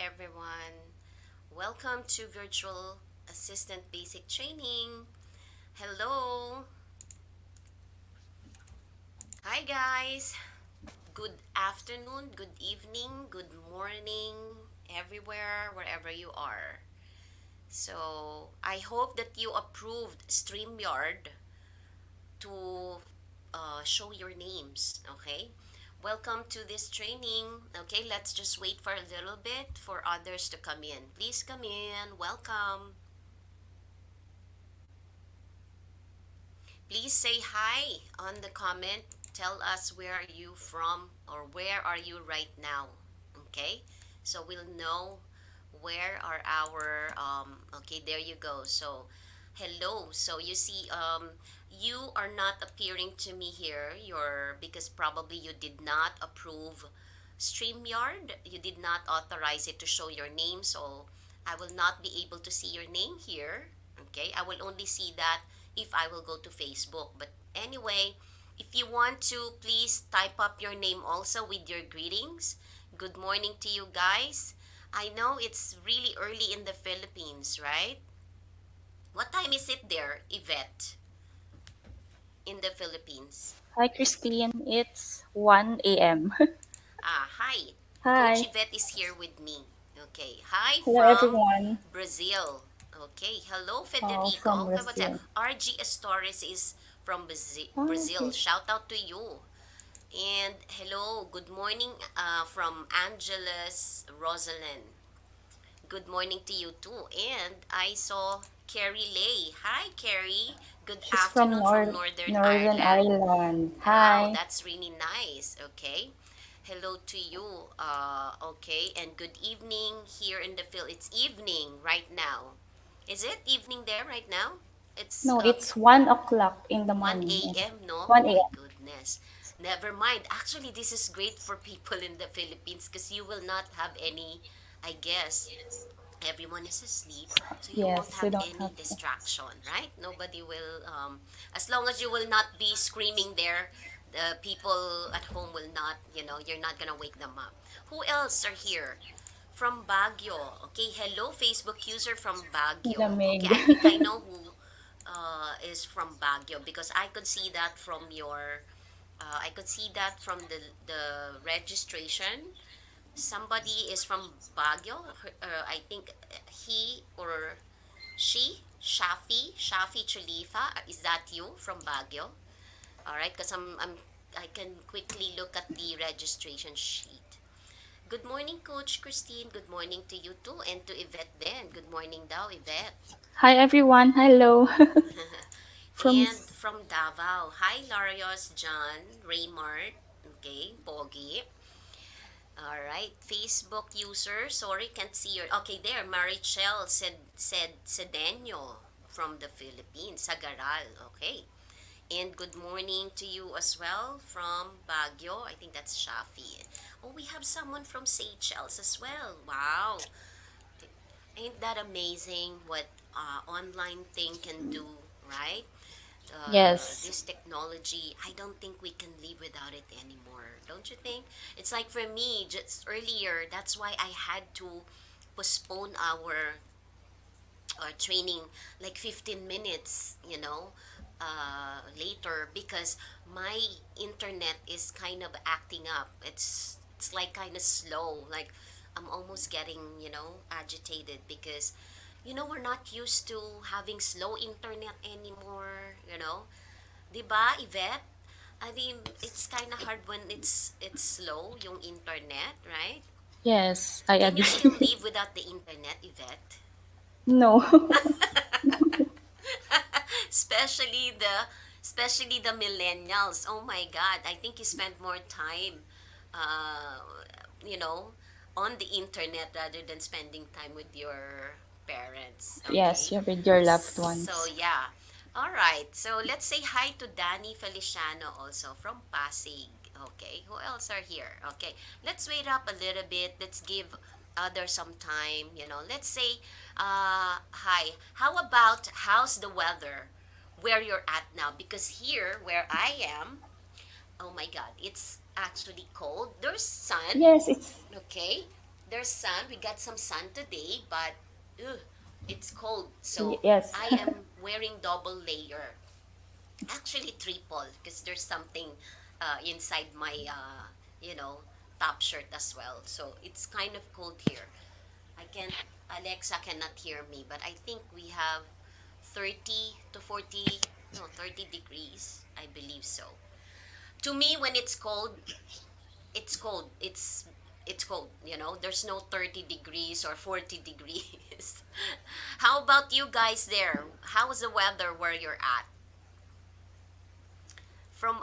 everyone. Welcome to Virtual Assistant Basic Training. Hello. Hi, guys. Good afternoon, good evening, good morning, everywhere, wherever you are. So, I hope that you approved StreamYard to show your names, okay? Welcome to this training. Okay, let's just wait for a little bit for others to come in. Please come in. Welcome. Please say hi on the comment. Tell us where are you from or where are you right now. Okay? So we'll know where are our okay, there you go. So hello. So you see you are not appearing to me here. You're because probably you did not approve StreamYard. You did not authorize it to show your name, so I will not be able to see your name here. Okay? I will only see that if I will go to Facebook. But anyway, if you want to, please type up your name also with your greetings. Good morning to you guys. I know it's really early in the Philippines, right? What time is it there, Yvette, in the Philippines? Hi, Christine. It's 1 a.m. Hi. Coach Hi. Yvette is here with me. Okay. Hi Hello, from everyone. Brazil. Okay. Hello, Federico. From Okay, what's that? Brazil. RG Astores is from Brazil. Okay. Shout out to you. And hello, good morning from Angeles Rosalind. Good morning to you too. And I saw Carrie Lay. Hi, Carrie. Good She's from afternoon from Northern Northern Ireland. Ireland. Wow, Hi. that's really nice. Okay. Hello to you. Okay. And good evening here in the field. It's evening right now. Is it evening there right now? It's No, it's 1 o'clock in the 1 morning. Yes. a.m., no? 1 My a.m. goodness. Never mind. Actually, this is great for people in the Philippines because you will not have any, I guess, everyone is asleep, so you won't Yes, we have don't any have to. distraction, right? Nobody will, as long as you will not be screaming there, the people at home will not, you're not gonna wake them up. Who else are here? From Baguio. Okay, hello, Facebook user from Baguio. Okay, Lamig. I think I know who is from Baguio because I could see that from your, I could see that from the registration. Somebody is from Baguio. I think he or she, Shafi Chulifa. Is that you from Baguio? All right, because I can quickly look at the registration sheet. Good morning, Coach Christine. Good morning to you too, and to Yvette. Then, good morning, daw, Yvette. Hi, everyone. Hello. from And from Davao, hi, Larios, John, Raymart, okay, Pogi. All right, Facebook user. Sorry, can't see your. Okay, there. Marichel said Sedeño from the Philippines, Sagaral. Okay, and good morning to you as well from Baguio. I think that's Shafi. Oh, we have someone from Seychelles as well. Wow, ain't that amazing? What online thing can do, right? Yes. This technology, I don't think we can live without it anymore. Don't you think? It's like for me, just earlier, that's why I had to postpone our training like 15 minutes, later because my internet is kind of acting up. It's like kind of slow. Like I'm almost getting, agitated because we're not used to having slow internet anymore, 'Di ba, Yvette? I mean, it's kind of hard when it's slow yung internet, right? Yes, I Can you still agree. live without the internet, Yvette? no. especially the especially the millennials. Oh my god, I think you spend more time uh you know on the internet rather than spending time with your parents. Yes, Okay, you're with your loved so ones. yeah, all right, so let's say hi to Danny Feliciano also from Pasig. Okay, who else are here? Okay, let's wait up a little bit. Let's give others some time. Let's say hi. How about how's the weather where you're at now? Because here where I am, oh my god, it's actually cold. There's sun, Yes, it's okay? there's sun. We got some sun today, but ugh, it's cold. So Yes. I am wearing double layer. Actually triple because there's something inside my you know top shirt as well. So it's kind of cold here. I can't. Alexa cannot hear me, but I think we have 30 to 40, no, 30 degrees. I believe so. To me, when it's cold, it's cold. It's cold. There's no 30 degrees or 40 degrees. How about you guys there? How's the weather where you're at? From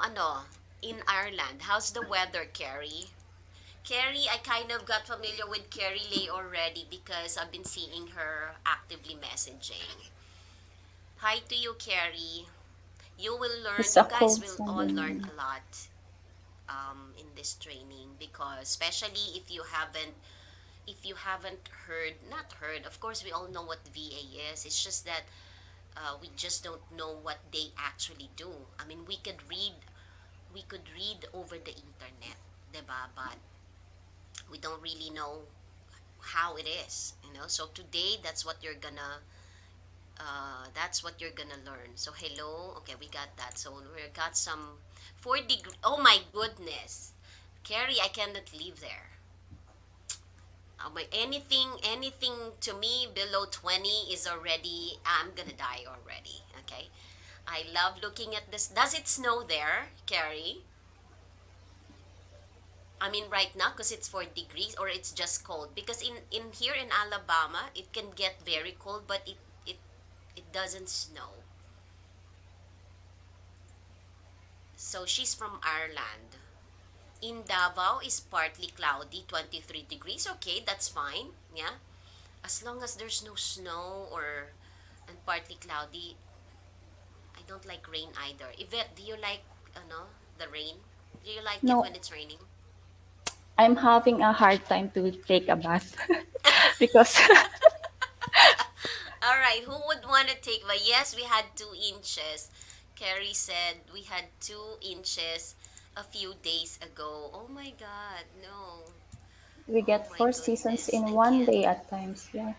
in Ireland. How's the weather, Carrie? Carrie, I kind of got familiar with Carrie Lay already because I've been seeing her actively messaging. Hi to you, Carrie. You will learn, It's a you guys cold will Sunday all learn morning. a lot in this training because especially if you haven't heard, not heard, of course we all know what VA is. It's just that we just don't know what they actually do. I mean, we could read over the internet, diba? But we don't really know how it is. So today, that's what you're gonna learn. So hello, okay, we got that. So we got some 4 degree. Oh my goodness, Carrie, I cannot live there. But anything to me below 20 is already, I'm gonna die already. Okay, I love looking at this. Does it snow there, Carrie? I mean, right now, because it's 4 degrees, or it's just cold. Because in here in Alabama, it can get very cold, but it doesn't snow. So she's from Ireland. In Davao is partly cloudy, 23 degrees. Okay, that's fine. Yeah, as long as there's no snow or and partly cloudy. I don't like rain either. Yvette, do you like the rain? Do you like it No, when it's raining? I'm having a hard time to take a bath because All right, who would want to take? But yes, we had 2 inches. Carrie said we had 2 inches a few days ago. Oh my God, no. we Oh get my four seasons goodness, in I one can't. day at times. Yeah,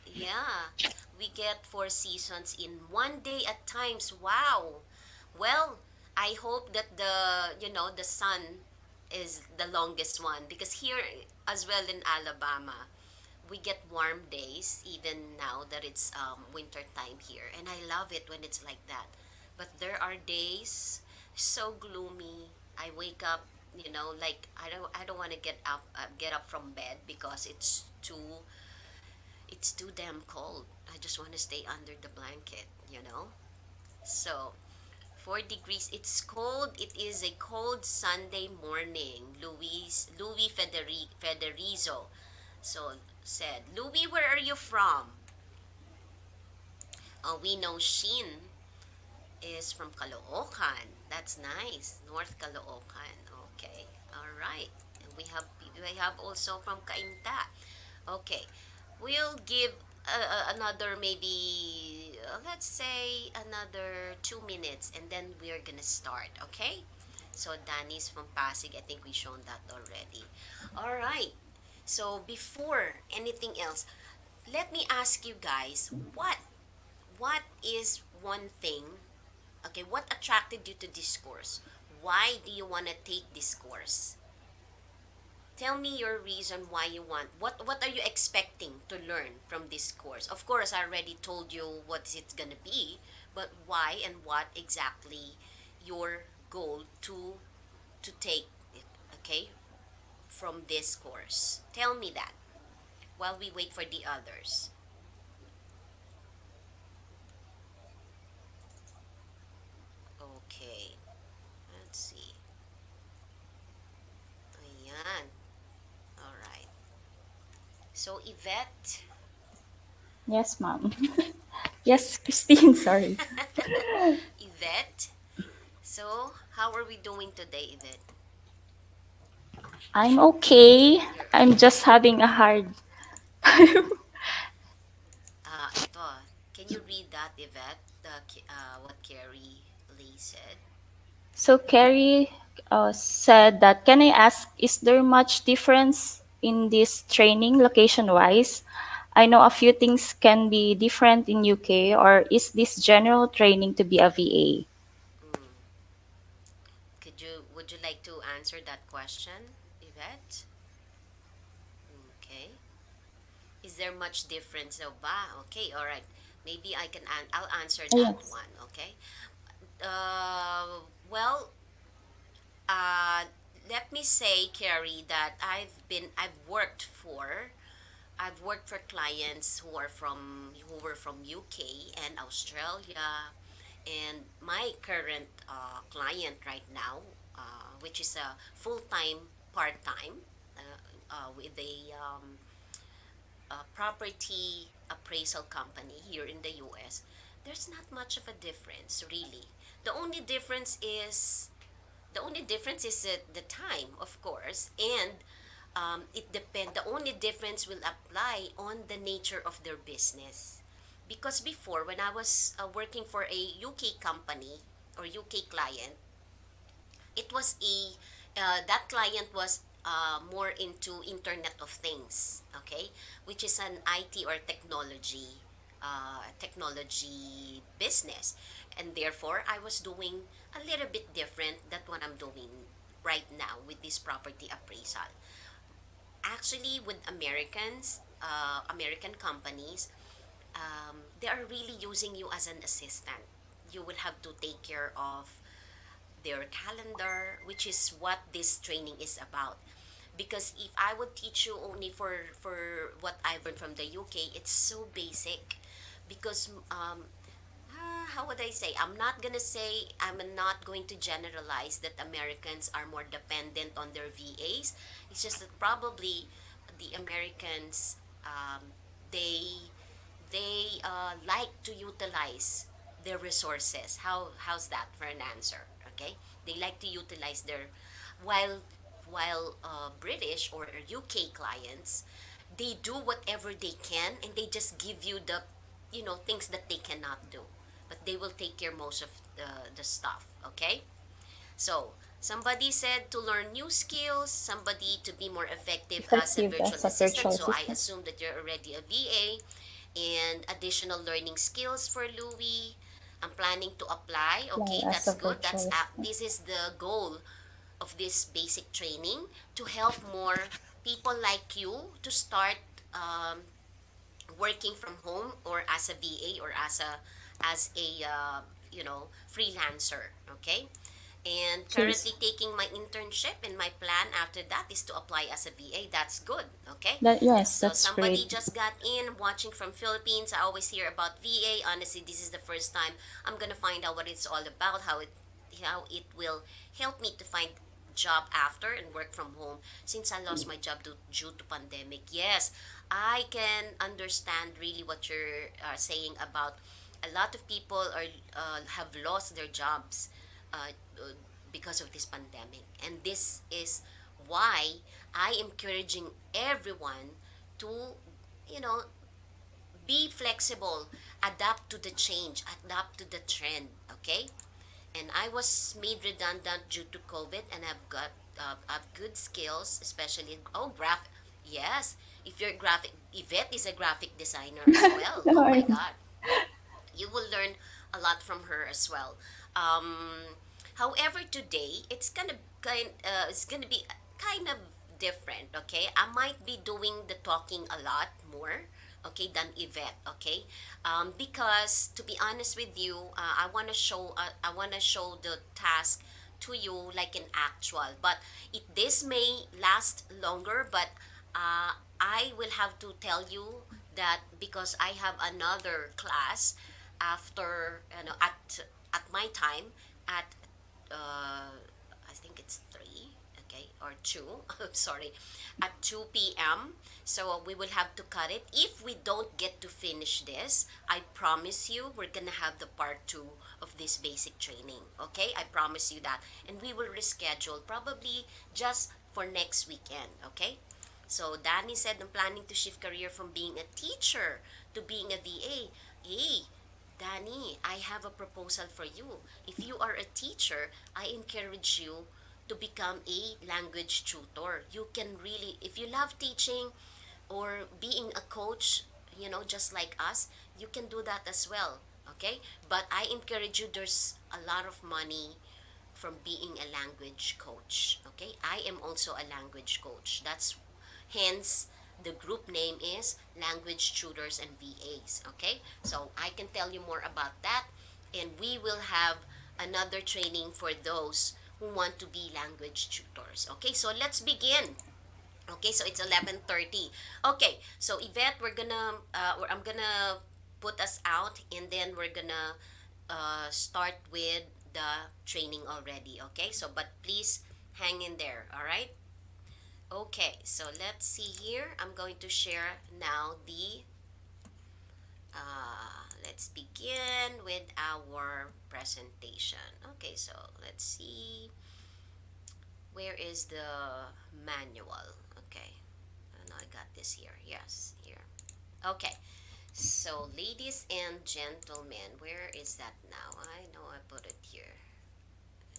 Yeah, we get 4 seasons in one day at times. Wow. Well, I hope that the sun is the longest one because here as well in Alabama, we get warm days even now that it's winter time here, and I love it when it's like that. But there are days so gloomy. I wake up, like I don't want to get up from bed because it's too damn cold. I just want to stay under the blanket. So 4 degrees. It's cold. It is a cold Sunday morning. Louis Federizo so said, Louis, where are you from? We know Shin is from Caloocan. That's nice. North Caloocan. Okay. All right. And we have also from Cainta. Okay. We'll give another maybe let's say another 2 minutes and then we're gonna start. Okay. So Danny's from Pasig. I think we shown that already. All right. So before anything else, let me ask you guys what is one thing, okay, what attracted you to this course? Why do you want to take this course? Tell me your reason why you want. What are you expecting to learn from this course? Of course, I already told you what it's going to be, but why and what exactly your goal to take it, okay, from this course? Tell me that while we wait for the others. Okay. Let's see. Ayan. All right. So Yvette, yes, ma'am. Yes, Christine. Sorry, Yvette. So how are we doing today, Yvette? I'm okay. You're I'm just having a hard time. ito. Can you read that, Yvette? What Carrie Lee said. So Carrie said that, can I ask, is there much difference in this training location wise? I know a few things can be different in UK, or is this general training to be a VA? Mm. Would you like to answer that question, Yvette? Okay. Is there much difference? Oh, okay, all right. Maybe I'll answer that Yes. one, okay? Well, uh, let me say, Carrie, that I've worked for clients who were from UK and Australia, and my current client right now, which is a full time, part time, with a property appraisal company here in the US, there's not much of a difference, really. The only difference is the time, of course, and it depend. The only difference will apply on the nature of their business, because before, when I was working for a UK company or UK client, it was a that client was more into Internet of Things, okay, which is an IT or technology business, and therefore I was doing a little bit different than what I'm doing right now with this property appraisal. Actually, with American companies, they are really using you as an assistant. You will have to take care of their calendar, which is what this training is about. Because if I would teach you only for what I've learned from the UK, it's so basic. Because how would I say? I'm not going to generalize that Americans are more dependent on their VAs. It's just that probably the Americans, they like to utilize their resources. How's that for an answer? Okay, they like to utilize their while British or UK clients, they do whatever they can, and they just give you the things that they cannot do, but they will take care most of the stuff. Okay, so somebody said to learn new skills, somebody to be more effective as a Effective virtual as a assistant. virtual So I assistant. assume that you're already a VA, and additional learning skills for Louis. I'm planning to apply. Apply Okay, as a that's good. virtual assistant. This is the goal of this basic training, to help more people like you to start um, working from home, or as a VA, or as a freelancer. Okay, and Cheers. currently taking my internship, and my plan after that is to apply as a VA. That's good. Okay, That yes, so that's somebody great. just got in watching from Philippines. I always hear about VA. Honestly, this is the first time I'm gonna find out what it's all about, how it will help me to find job after and work from home, since I lost my job due to pandemic. Yes, I can understand really what you're saying about a lot of people have lost their jobs uh, uh, because of this pandemic, and this is why I am encouraging everyone to, you know, be flexible, adapt to the change, adapt to the trend. Okay, and I was made redundant due to COVID, and I've good skills, especially graphic. Yes, if you're graphic, Yvette is a graphic designer as well. Oh my Lord. God, you will learn a lot from her as well. However, today it's gonna be kind of different. Okay, I might be doing the talking a lot more. Okay, than Yvette. Okay, because to be honest with you, I wanna show the task to you like an actual, but this may last longer, but I will have to tell you that, because I have another class after, at my time, at I think it's 3, okay, or 2. Sorry, at 2 p.m. So we will have to cut it. If we don't get to finish this, I promise you we're gonna have the part 2 of this basic training. Okay, I promise you that, and we will reschedule probably just for next weekend. Okay. So Danny said, I'm planning to shift career from being a teacher to being a VA. Hey, Danny, I have a proposal for you. If you are a teacher, I encourage you to become a language tutor. You can really, if you love teaching or being a coach, just like us, you can do that as well. Okay, but I encourage you, there's a lot of money from being a language coach. Okay, I am also a language coach. That's hence the group name is Language Tutors and VAs. Okay, so I can tell you more about that, and we will have another training for those who want to be language tutors. Okay, so let's begin. Okay, so it's 11:30. Okay, so Yvette, I'm gonna put us out, and then we're gonna start with the training already. Okay, so but please hang in there. All right. Okay, so let's see here. I'm going to share now the. Let's begin with our presentation. Okay, so let's see. Where is the manual? Okay, now I got this here. Yes, here. Okay, so ladies and gentlemen, where is that now? I know I put it here.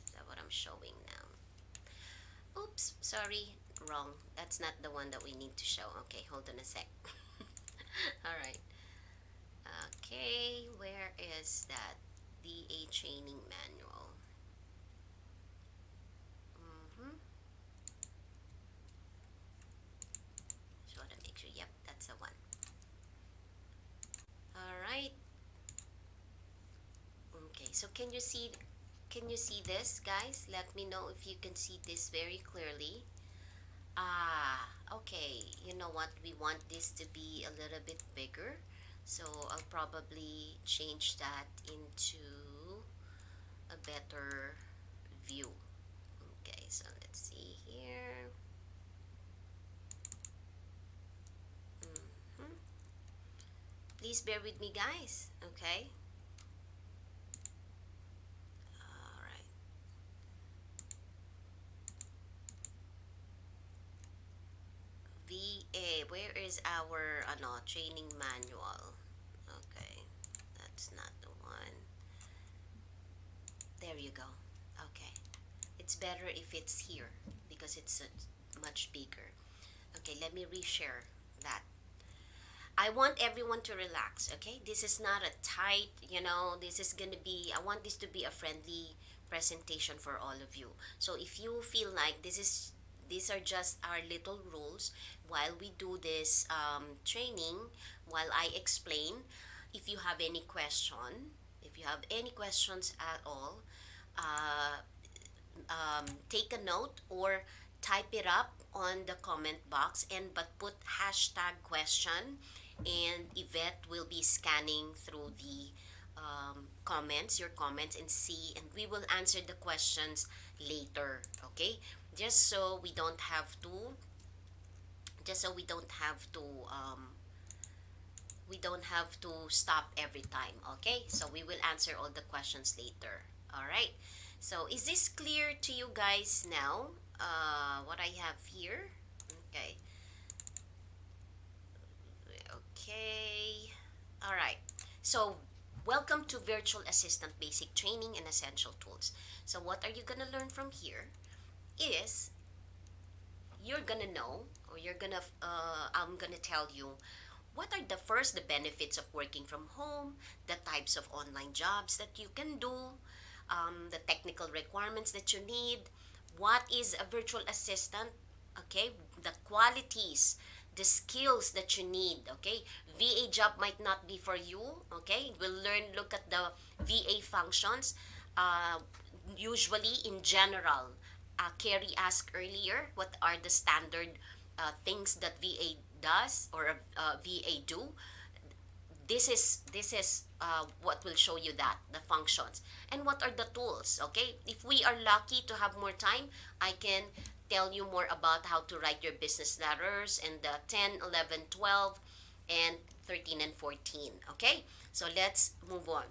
Is that what I'm showing now? Oops, sorry, wrong. That's not the one that we need to show. Okay, hold on a sec. All right. Okay, where is that DA training manual? Mm-hmm. Just want to make sure. Yep, that's the one. All right. Okay, so can you see this, guys? Let me know if you can see this very clearly. Ah, okay. You know what? We want this to be a little bit bigger. So I'll probably change that into a better view. Okay, so let's see here. Hmm. Please bear with me, guys. Okay. All right. VA, where is our training manual? Okay, that's not the one. There you go. Okay, it's better if it's here because it's much bigger. Okay, let me reshare that. I want everyone to relax, okay? This is not a tight, this is gonna be, I want this to be a friendly presentation for all of you. So if you feel like these are just our little rules while we do this training, while I explain, if you have any question, if you have any questions at all, uh, take a note or type it up on the comment box and but put hashtag question, and Yvette will be scanning through the your comments, and see, and we will answer the questions later. Okay, just so we don't have to just so we don't have to stop every time. Okay, so we will answer all the questions later. All right, so is this clear to you guys now, what I have here? Okay. Okay. All right, so welcome to virtual assistant basic training and essential tools. So what are you gonna learn from here is you're gonna know, or I'm gonna tell you what are the benefits of working from home, the types of online jobs that you can do, the technical requirements that you need, what is a virtual assistant, okay, the qualities, the skills that you need, okay. VA job might not be for you, okay. We'll look at the VA functions. uh, Usually in general, Carrie asked earlier what are the standard things that VA does, or VA do. This is what will show you that the functions and what are the tools. Okay, if we are lucky to have more time, I can tell you more about how to write your business letters and the 10, 11, 12, and 13 and 14. Okay, so let's move on.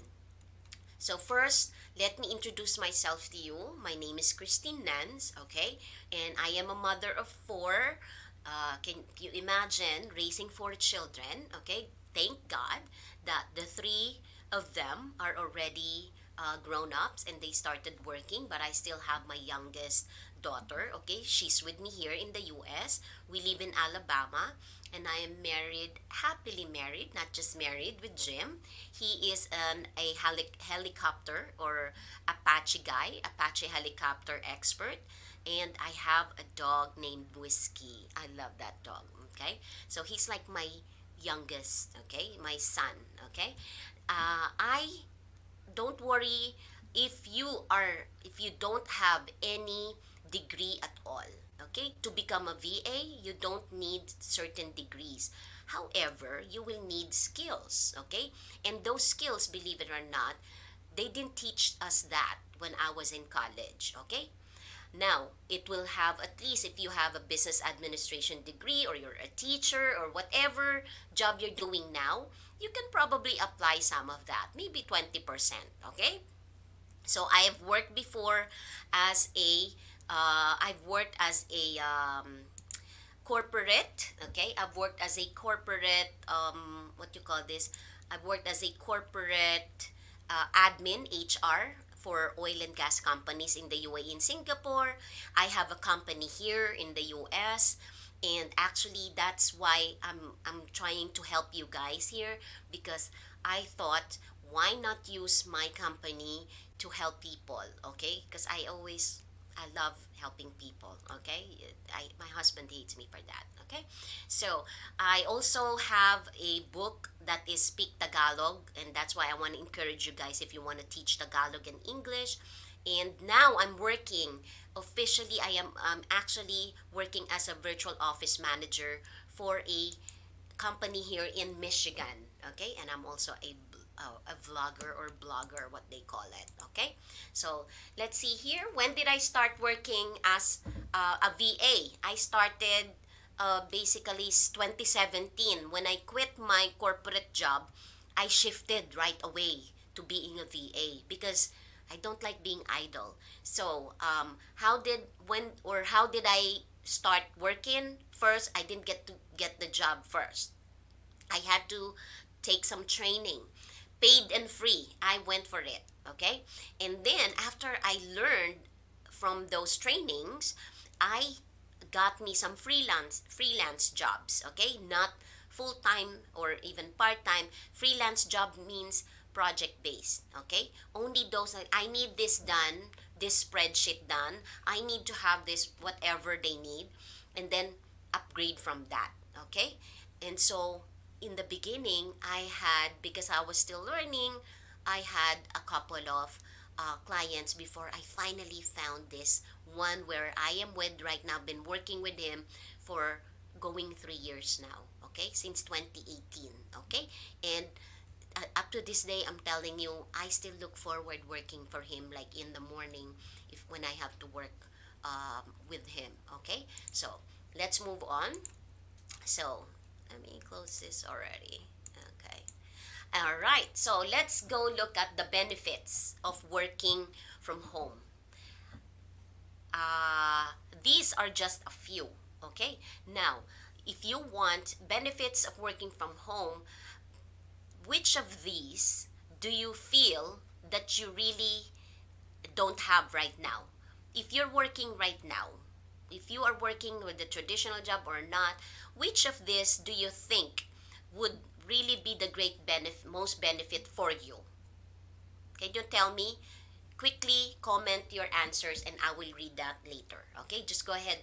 So first, let me introduce myself to you. My name is Christine Nance, okay? And I am a mother of four. Can you imagine raising four children, okay? Thank God that the three of them are already grown ups and they started working, but I still have my youngest daughter. Okay, she's with me here in the US. We live in Alabama, and I am married, happily married, not just married with Jim. He is a helicopter or Apache guy, Apache helicopter expert. And I have a dog named Whiskey. I love that dog. Okay, so he's like my youngest. Okay, my son. Okay, I don't worry if you don't have any degree at all. Okay, to become a VA you don't need certain degrees. However, you will need skills. Okay, and those skills, believe it or not, they didn't teach us that when I was in college. Okay, now, it will have, at least if you have a business administration degree or you're a teacher or whatever job you're doing now, you can probably apply some of that, maybe 20%. Okay? So I have worked before as I've worked as a corporate. Okay, I've worked as a corporate, what you call this, I've worked as a corporate admin, HR, for oil and gas companies in the UAE and Singapore. I have a company here in the US, and actually that's why I'm trying to help you guys here, because I thought, why not use my company to help people? Okay, because I love helping people. Okay, my husband hates me for that. Okay, so I also have a book that is Speak Tagalog, and that's why I want to encourage you guys if you want to teach Tagalog and English. And now I'm working officially. I'm actually working as a virtual office manager for a company here in Michigan. Okay, and I'm also a vlogger or blogger, what they call it. Okay, so let's see here. When did I start working as a VA? I started basically 2017. When I quit my corporate job, I shifted right away to being a VA because I don't like being idle. So, how did I start working? First, I didn't get to get the job first. I had to take some training, paid and free. I went for it, okay? And then after I learned from those trainings, I got me some freelance jobs, okay? Not full-time or even part-time. Freelance job means project based, okay? Only those that I need this done, this spreadsheet done, I need to have this whatever they need, and then upgrade from that, okay? And so in the beginning, I had, because I was still learning, I had a couple of clients before I finally found this one where I am with right now. Been working with him for going 3 years now, okay, since 2018, okay, and up to this day, I'm telling you, I still look forward working for him, like in the morning, if when I have to work with him, okay. So let's move on. So let me close this already. Okay. All right. So let's go look at the benefits of working from home. Uh, these are just a few. Okay. Now, if you want benefits of working from home, which of these do you feel that you really don't have right now? If you're working right now, if you are working with a traditional job or not, which of this do you think would really be the most benefit for you? Can you tell me? Quickly comment your answers and I will read that later. Okay, just go ahead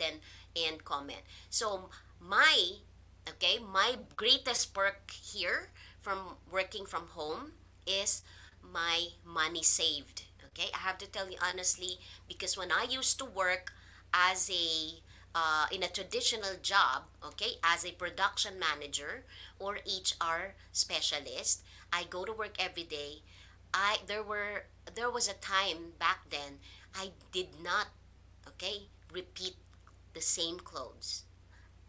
and comment. So my greatest perk here from working from home is my money saved. Okay, I have to tell you honestly, because when I used to work as a in a traditional job, okay, as a production manager or HR specialist, I go to work every day. I there was a time back then I did not, okay, repeat the same clothes.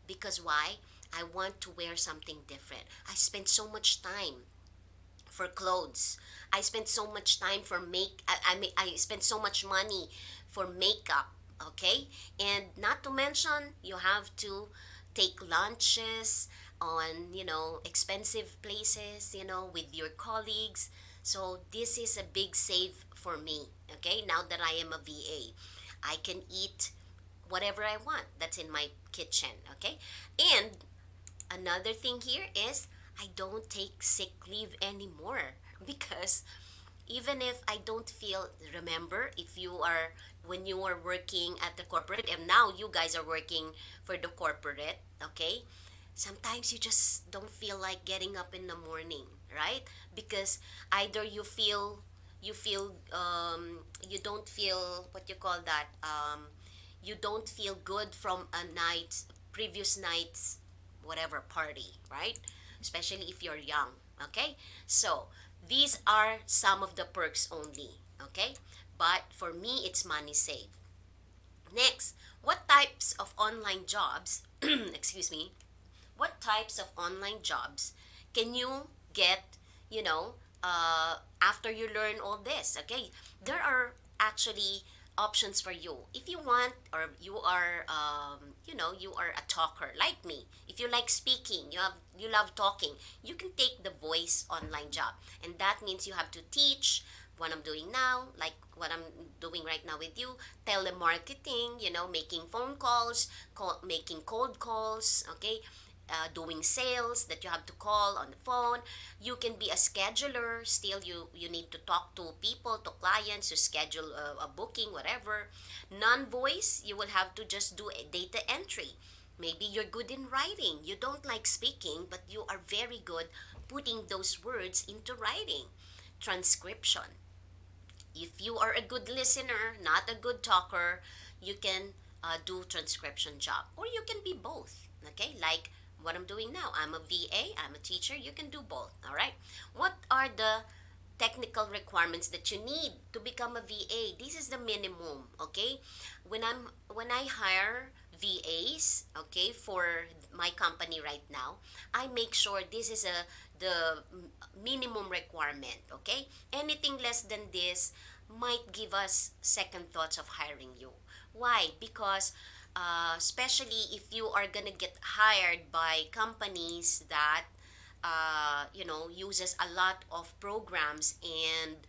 Because why? I want to wear something different. I spent so much time for clothes. I spent so much time for I spent so much money for makeup, okay? And not to mention you have to take lunches on, expensive places, with your colleagues. So this is a big save for me, okay? Now that I am a VA, I can eat whatever I want that's in my kitchen. Okay, and another thing here is I don't take sick leave anymore because even if I don't feel, remember, if you are, when you are working at the corporate, and now you guys are working for the corporate, okay, sometimes you just don't feel like getting up in the morning, right? Because either you don't feel, what you call that, you don't feel good from a night, previous night's whatever party, right? Especially if you're young, okay? So these are some of the perks only, okay? But for me, it's money saved. Next, what types of online jobs, excuse me, what types of online jobs can you get, you know, after you learn all this? Okay, there are actually options for you if you want, or you are, you are a talker like me. If you like speaking, you love talking, you can take the voice online job, and that means you have to teach what I'm doing now, like what I'm doing right now with you, telemarketing, making phone calls, making cold calls, okay, doing sales that you have to call on the phone. You can be a scheduler. Still, you need to talk to people, to clients, to schedule a booking, whatever. Non-voice, you will have to just do a data entry. Maybe you're good in writing. You don't like speaking, but you are very good putting those words into writing. Transcription, if you are a good listener, not a good talker, you can do transcription job, or you can be both. Okay, like what I'm doing now. I'm a VA. I'm a teacher. You can do both. All right. What are the technical requirements that you need to become a VA? This is the minimum. Okay, when I hire VAs, okay, for my company right now, I make sure this is a the minimum requirement. Okay, anything less than this might give us second thoughts of hiring you. Why? Because especially if you are gonna get hired by companies that uses a lot of programs and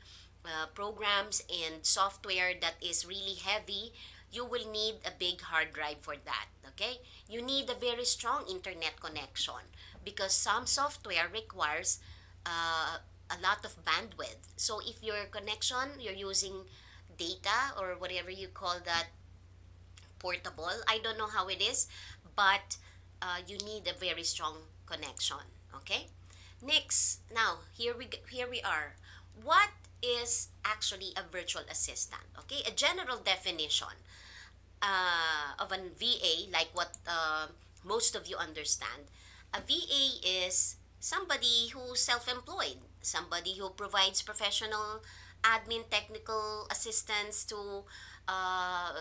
software that is really heavy, you will need a big hard drive for that. Okay, you need a very strong internet connection because some software requires a lot of bandwidth. So if your connection, you're using data or whatever you call that, portable, I don't know how it is, but you need a very strong connection. Okay, next, now here we are. What is actually a virtual assistant? Okay, a general definition of an VA, like what most of you understand. A VA is somebody who's self-employed, somebody who provides professional admin technical assistance to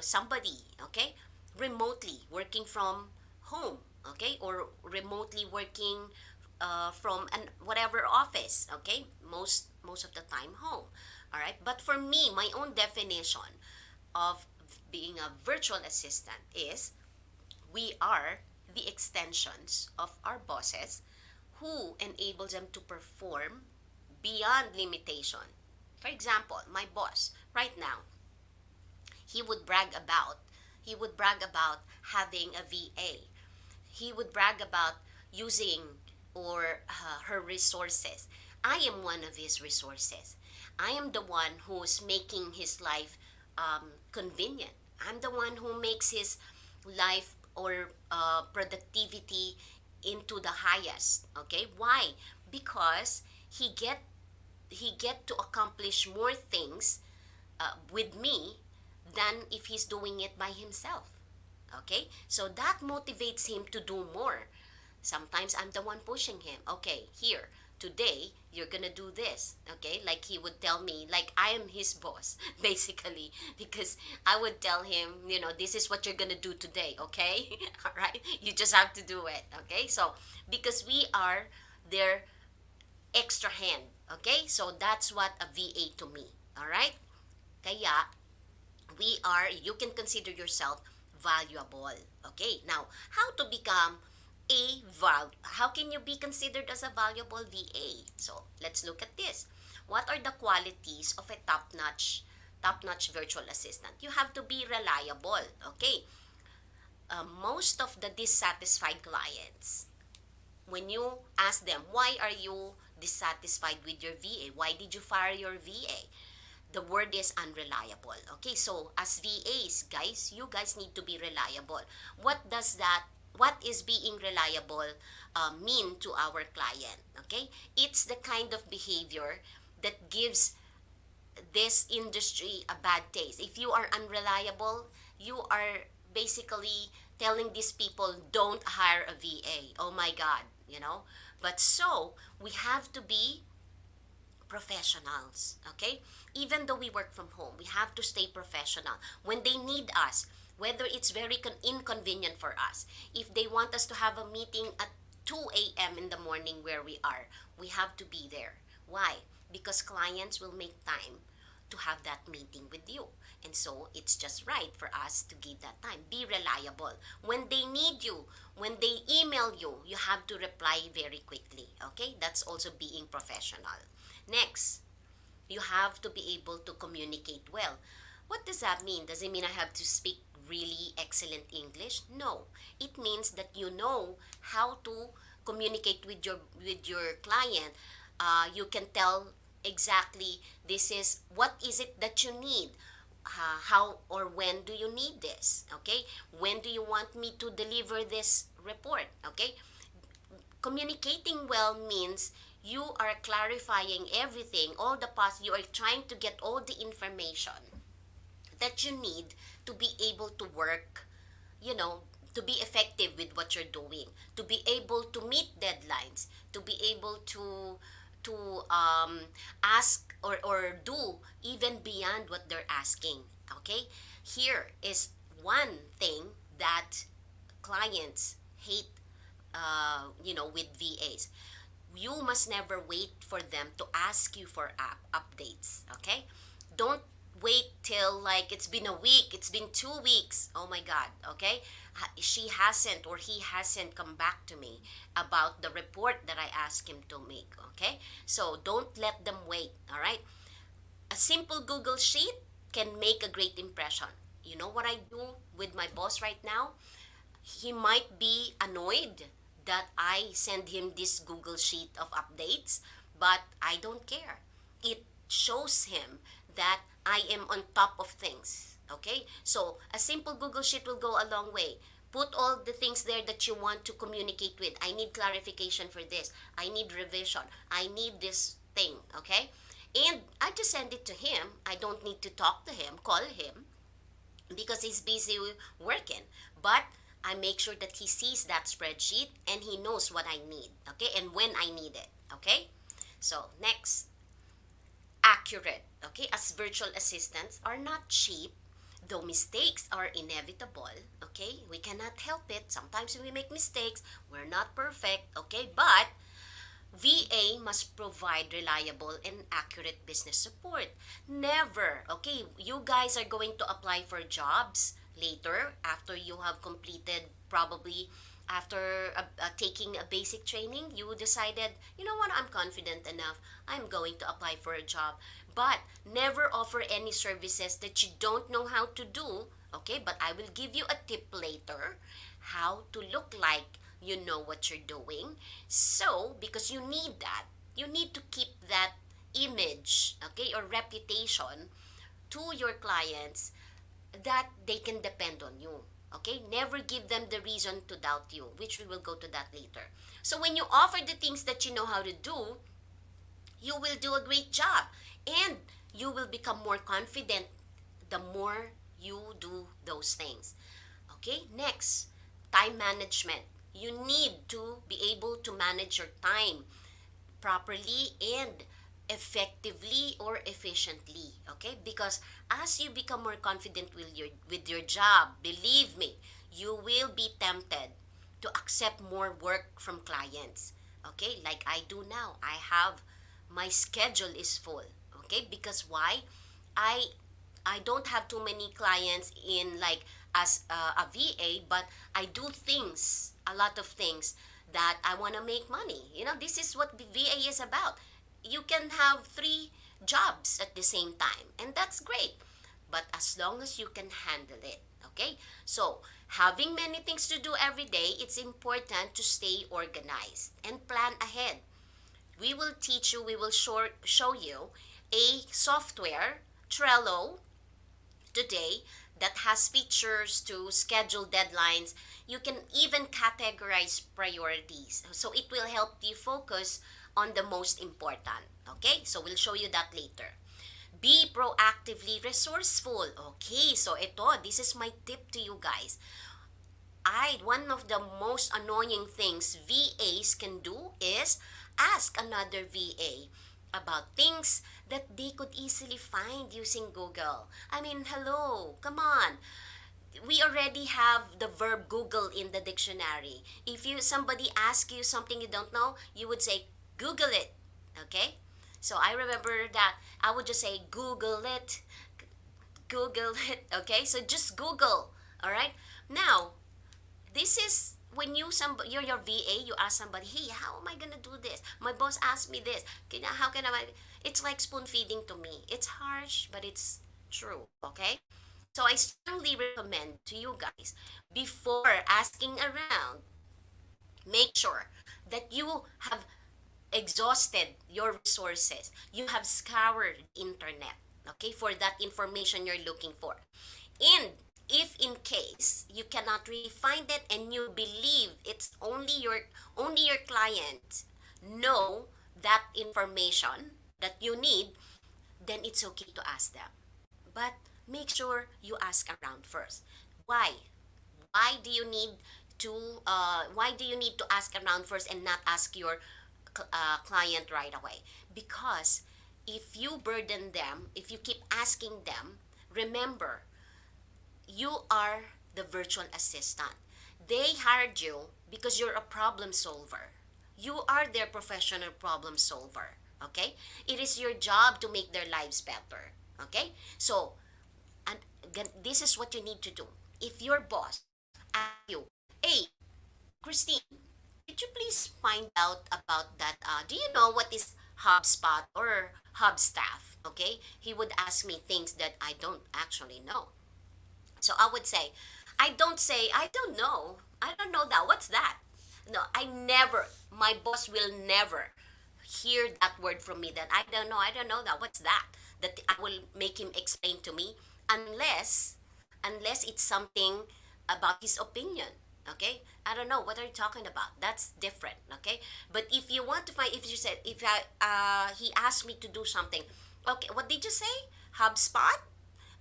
somebody, okay, remotely working from home, okay, or remotely working from an whatever office, okay, most of the time home. All right, but for me, my own definition of being a virtual assistant is we are the extensions of our bosses who enable them to perform beyond limitation. For example, my boss right now, he would brag about he would brag about having a VA. He would brag about using or her resources. I am one of his resources. I am the one who's making his life convenient. I'm the one who makes his life or productivity into the highest. Okay, why? Because he get to accomplish more things with me than if he's doing it by himself. Okay, so that motivates him to do more. Sometimes I'm the one pushing him. Okay, here, today, you're gonna do this. Okay, like he would tell me, like I am his boss, basically, because I would tell him, this is what you're gonna do today. Okay, all right, you just have to do it. Okay, so because we are their extra hand. Okay, so that's what a VA to me. All right, kaya you can consider yourself valuable. Okay, now how to become how can you be considered as a valuable VA? So let's look at this. What are the qualities of a top-notch virtual assistant? You have to be reliable. Okay, most of the dissatisfied clients, when you ask them, why are you dissatisfied with your VA? Why did you fire your VA? The word is unreliable. Okay, so as VAs, guys, you guys need to be reliable. What does that, what is being reliable mean to our client? Okay, it's the kind of behavior that gives this industry a bad taste. If you are unreliable, you are basically telling these people don't hire a VA. Oh my God, you know. But so we have to be professionals, okay? Even though we work from home, we have to stay professional. When they need us, whether it's very inconvenient for us, if they want us to have a meeting at 2 a.m. in the morning where we have to be there. Why? Because clients will make time to have that meeting with you. And so it's just right for us to give that time. Be reliable. When they need you, when they email you, you have to reply very quickly. Okay? That's also being professional. Next, you have to be able to communicate well. What does that mean? Does it mean I have to speak really excellent English? No. It means that you know how to communicate with your client. You can tell exactly this is what is it that you need. How or when do you need this? Okay, when do you want me to deliver this report? Okay, communicating well means you are clarifying everything, all the past, you are trying to get all the information that you need to be able to work, you know, to be effective with what you're doing, to be able to meet deadlines, to be able to ask or do even beyond what they're asking. Okay, here is one thing that clients hate, with VAs. You must never wait for them to ask you for app updates. Okay, don't wait till like it's been a week, it's been 2 weeks. Oh my God. Okay, she hasn't or he hasn't come back to me about the report that I asked him to make. Okay, so don't let them wait. All right, a simple Google sheet can make a great impression. You know what I do with my boss right now? He might be annoyed that I send him this Google sheet of updates, but I don't care. It shows him that I am on top of things. Okay? So a simple Google sheet will go a long way. Put all the things there that you want to communicate with. I need clarification for this. I need revision. I need this thing. Okay? And I just send it to him. I don't need to talk to him, call him because he's busy working. But I make sure that he sees that spreadsheet and he knows what I need, okay, and when I need it, okay? So, next, accurate, okay? As virtual assistants are not cheap, though mistakes are inevitable, okay? We cannot help it. Sometimes we make mistakes. We're not perfect, okay? But VA must provide reliable and accurate business support. Never, okay? You guys are going to apply for jobs later after you have completed, probably after taking a basic training. You decided, you know what, I'm confident enough. I'm going to apply for a job. But never offer any services that you don't know how to do, okay? But I will give you a tip later how to look like you know what you're doing. So, because you need that, you need to keep that image, okay, or reputation to your clients that they can depend on you. Okay, never give them the reason to doubt you, which we will go to that later. So, when you offer the things that you know how to do, you will do a great job and you will become more confident the more you do those things. Okay, next, time management. You need to be able to manage your time properly and effectively or efficiently, okay, because as you become more confident with your job, believe me, you will be tempted to accept more work from clients, okay, like I do now. I have, my schedule is full, okay, because why? I i don't have too many clients in like as a VA, but I do things, a lot of things that I want to make money. You know, this is what the VA is about. You can have three jobs at the same time, and that's great. but as long as you can handle it. Okay? So, having many things to do every day, it's important to stay organized and plan ahead. We will teach you, we will show you a software, Trello, today that has features to schedule deadlines. You can even categorize priorities. So it will help you focus on the most important. Okay? So we'll show you that later. Be proactively resourceful. Okay, so this is my tip to you guys. One of the most annoying things VAs can do is ask another VA about things that they could easily find using Google. I mean, hello, come on. We already have the verb Google in the dictionary. If you somebody asks you something you don't know, you would say Google it. Okay? So I remember that I would just say Google it, Google it. Okay? So just Google. All right? Now, this is when you're your VA, you ask somebody, hey, how am I gonna do this? My boss asked me this. How can I? It's like spoon feeding to me. It's harsh, but it's true. Okay. So I strongly recommend to you guys, before asking around, make sure that you have exhausted your resources. You have scoured the internet, okay, for that information you're looking for. And if in case you cannot really find it and you believe it's only your client know that information that you need, then it's okay to ask them. But make sure you ask around first. Why? Why do you need to ask around first and not ask your client right away? Because if you burden them, if you keep asking them, remember, you are the virtual assistant. They hired you because you're a problem solver. You are their professional problem solver. Okay? It is your job to make their lives better. Okay? So, and again, this is what you need to do. If your boss asks you, hey, Christine, could you please find out about that? Do you know what is HubSpot or HubStaff? Okay? He would ask me things that I don't actually know. So I would say, I don't know. I don't know that. What's that? No, my boss will never hear that word from me that I don't know that. What's that? That I will make him explain to me unless it's something about his opinion. Okay? I don't know. What are you talking about? That's different. Okay? But if you want to find, if you said, if he asked me to do something, okay, what did you say? HubSpot?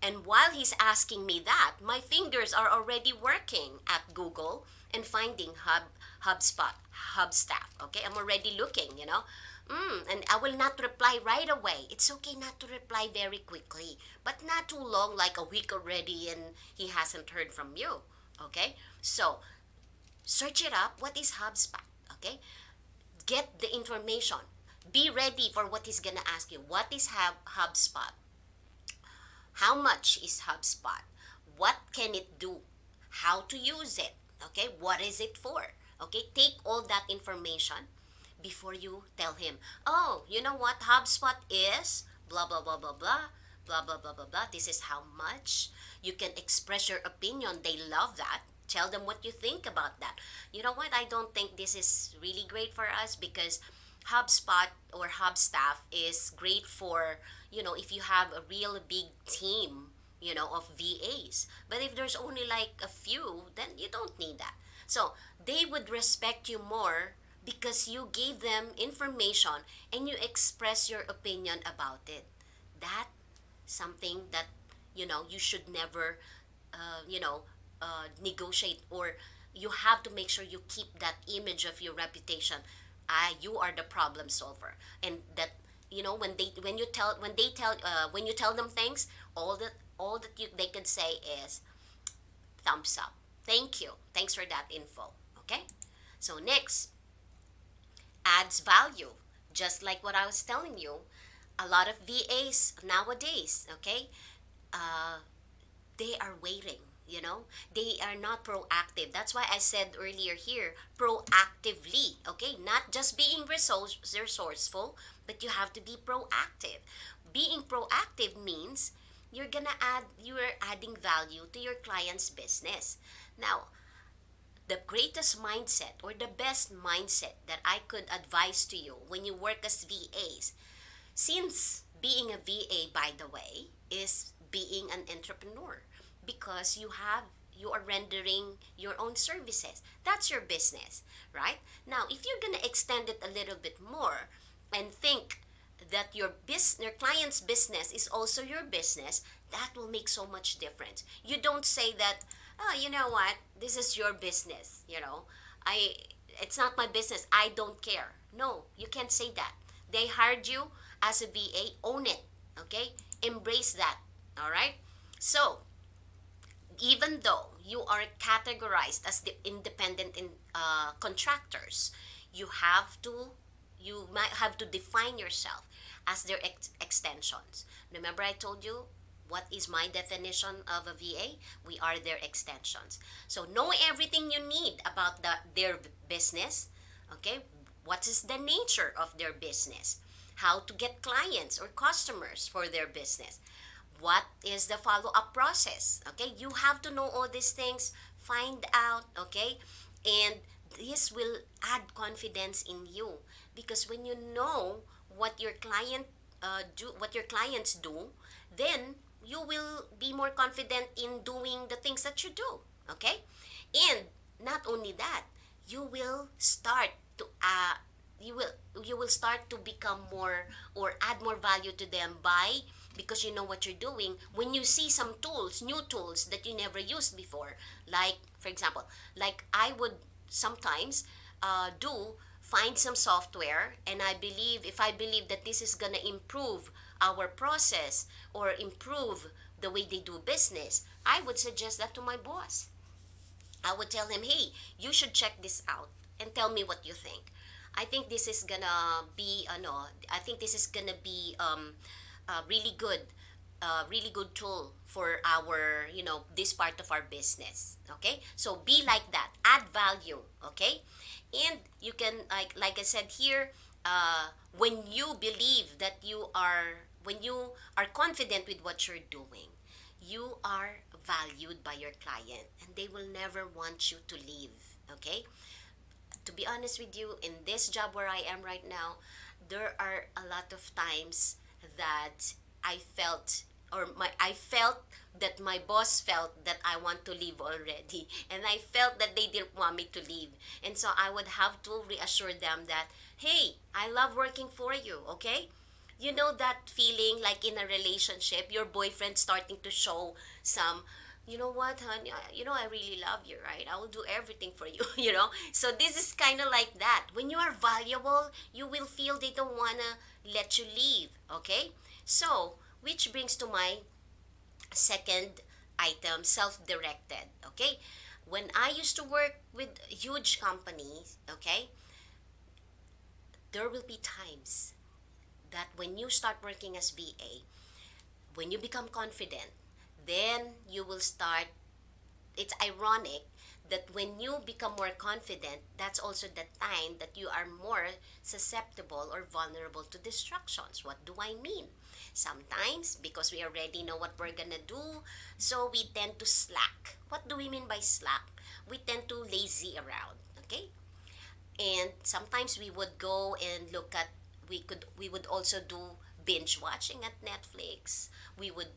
And while he's asking me that, my fingers are already working at Google and finding HubSpot, HubStaff. Okay, I'm already looking, and I will not reply right away. It's okay not to reply very quickly, but not too long, like a week already, and he hasn't heard from you. Okay, so search it up. What is HubSpot? Okay, get the information. Be ready for what he's gonna ask you. What is HubSpot? How much is HubSpot? What can it do? How to use it? Okay, what is it for? Okay, take all that information before you tell him, oh, you know what HubSpot is? Blah, blah, blah, blah, blah, blah, blah, blah, blah, blah. This is how much. You can express your opinion. They love that. Tell them what you think about that. You know what? I don't think this is really great for us because HubSpot or Hubstaff is great for, if you have a real big team, of VAs. But if there's only like a few, then you don't need that. So they would respect you more because you gave them information and you express your opinion about it. That something that, you should never, negotiate, or you have to make sure you keep that image of your reputation. You are the problem solver, and that, when you tell them things, they can say is thumbs up. Thank you. Thanks for that info. Okay. So next, adds value. Just like what I was telling you, a lot of VAs nowadays, okay, uh, they are waiting. They are not proactive. That's why I said earlier here, proactively. Okay, not just being resourceful, but you have to be proactive. Being proactive means you're adding value to your client's business. Now, the greatest mindset or the best mindset that I could advise to you when you work as VAs, since being a VA, by the way, is being an entrepreneur, because you are rendering your own services. That's your business, right? Now, if you're going to extend it a little bit more and think that your client's business is also your business, that will make so much difference. You don't say that, oh, you know what, this is your business, I it's not my business, I don't care. No, you can't say that. They hired you as a VA, own it, okay? Embrace that, all right? So, even though you are categorized as the independent contractors, you have to you might have to define yourself as their extensions. Remember, I told you what is my definition of a VA? We are their extensions. So know everything you need about their business. Okay, what is the nature of their business? How to get clients or customers for their business? What is the follow-up process? Okay, you have to know all these things, find out, okay? And this will add confidence in you, because when you know what your what your clients do, then you will be more confident in doing the things that you do, okay? And not only that, you will start to you will you will start to become more or add more value to them, by because you know what you're doing. When you see some tools, new tools that you never used before, like for example, like I would sometimes do find some software, and I believe that this is gonna improve our process or improve the way they do business, I would suggest that to my boss. I would tell him, hey, you should check this out and tell me what you think. I think this is gonna be, no, I think this is gonna be really good, really good tool for our, this part of our business. Okay, so be like that, add value. Okay, and you can, like I said here, when you believe that when you are confident with what you're doing, you are valued by your client and they will never want you to leave. Okay, to be honest with you, in this job where I am right now, there are a lot of times that I felt that my boss felt that I want to leave already, and I felt that they didn't want me to leave. And so I would have to reassure them that, hey, I love working for you, okay? You know that feeling like in a relationship, your boyfriend starting to show some, you know what, honey, I really love you, right? I will do everything for you, So this is kind of like that. When you are valuable, you will feel they don't want to let you leave, okay? So, which brings to my second item, self-directed, okay? When I used to work with huge companies, okay, there will be times that when you start working as VA, when you become confident, then you will start. It's ironic that when you become more confident, that's also the time that you are more susceptible or vulnerable to distractions. What do I mean? Sometimes, because we already know what we're gonna do, so we tend to slack. What do we mean by slack? We tend to lazy around, okay? And sometimes we would go and look at, we would also do binge watching at Netflix. We would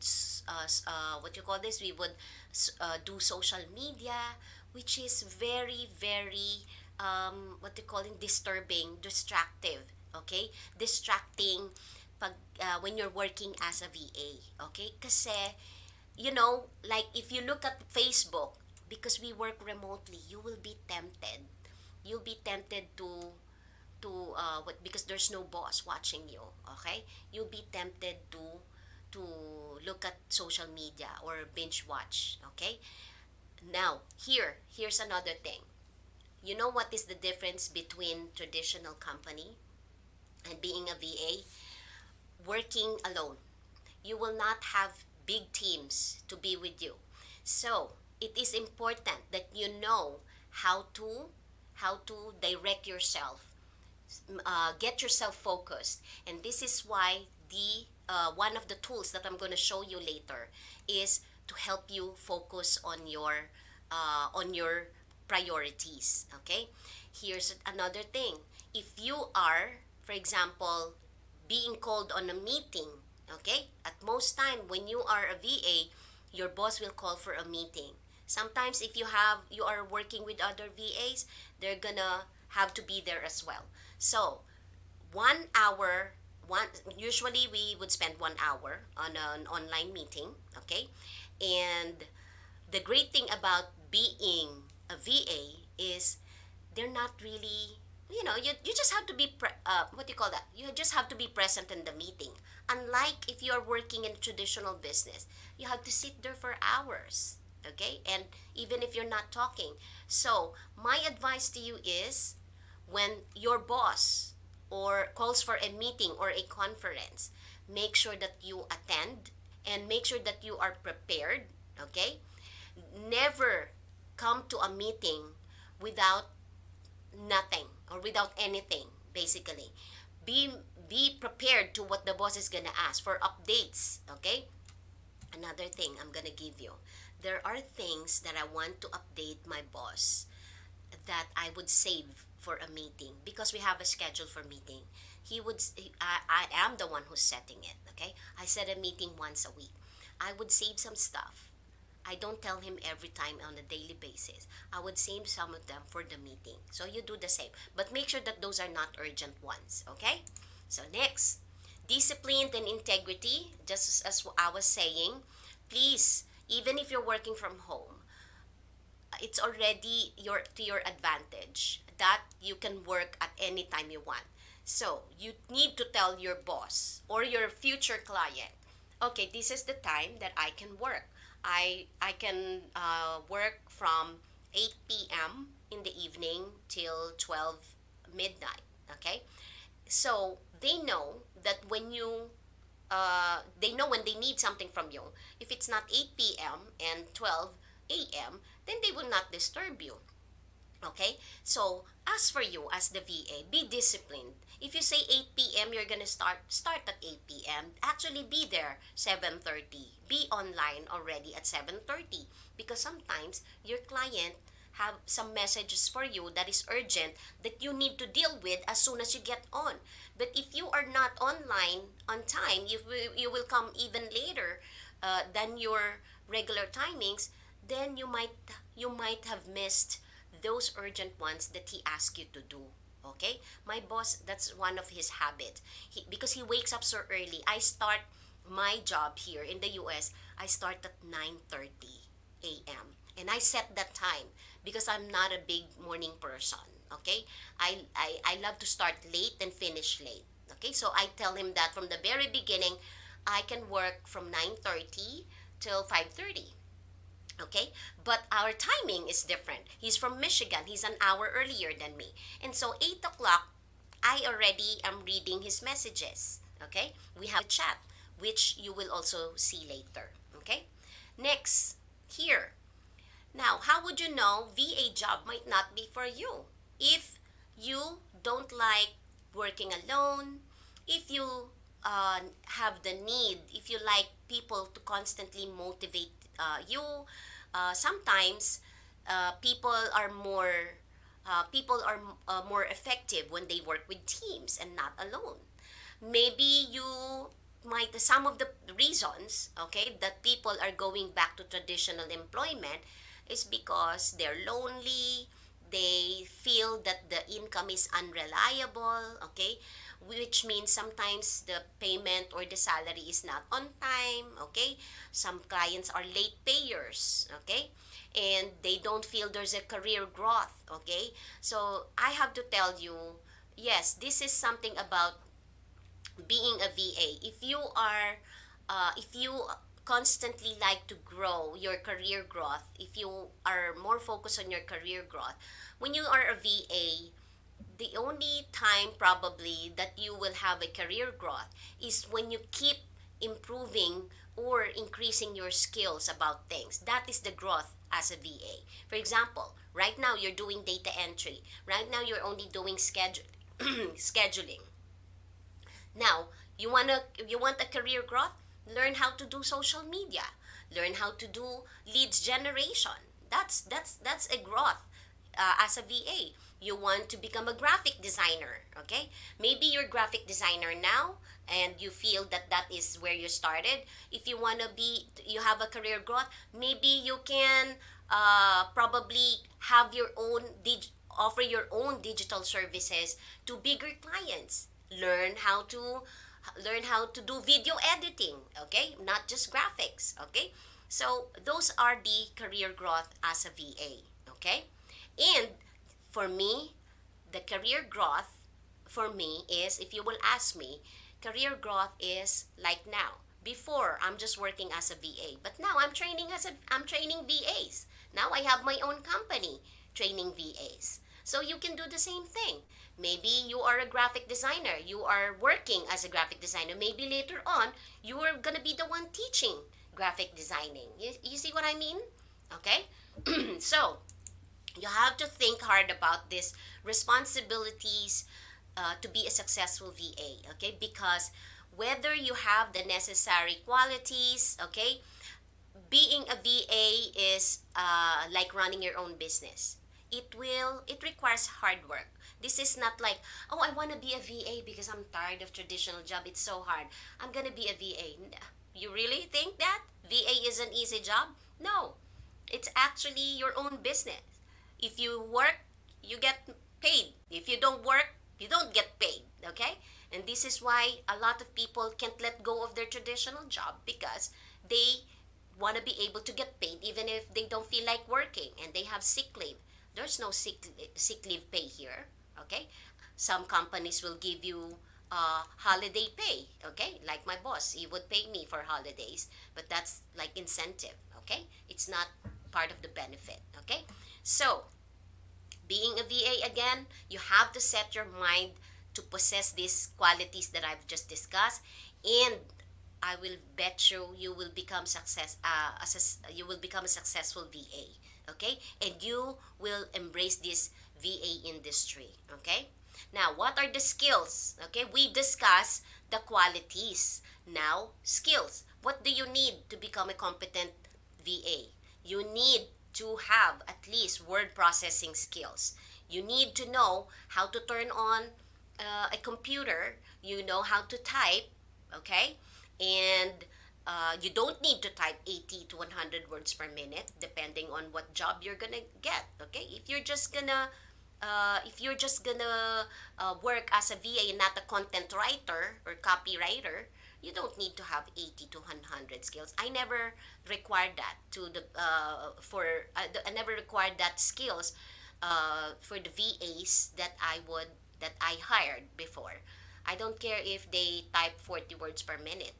what you call this, we would do social media, which is very very what you call it, disturbing, distractive, okay? Distracting pag when you're working as a VA, okay? Kasi like if you look at Facebook, because we work remotely, you will be tempted. You'll be tempted to what, because there's no boss watching you, okay? You'll be tempted to look at social media or binge watch, okay? Now, here's another thing. You know what is the difference between traditional company and being a VA? Working alone. You will not have big teams to be with you. So, it is important that you know how to direct yourself, get yourself focused. And this is why the one of the tools that I'm going to show you later is to help you focus on your priorities. Okay, here's another thing. If you are, for example, being called on a meeting, okay, at most time when you are a VA, your boss will call for a meeting. Sometimes if you are working with other VAs, they're gonna have to be there as well. So 1 hour, one usually we would spend 1 hour on an online meeting, okay? And the great thing about being a VA is they're not really, you just have to be what do you call that, you just have to be present in the meeting. Unlike if you're working in traditional business, you have to sit there for hours, okay, and even if you're not talking. So my advice to you is, when your boss or calls for a meeting or a conference, make sure that you attend and make sure that you are prepared, okay? Never come to a meeting without nothing or without anything, basically. Be prepared to what the boss is gonna ask for updates, okay? Another thing I'm gonna give you. There are things that I want to update my boss that I would save for a meeting because we have a schedule for meeting. I am the one who's setting it, okay? I set a meeting once a week. I would save some stuff. I don't tell him every time on a daily basis. I would save some of them for the meeting. So you do the same. But make sure that those are not urgent ones, okay? So next, discipline and integrity, just as I was saying, please, even if you're working from home, it's already to your advantage that you can work at any time you want. So you need to tell your boss or your future client, okay, this is the time that I can work. I can work from 8 p.m. in the evening till 12 midnight. Okay, so they know when they need something from you. If it's not 8 p.m. and 12 a.m., then they will not disturb you. Okay? So, as for you as the VA, be disciplined. If you say 8 p.m., you're going to start at 8 p.m. Actually be there 7:30. Be online already at 7:30 because sometimes your client have some messages for you that is urgent that you need to deal with as soon as you get on. But if you are not online on time, you will come even later than your regular timings, then you might have missed those urgent ones that he asked you to do. Okay, my boss, that's one of his habits. Because he wakes up so early. I start my job here in the US. I start at 9:30 a.m. and I set that time because I'm not a big morning person. Okay, I love to start late and finish late. Okay, so I tell him that from the very beginning, I can work from 9:30 till 5:30. Okay, but our timing is different. He's from Michigan. He's an hour earlier than me, and so 8 o'clock, I already am reading his messages. Okay, we have a chat, which you will also see later. Okay, next, here. Now, how would you know VA job might not be for you? If you don't like working alone, if you have the need, if you like people to constantly motivate you, sometimes people are more effective when they work with teams and not alone. Maybe you might some of the reasons, okay, that people are going back to traditional employment is because they're lonely, they feel that the income is unreliable, okay, which means sometimes the payment or the salary is not on time, okay, some clients are late payers, okay, and they don't feel there's a career growth, okay. So I have to tell you, yes, this is something about being a VA. If you constantly like to grow your career growth, if you are more focused on your career growth, when you are a VA, the only time probably that you will have a career growth is when you keep improving or increasing your skills about things. That is the growth as a VA. For example, right now you're doing data entry. Right now you're only doing scheduling. Now, You want a career growth? Learn how to do social media. Learn how to do leads generation. That's a growth as a VA. You want to become a graphic designer, okay? Maybe you're a graphic designer now and you feel that that is where you started. If you want to be, you have a career growth, maybe you can probably have your own, offer your own digital services to bigger clients. Learn how to do video editing, okay? Not just graphics, okay? So those are the career growth as a VA, okay? And for me, the career growth for me is, if you will ask me, career growth is like now. Before, I'm just working as a VA, but now I'm training VAs. Now I have my own company training VAs. So you can do the same thing. Maybe you are a graphic designer. You are working as a graphic designer. Maybe later on, you are going to be the one teaching graphic designing. You see what I mean? Okay? So, you have to think hard about these responsibilities to be a successful VA, okay? Because whether you have the necessary qualities, okay, being a VA is like running your own business. It requires hard work. This is not like, oh, I want to be a VA because I'm tired of traditional job. It's so hard. I'm gonna be a VA. You really think that VA is an easy job? No, it's actually your own business. If you work, you get paid. If you don't work, you don't get paid. Okay? And this is why a lot of people can't let go of their traditional job because they want to be able to get paid even if they don't feel like working and they have sick leave. There's no sick leave pay here. Okay? Some companies will give you holiday pay. Okay? Like my boss, he would pay me for holidays, but that's like incentive. Okay? It's not part of the benefit. Okay? So, being a VA again, you have to set your mind to possess these qualities that I've just discussed, and I will bet you will become you will become a successful VA, okay? And you will embrace this VA industry, okay? Now, what are the skills? Okay, we discuss the qualities. Now, skills. What do you need to become a competent VA? You need to have at least word processing skills. You need to know how to turn on a computer. You know how to type, okay? And you don't need to type 80 to 100 words per minute, depending on what job you're gonna get, okay? If you're just gonna work as a VA and not a content writer or copywriter, you don't need to have 80 to 100 skills. I never required that to the for I never required that skills for the VAs that I hired before. I don't care if they type 40 words per minute,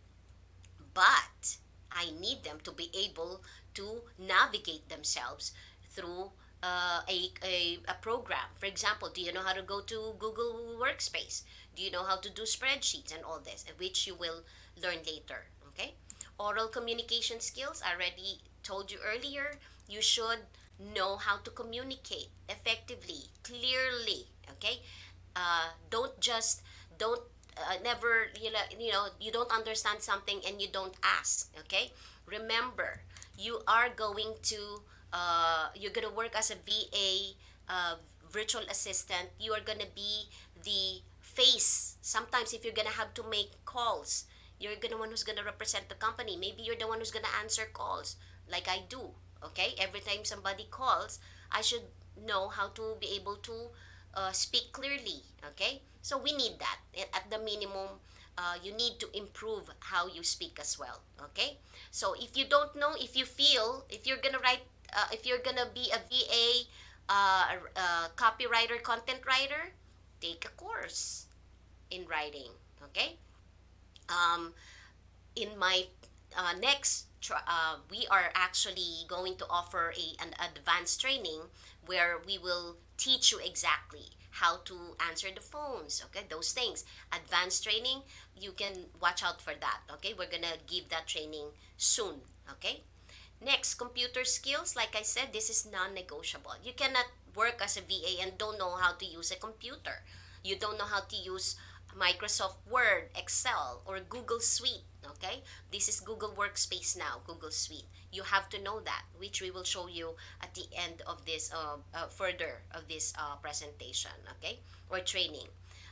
but I need them to be able to navigate themselves through a program. For example, do you know how to go to Google Workspace? Do you know how to do spreadsheets and all this, which you will learn later? Okay? Oral communication skills, I already told you earlier, you should know how to communicate effectively, clearly. Okay? Don't never you don't understand something and you don't ask. Okay, remember, you are going to you're gonna work as a VA, virtual assistant. You are gonna be the face. Sometimes if you're gonna have to make calls, you're gonna one who's gonna represent the company. Maybe you're the one who's gonna answer calls like I do. Okay, every time somebody calls, I should know how to be able to speak clearly. Okay, so we need that. At the minimum, you need to improve how you speak as well. Okay, so if you don't know, if you feel, if you're gonna write, if you're gonna be a VA, copywriter, content writer, take a course in writing. Okay, um, in my we are actually going to offer an advanced training where we will teach you exactly how to answer the phones, okay, those things. Advanced training, you can watch out for that. Okay, we're gonna give that training soon. Okay, next, computer skills. Like I said, this is non-negotiable. You cannot work as a VA and don't know how to use a computer. You don't know how to use Microsoft Word, Excel, or Google Suite. Okay, this is Google Workspace now, Google Suite. You have to know that, which we will show you at the end of this further of this presentation, okay, or training.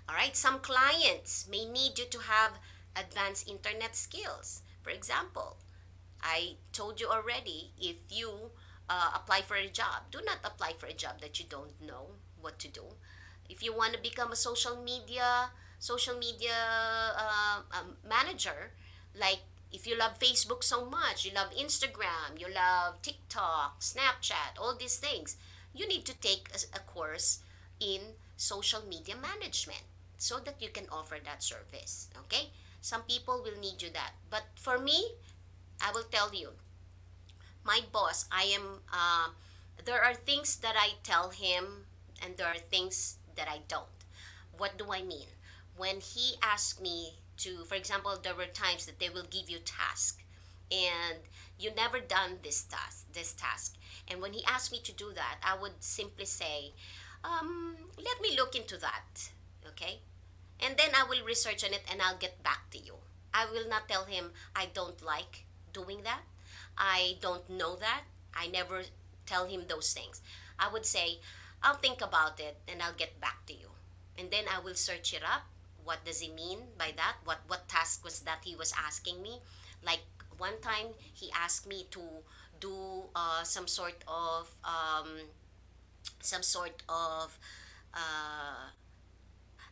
All right, some clients may need you to have advanced internet skills. For example, I told you already, if you apply for a job, do not apply for a job that you don't know what to do. If you want to become a social media manager, like if you love Facebook so much, you love Instagram, you love TikTok, Snapchat, all these things, you need to take a course in social media management so that you can offer that service. Okay? Some people will need you that. But for me, I will tell you, my boss, there are things that I tell him and there are things that I don't. What do I mean? When he asked me to, for example, there were times that they will give you task and you never done this task. And when he asked me to do that, I would simply say, let me look into that. Okay? And then I will research on it and I'll get back to you. I will not tell him I don't like doing that. I don't know that. I never tell him those things. I would say, I'll think about it and I'll get back to you. And then I will search it up. What does he mean by that? What task was that he was asking me? Like one time he asked me to do some sort of uh,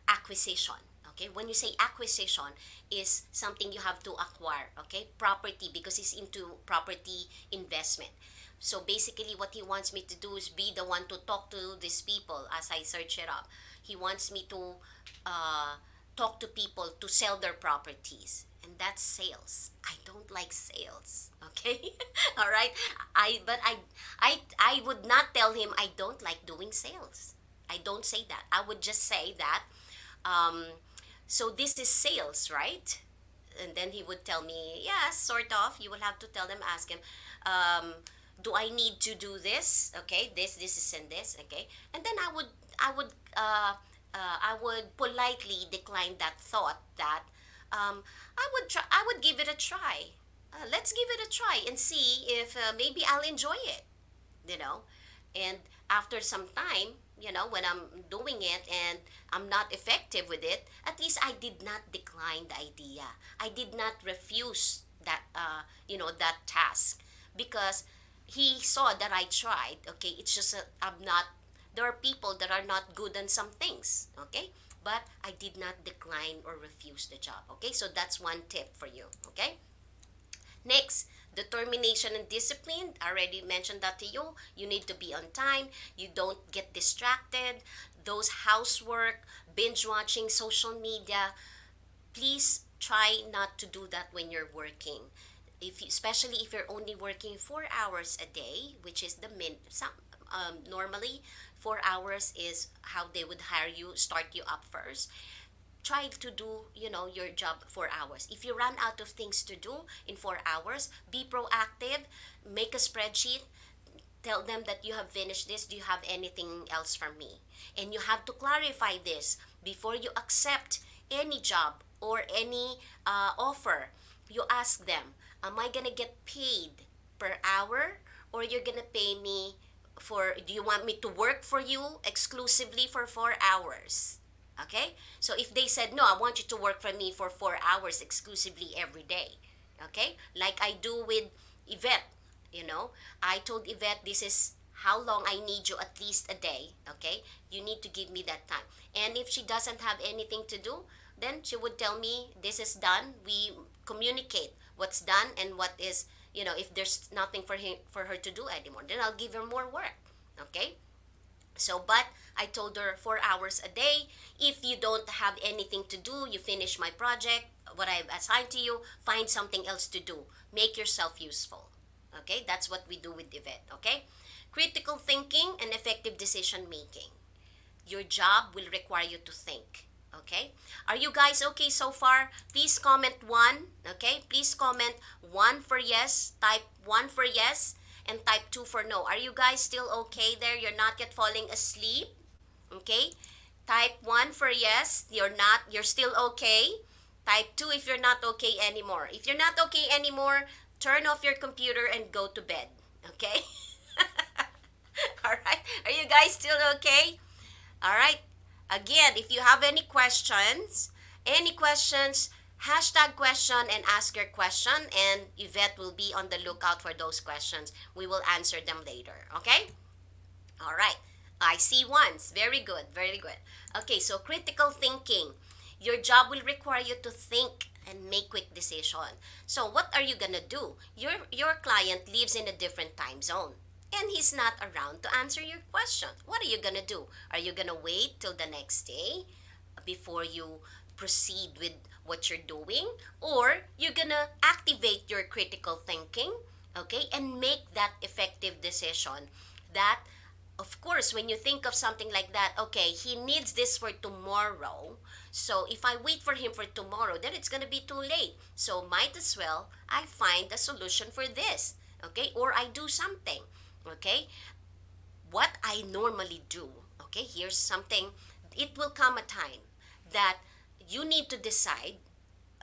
acquisition. Okay, when you say acquisition, is something you have to acquire. Okay, property, because he's into property investment. So basically what he wants me to do is be the one to talk to these people as I search it up. He wants me to uh, talk to people to sell their properties, and that's sales. I don't like sales. Okay. All right. I would not tell him I don't like doing sales. I don't say that. I would just say that, um, so this is sales, right? And then he would tell me, yes, sort of. You will have to tell them, ask him, um, do I need to do this? Okay, this is and this. Okay, and then I would politely decline that thought that I would give it a try. Let's give it a try and see if maybe I'll enjoy it, you know. And after some time, when I'm doing it and I'm not effective with it, at least I did not decline the idea. I did not refuse that task, because he saw that I tried. Okay, it's just I'm not. There are people that are not good on some things. Okay, but I did not decline or refuse the job. Okay, so that's one tip for you. Okay. Next, determination and discipline. I already mentioned that to you. You need to be on time. You don't get distracted. Those housework, binge watching, social media, please try not to do that when you're working. Especially if you're only working 4 hours a day, which is normally 4 hours is how they would hire you, start you up first. Try to do your job 4 hours. If you run out of things to do in 4 hours, be proactive. Make a spreadsheet. Tell them that you have finished this. Do you have anything else from me? And you have to clarify this before you accept any job or any offer. You ask them, am I gonna get paid per hour, or you're gonna pay me for, do you want me to work for you exclusively for 4 hours? Okay? So if they said, no, I want you to work for me for 4 hours exclusively every day. Okay? Like I do with Yvette, I told Yvette, this is how long I need you, at least a day. Okay? You need to give me that time. And if she doesn't have anything to do, then she would tell me, this is done. We communicate what's done and what is, if there's nothing for her to do anymore, then I'll give her more work. Okay? So, but I told her 4 hours a day. If you don't have anything to do, you finish my project, what I've assigned to you, find something else to do. Make yourself useful. Okay, that's what we do with Yvette. Okay, critical thinking and effective decision making. Your job will require you to think. Okay, are you guys okay so far? Please comment one. Okay, please comment one for yes, type one for yes, and type two for no. Are you guys still okay there? You're not yet falling asleep? Okay, Type 1 for yes, you're still okay. Type 2 if you're not okay anymore. If you're not okay anymore, turn off your computer and go to bed. Okay? All right. Are you guys still okay? All right. Again, if you have any questions, hashtag question and ask your question, and Yvette will be on the lookout for those questions. We will answer them later. Okay? All right. I see ones. Very good. Very good. Okay, so critical thinking. Your job will require you to think and make quick decision. So what are you going to do? Your client lives in a different time zone and he's not around to answer your question. What are you going to do? Are you going to wait till the next day before you proceed with what you're doing, or you're going to activate your critical thinking, okay, and make that effective decision that, of course, when you think of something like that, okay, he needs this for tomorrow. So if I wait for him for tomorrow, then it's going to be too late. So might as well I find a solution for this, okay? Or I do something, okay? What I normally do, okay, here's something. It will come a time that you need to decide,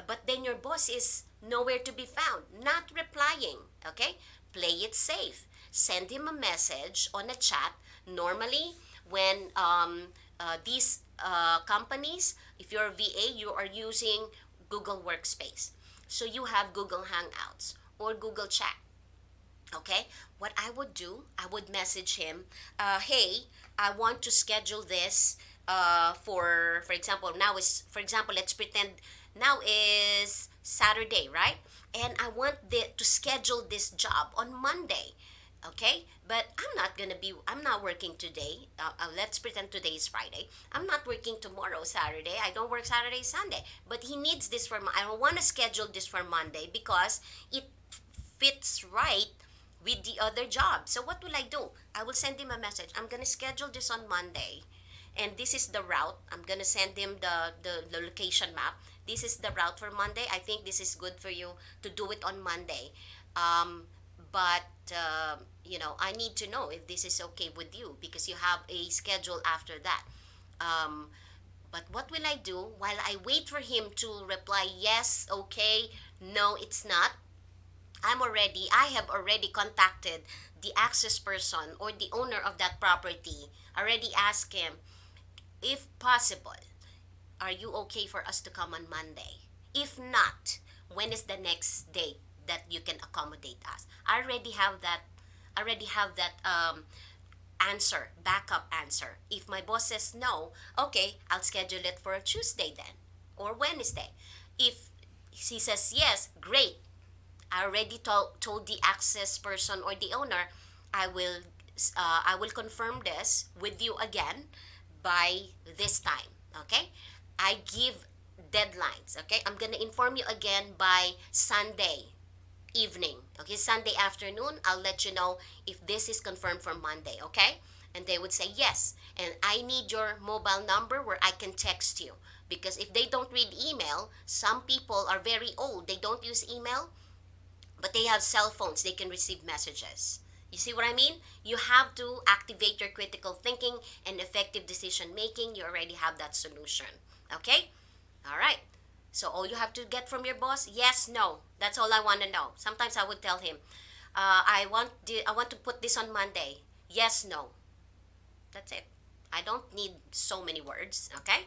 but then your boss is nowhere to be found, not replying, okay? Play it safe. Send him a message on a chat. Normally, when these companies, if you're a VA, you are using Google Workspace. So you have Google Hangouts or Google Chat. Okay, what I would do, I would message him, hey, I want to schedule this for example, now is, for example, let's pretend now is Saturday, right? And I want to schedule this job on Monday. Okay, but I'm not working today. Let's pretend today is Friday. I'm not working tomorrow, Saturday. I don't work Saturday, Sunday. But he needs this for, I want to schedule this for Monday because it fits right with the other job. So what will I do? I will send him a message. I'm gonna schedule this on Monday, and this is the route. I'm gonna send him the location map. This is the route for Monday. I think this is good for you to do it on Monday. But I need to know if this is okay with you because you have a schedule after that. Um, but what will I do while I wait for him to reply yes, okay, no, it's not? I have already contacted the access person or the owner of that property. Already asked him, if possible, are you okay for us to come on Monday? If not, when is the next date that you can accommodate us? I already have that answer, backup answer. If my boss says no, okay, I'll schedule it for a Tuesday then or Wednesday. If he says yes, great. I already told the access person or the owner, I will confirm this with you again by this time. Okay, I give deadlines. Okay, I'm gonna inform you again by Sunday evening. Okay, Sunday afternoon, I'll let you know if this is confirmed for Monday. Okay, and they would say yes, and I need your mobile number where I can text you because if they don't read email, some people are very old. They don't use email, but they have cell phones, they can receive messages. You see what I mean? You have to activate your critical thinking and effective decision making. You already have that solution. Okay? All right. So all you have to get from your boss, yes, no. That's all I want to know. Sometimes I would tell him, I want to put this on Monday. Yes, no. That's it. I don't need so many words. Okay?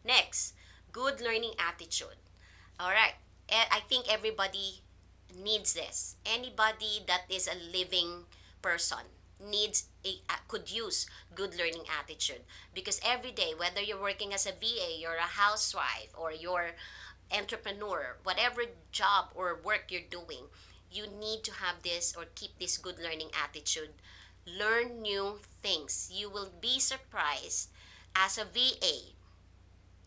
Next, good learning attitude. All right. I think everybody needs this. Anybody that is a living person could use good learning attitude because every day, whether you're working as a VA, you're a housewife, or you're entrepreneur, whatever job or work you're doing, you need to have this or keep this good learning attitude. Learn new things. You will be surprised as a VA.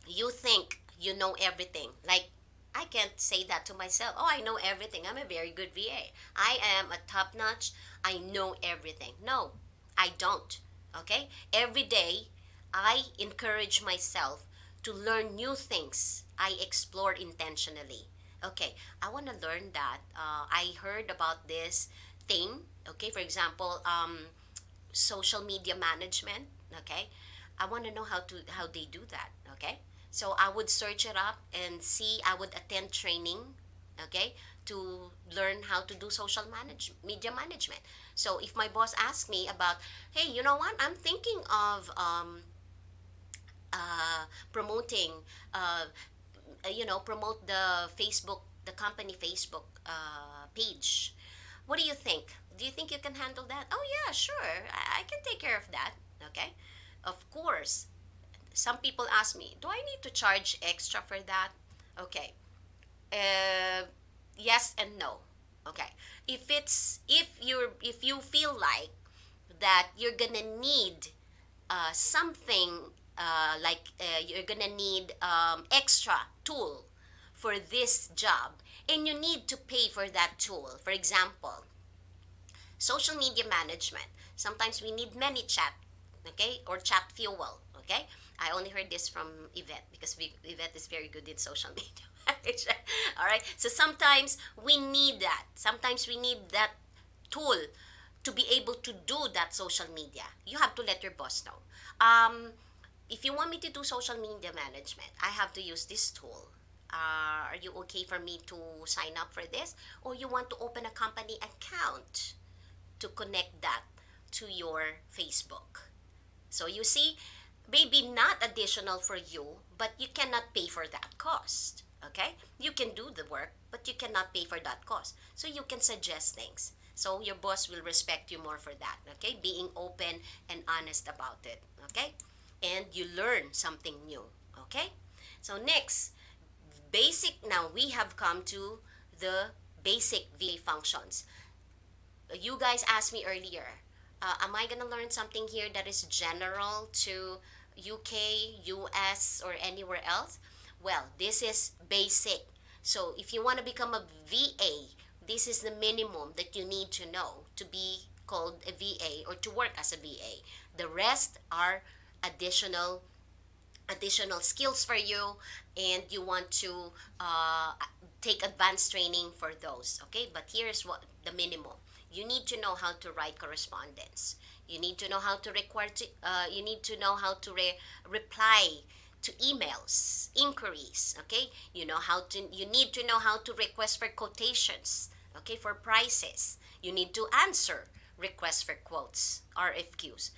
You think you know everything. Like, I can't say that to myself. Oh, I know everything. I'm a very good VA. I am a top notch. I know everything. No, I don't. Okay? Every day, I encourage myself to learn new things. I explore intentionally. Okay, I want to learn that. I heard about this thing. Okay, for example, social media management. Okay, I want to know how they do that. Okay, so I would search it up and see. I would attend training. Okay, to learn how to do media management. So if my boss asks me about, hey, you know what? I'm thinking of promoting, uh, promote the company Facebook page. What do you think? Do you think you can handle that? Oh yeah, sure. I can take care of that. Okay. Of course. Some people ask me, do I need to charge extra for that? Okay. Uh, yes and no. Okay. If you feel like that you're gonna need something you're gonna need extra tool for this job, and you need to pay for that tool. For example, social media management. Sometimes we need many chat, okay, or chat fuel, okay. I only heard this from Yvette because Yvette is very good in social media management. All right, so sometimes we need that. Sometimes we need that tool to be able to do that social media. You have to let your boss know. If you want me to do social media management, I have to use this tool. Are you okay for me to sign up for this? Or you want to open a company account to connect that to your Facebook? So you see, maybe not additional for you, but you cannot pay for that cost. Okay? You can do the work, but you cannot pay for that cost. So you can suggest things. So your boss will respect you more for that. Okay? Being open and honest about it. Okay? And you learn something new. Okay? So next, basic, now we have come to the basic VA functions. You guys asked me earlier, am I gonna learn something here that is general to UK, US, or anywhere else? Well, this is basic. So if you want to become a VA, this is the minimum that you need to know to be called a VA or to work as a VA. The rest are additional skills for you, and you want to take advanced training for those. Okay, but here's what the minimum: you need to know how to write correspondence. You need to know how to you need to know how to reply to emails, inquiries. Okay, you need to know how to request for quotations. Okay, for prices. You need to answer requests for quotes, RFQs.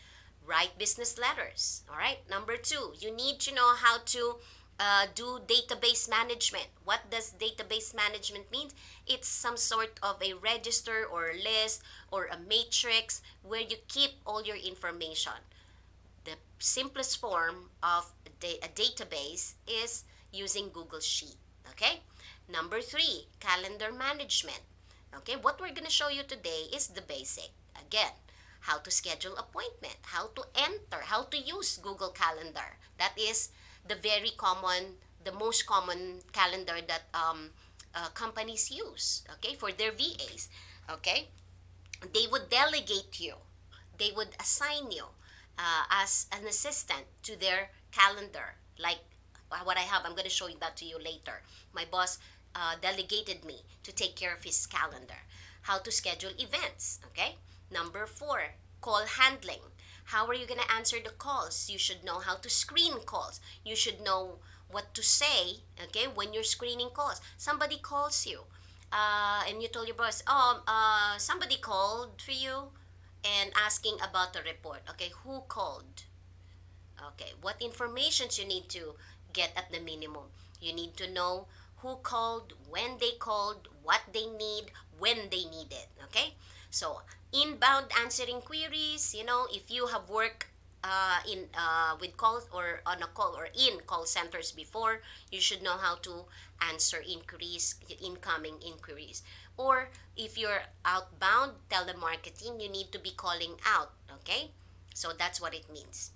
Write business letters. All right. Number two, you need to know how to do database management. What does database management mean? It's some sort of a register or list or a matrix where you keep all your information. The simplest form of a database is using Google Sheet. Okay. Number three, calendar management. Okay, what we're going to show you today is the basic. Again, how to schedule appointment, how to enter, how to use Google Calendar. That is the most common calendar that companies use, okay, for their VAs, okay. They would delegate you, they would assign you as an assistant to their calendar, like what I have. I'm going to show you that to you later. My boss delegated me to take care of his calendar. How to schedule events, okay. Number four, call handling. How are you going to answer the calls? You should know how to screen calls. You should know what to say, okay, when you're screening calls. Somebody calls you, and you told your boss, oh, somebody called for you and asking about the report. Okay, who called? Okay, what informations you need to get at the minimum? You need to know who called, when they called, what they need, when they need it. Okay, so inbound answering queries. If you have worked in with calls or on a call or in call centers before, you should know how to answer inquiries, incoming inquiries. Or if you're outbound telemarketing, you need to be calling out. Okay, so that's what it means.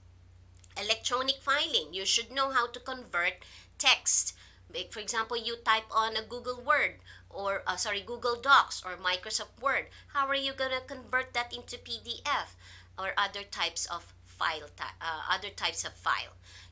Electronic filing, you should know how to convert text. Like, for example, you type on a Google Word or Google Docs or Microsoft Word. How are you going to convert that into PDF or other types of file?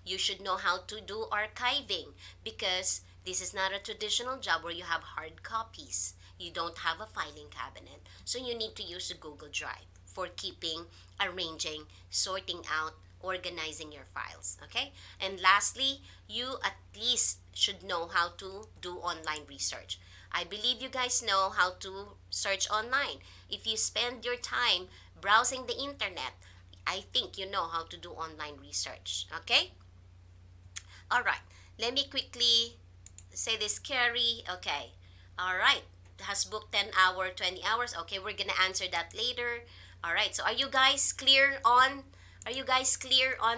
You should know how to do archiving, because this is not a traditional job where you have hard copies. You don't have a filing cabinet, so you need to use a Google Drive for keeping, arranging, sorting out organizing your files. Okay, and lastly, you at least should know how to do online research. I believe you guys know how to search online. If you spend your time browsing the internet, I think you know how to do online research. Okay, all right, let me quickly say this, Carrie. Okay, all right, has booked 10 hour 20 hours. Okay, we're gonna answer that later. All right, so are you guys clear on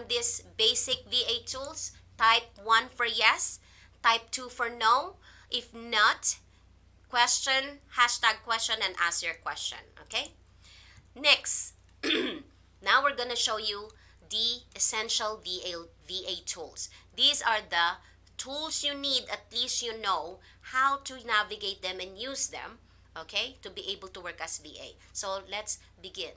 this basic VA tools? Type 1 for yes, type 2 for no. If not, question, hashtag question, and ask your question. Okay, next. Now we're gonna show you the essential VA tools. These are the tools you need, at least you know how to navigate them and use them, okay, to be able to work as VA. So let's begin.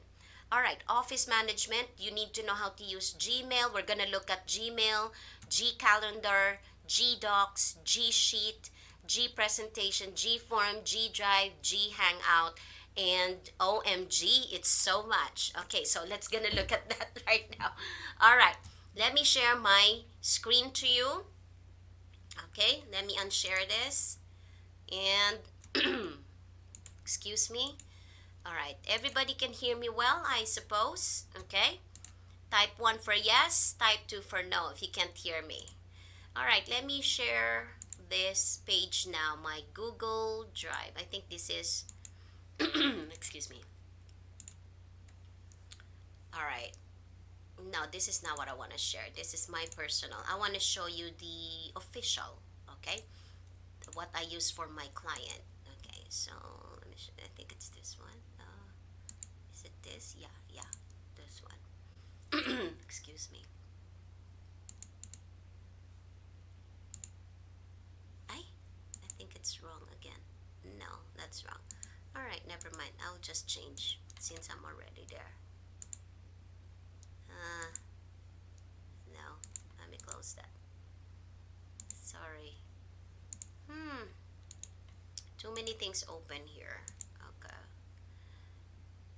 All right, office management, you need to know how to use Gmail. We're gonna look at Gmail, G Calendar, G Docs, G Sheet, G Presentation, G Form, G Drive, G Hangout, and OMG, it's so much. Okay, so let's gonna look at that right now. All right, let me share my screen to you. Okay, let me unshare this. And excuse me. All right, everybody can hear me well, I suppose. Okay, type 1 for yes, type 2 for no if you can't hear me. All right, let me share this page now, my Google Drive. I think this is, excuse me. All right, no, this is not what I want to share. This is my personal. I want to show you the official, okay? What I use for my client. Okay, so let me I think it's this one. Is it this? Yeah, yeah, this one. Excuse me. I think it's wrong again. No, that's wrong. All right, never mind. I'll just change since I'm already there. Uh, no, let me close that. Sorry. Hmm. Too many things open here. Okay.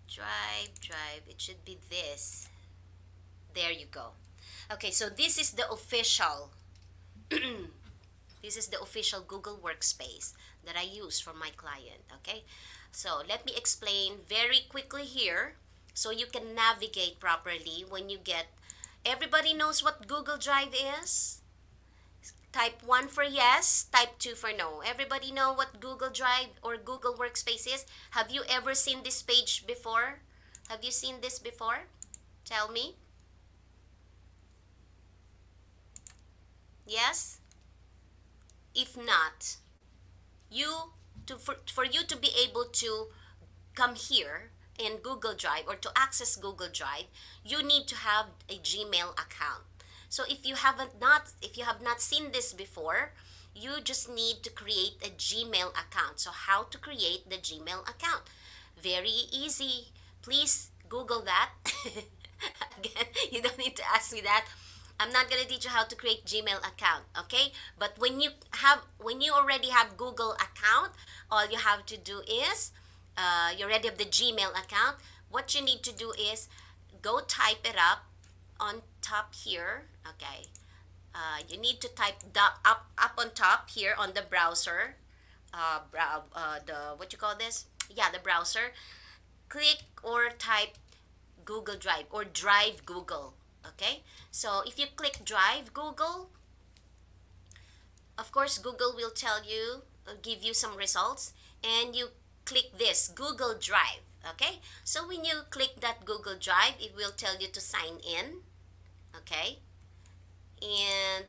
Drive. It should be this. There you go. Okay, so this is the official. This is the official Google Workspace that I use for my client. Okay, so let me explain very quickly here so you can navigate properly when you get. Everybody knows what Google Drive is? Type 1 for yes, type 2 for no. Everybody know what Google Drive or Google Workspace is? Have you ever seen this page before? Have you seen this before? Tell me. Yes? If not, for you to be able to come here in Google Drive or to access Google Drive, you need to have a Gmail account. So if you have not seen this before, you just need to create a Gmail account. So how to create the Gmail account? Very easy. Please Google that. Again, you don't need to ask me that. I'm not gonna teach you how to create Gmail account, okay? But when you already have Google account, all you have to do is you already have the Gmail account. What you need to do is go type it up on top here, okay? You need to type up on top here on the browser. The what you call this? Yeah, the browser. Click or type Google Drive or Drive Google. Okay, so if you click Drive Google, of course Google will tell you, give you some results, and you click this Google Drive. Okay, so when you click that Google Drive, it will tell you to sign in. Okay, and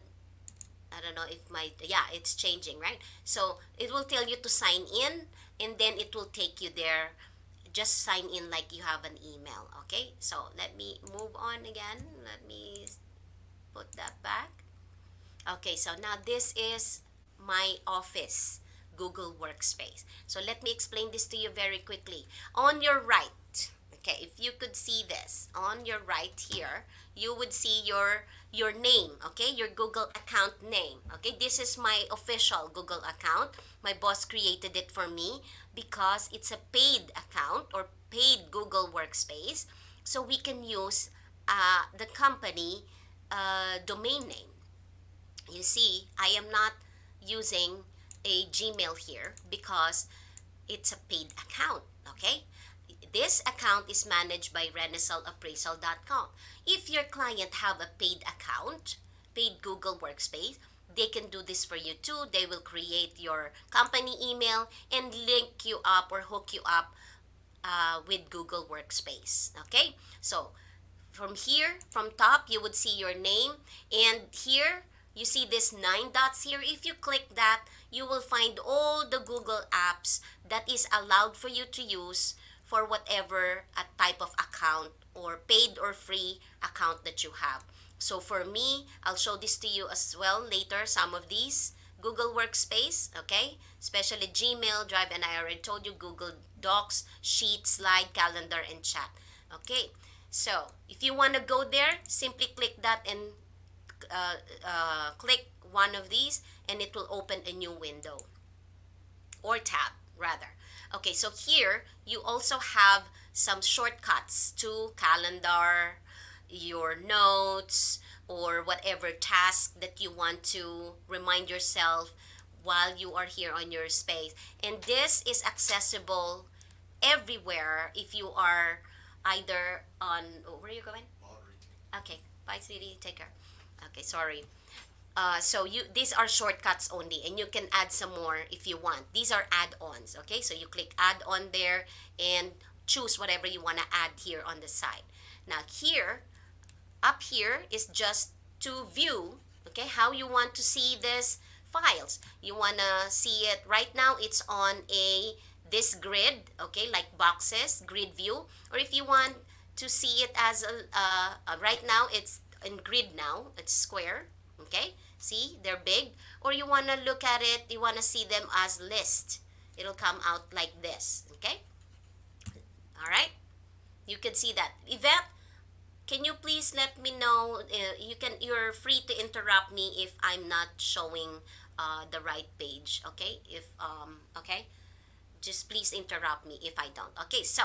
I don't know if yeah, it's changing, right? So it will tell you to sign in, and then it will take you there. Just sign in like you have an email. Okay, so let me move on again. Let me put that back. Okay, so now this is my office Google Workspace. So let me explain this to you very quickly. On your right, okay, if you could see this, on your right here, you would see your name, okay, your Google account name. Okay, this is my official Google account. My boss created it for me because it's a paid account or paid Google Workspace. So we can use the company domain name. You see, I am not using a Gmail here because it's a paid account, okay? This account is managed by renaissalappraisal.com. If your client have a paid account, paid Google Workspace, they can do this for you too. They will create your company email and link you up or hook you up with Google Workspace. Okay, so from here, from top, you would see your name, and here you see this 9 dots here. If you click that, you will find all the Google apps that is allowed for you to use for whatever type of account or paid or free account that you have. So for me, I'll show this to you as well later, some of these. Google Workspace, okay? Especially Gmail, Drive, and I already told you Google Docs, Sheets, Slide, Calendar, and Chat. Okay, so if you want to go there, simply click that and click one of these, and it will open a new window or tab rather. Okay, so here you also have some shortcuts to calendar, your notes, or whatever task that you want to remind yourself while you are here on your space. And this is accessible everywhere if you are either on, oh, where are you going? Okay, bye sweetie, take care. Okay, sorry. So you, these are shortcuts only, and you can add some more if you want. These are add-ons, okay? So you click add-on there and choose whatever you want to add here on the side. Now here, up here is just to view, okay, how you want to see this files. You want to see it right now, it's on a this grid, okay, like boxes, grid view. Or if you want to see it as right now, it's in grid now, it's square, okay, see they're big. Or you want to look at it, you want to see them as list, it'll come out like this, okay. All right, you can see that. Yvette, can you please let me know, you're free to interrupt me if I'm not showing the right page, okay? If okay, just please interrupt me if I don't. Okay, so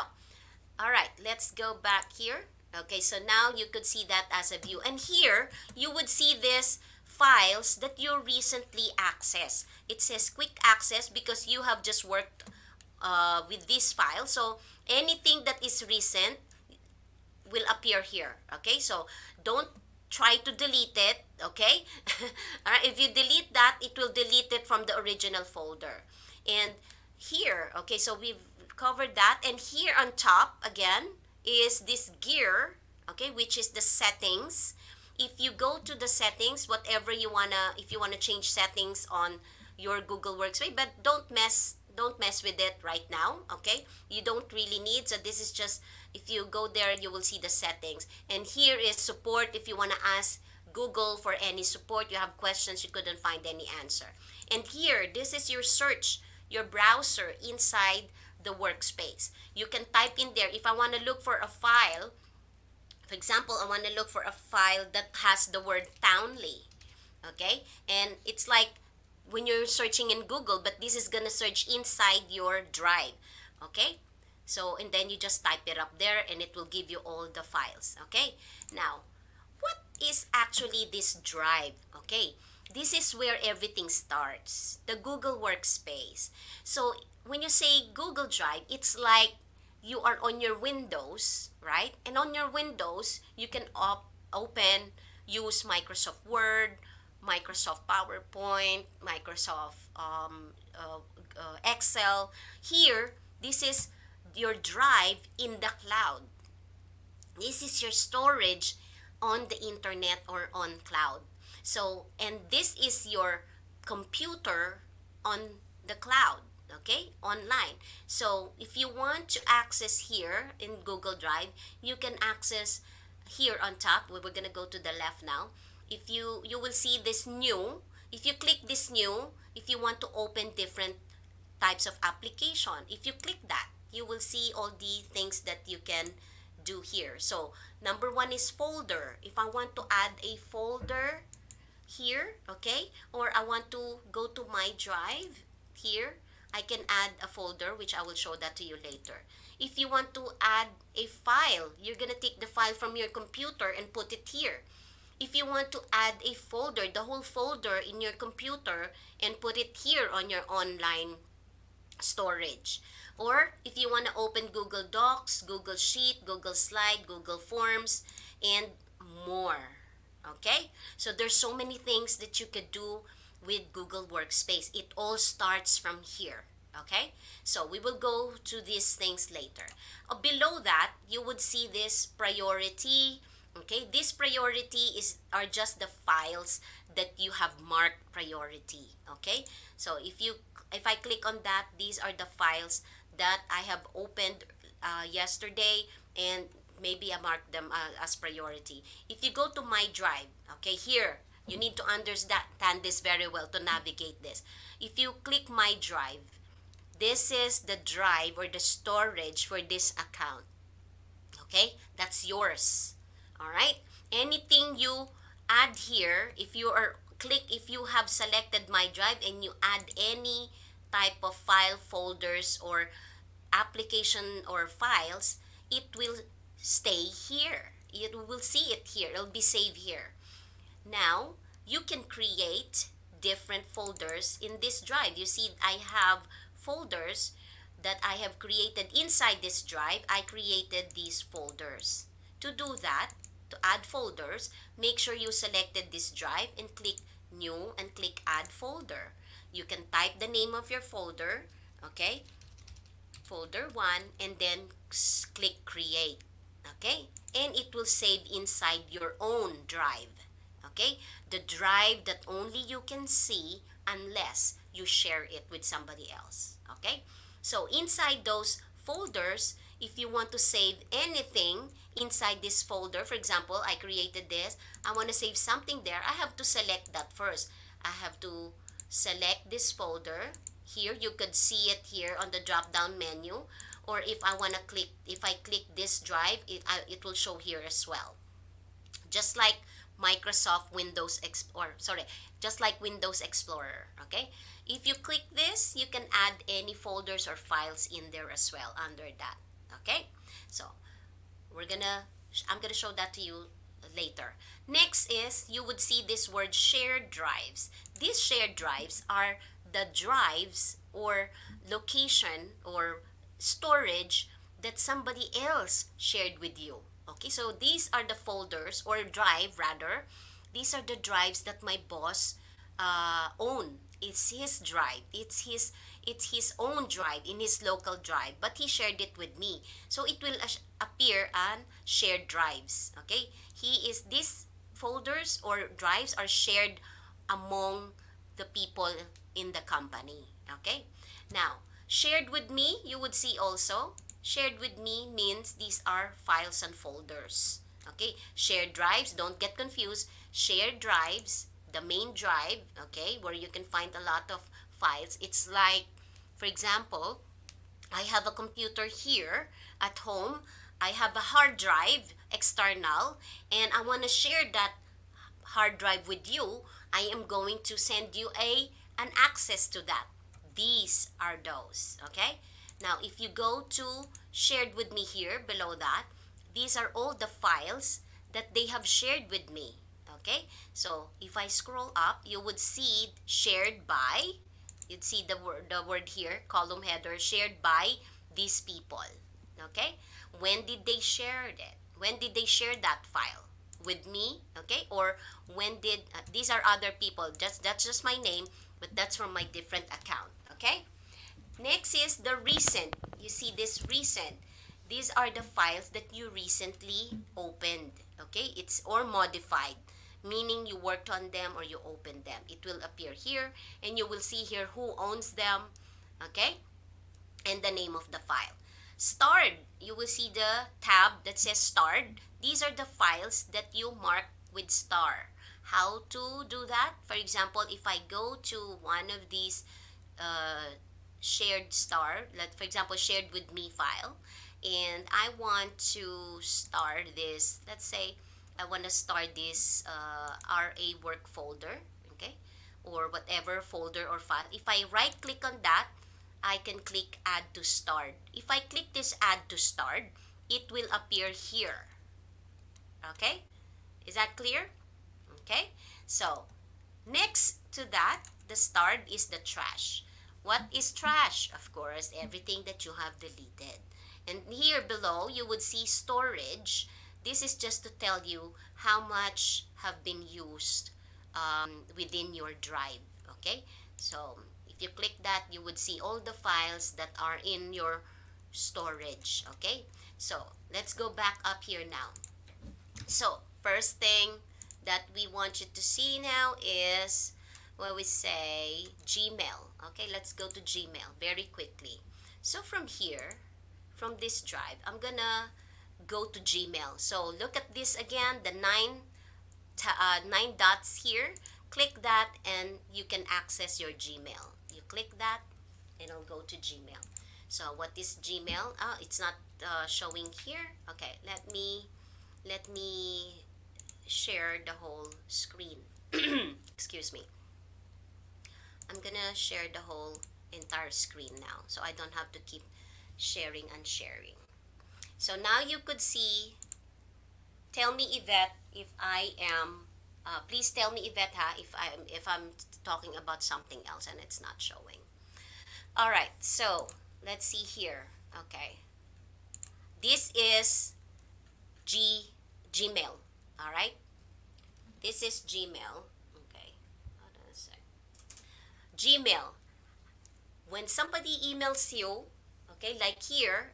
all right, let's go back here. Okay, so now you could see that as a view, and here you would see this files that you recently accessed. It says quick access because you have just worked with this file. So anything that is recent will appear here, okay? So don't try to delete it, okay? All right, if you delete that, it will delete it from the original folder. And here, okay, so we've covered that, and here on top again is this gear, okay, which is the settings. If you go to the settings, whatever you wanna, if you wanna change settings on your Google Workspace, but don't mess with it right now, okay? You don't really need, so this is just, if you go there, you will see the settings. And here is support if you want to ask Google for any support, you have questions, you couldn't find any answer. And here, this is your search, your browser inside the workspace. You can type in there, if I want to look for a file, for example, I want to look for a file that has the word Townley, okay? And it's like when you're searching in Google, but this is gonna search inside your drive, okay? So, and then you just type it up there and it will give you all the files, okay? Now, what is actually this drive, okay? This is where everything starts, the Google Workspace. So, when you say Google Drive, it's like you are on your Windows, right? And on your Windows, you can open, use Microsoft Word, Microsoft PowerPoint, Microsoft Excel. Here, this is your drive in the cloud. This is your storage on the internet or on cloud. So, and this is your computer on the cloud, okay, online. So if you want to access here in Google Drive, you can access here on top. We're going to go to the left now. If you will see this new, if you click this new, if you want to open different types of application, if you click that, you will see all the things that you can do here. So number one is folder. If I want to add a folder here, okay, or I want to go to my drive here, I can add a folder, which I will show that to you later. If you want to add a file, you're gonna take the file from your computer and put it here. If you want to add a folder, the whole folder in your computer, and put it here on your online storage. Or if you want to open Google Docs, Google Sheet, Google Slide, Google Forms, and more. Okay? So there's so many things that you could do with Google Workspace. It all starts from here. Okay? So we will go to these things later. Below that, you would see this priority. Okay? This priority is are just the files that you have marked priority. Okay? So if I click on that, these are the files that I have opened yesterday, and maybe I mark them as priority. If you go to my drive, okay, here, you need to understand this very well to navigate this. If you click my drive, this is the drive or the storage for this account. Okay, that's yours. All right, anything you add here, if you have selected my drive and you add any type of file, folders, or application or files, it will stay here. You will see it here. It'll be saved here. Now, you can create different folders in this drive. You see, I have folders that I have created inside this drive. I created these folders. To do that, to add folders, make sure you selected this drive and click New and click Add Folder. You can type the name of your folder, okay? Folder 1, and then click Create, okay? And it will save inside your own drive, okay? The drive that only you can see unless you share it with somebody else, okay? So inside those folders, if you want to save anything inside this folder, for example, I created this, I want to save something there, I have to select that first. I have to select this folder. Here, you could see it here on the drop down menu, or if I click this drive, it will show here as well. Just like Microsoft Windows Explorer, sorry, just like Windows Explorer, okay? If you click this, you can add any folders or files in there as well under that, okay? So I'm gonna show that to you later. Next is, you would see this word shared drives. These shared drives are the drives or location or storage that somebody else shared with you. Okay, so these are the folders, or drive rather. These are the drives that my boss own. It's his drive. It's his own drive in his local drive, but he shared it with me. So it will appear on shared drives. Okay, these folders or drives are shared among the people in the company. Okay, now shared with me, you would see also, shared with me means these are files and folders. Okay, shared drives, don't get confused. Shared drives, the main drive, okay, where you can find a lot of files. It's like, for example, I have a computer here at home. I have a hard drive external, and I want to share that hard drive with you. I am going to send you an access to that. These are those, okay? Now, if you go to shared with me here below that, these are all the files that they have shared with me, okay? So, if I scroll up, you would see shared by, you'd see the word here, column header, shared by these people, okay? When did they share it? When did they share that file? With me, okay? Or when did these are other people, that's just my name, but that's from my different account, okay? Next is the recent. You see this recent. These are the files that you recently opened, okay? It's or modified, meaning you worked on them or you opened them. It will appear here, and you will see here who owns them, okay? And the name of the file. Starred, you will see the tab that says starred. These are the files that you mark with star. How to do that? For example, if I go to one of these shared star, for example, shared with me file, and I want to start this, let's say I want to start this RA work folder, okay, or whatever folder or file. If I right click on that, I can click add to start. If I click this add to start, it will appear here. Okay? Is that clear? Okay? So, next to that, the start is the trash. What is trash? Of course, everything that you have deleted. And here below, you would see storage. This is just to tell you how much have been used within your drive. Okay? So, if you click that, you would see all the files that are in your storage. Okay? So, let's go back up here now. So, first thing that we want you to see now is what we say Gmail. Okay, let's go to Gmail very quickly. So, from here, from this drive, I'm gonna go to Gmail. So, look at this again, the nine dots here. Click that, and you can access your Gmail. You click that, and it'll go to Gmail. So, what is Gmail? Oh, it's not showing here. Okay, let me share the whole screen. Excuse me. I'm gonna share the whole entire screen now, so I don't have to keep sharing and sharing. So now you could see. Tell me, Yvette, if I am. Please tell me, Yvette, if I'm talking about something else and it's not showing. All right. So let's see here. Okay. This is G Gmail. All right. This is Gmail. Okay. Hold on a sec. Gmail. When somebody emails you, okay, like here,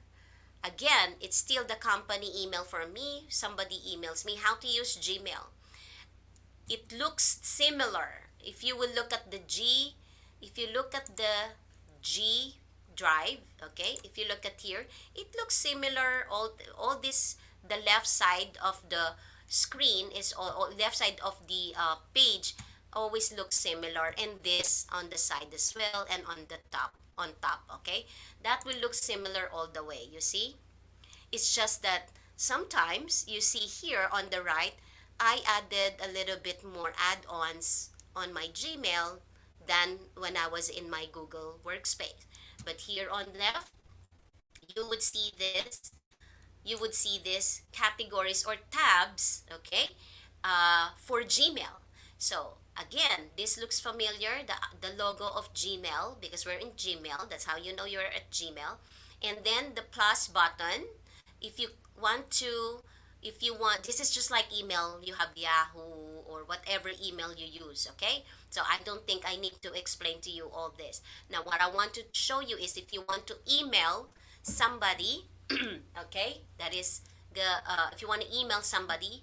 again, it's still the company email for me. Somebody emails me how to use Gmail. It looks similar. If you will look at the G, if you look at the G drive, okay, if you look at here, it looks similar. All this, the left side of the screen is all left side of the page always looks similar, and this on the side as well, and on top, okay, that will look similar all the way, you see. It's just that sometimes you see here on the right, I added a little bit more add-ons on my Gmail than when I was in my Google Workspace. But here on left, you would see this you would see this categories or tabs, okay, for Gmail. So again, this looks familiar, the logo of Gmail, because we're in Gmail. That's how you know you're at Gmail. And then the plus button, if you want to, if you want, this is just like email, you have Yahoo or whatever email you use, okay? So I don't think I need to explain to you all this. Now, what I want to show you is if you want to email somebody, okay, that is the if you want to email somebody,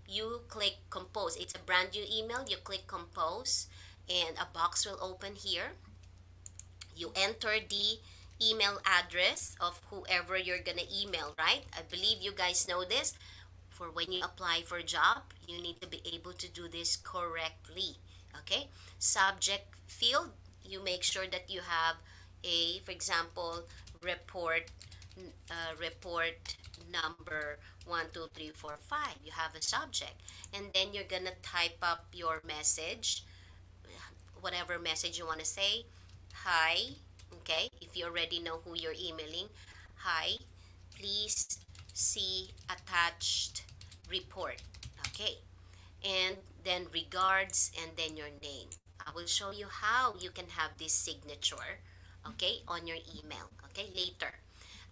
you click compose. It's a brand new email. You click compose, and a box will open here. You enter the email address of whoever you're gonna email, right? I believe you guys know this. For when you apply for a job, you need to be able to do this correctly. Okay, subject field, you make sure that you have a, for example, report report number 12345. You have a subject, and then you're gonna type up your message, whatever message you want to say. Hi, okay, if you already know who you're emailing. Hi, please see attached report. Okay, and then regards, and then your name. I will show you how you can have this signature, okay, on your email, okay, later.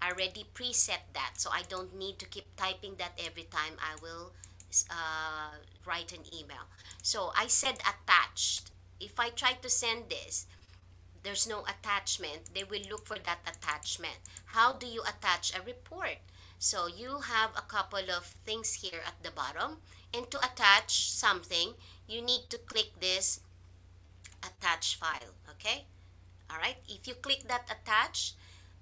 I already preset that, so I don't need to keep typing that every time I will write an email. So I said attached. If I try to send this, there's no attachment. They will look for that attachment. How do you attach a report? So you have a couple of things here at the bottom, and to attach something, you need to click this attach file, okay? All right, if you click that attach,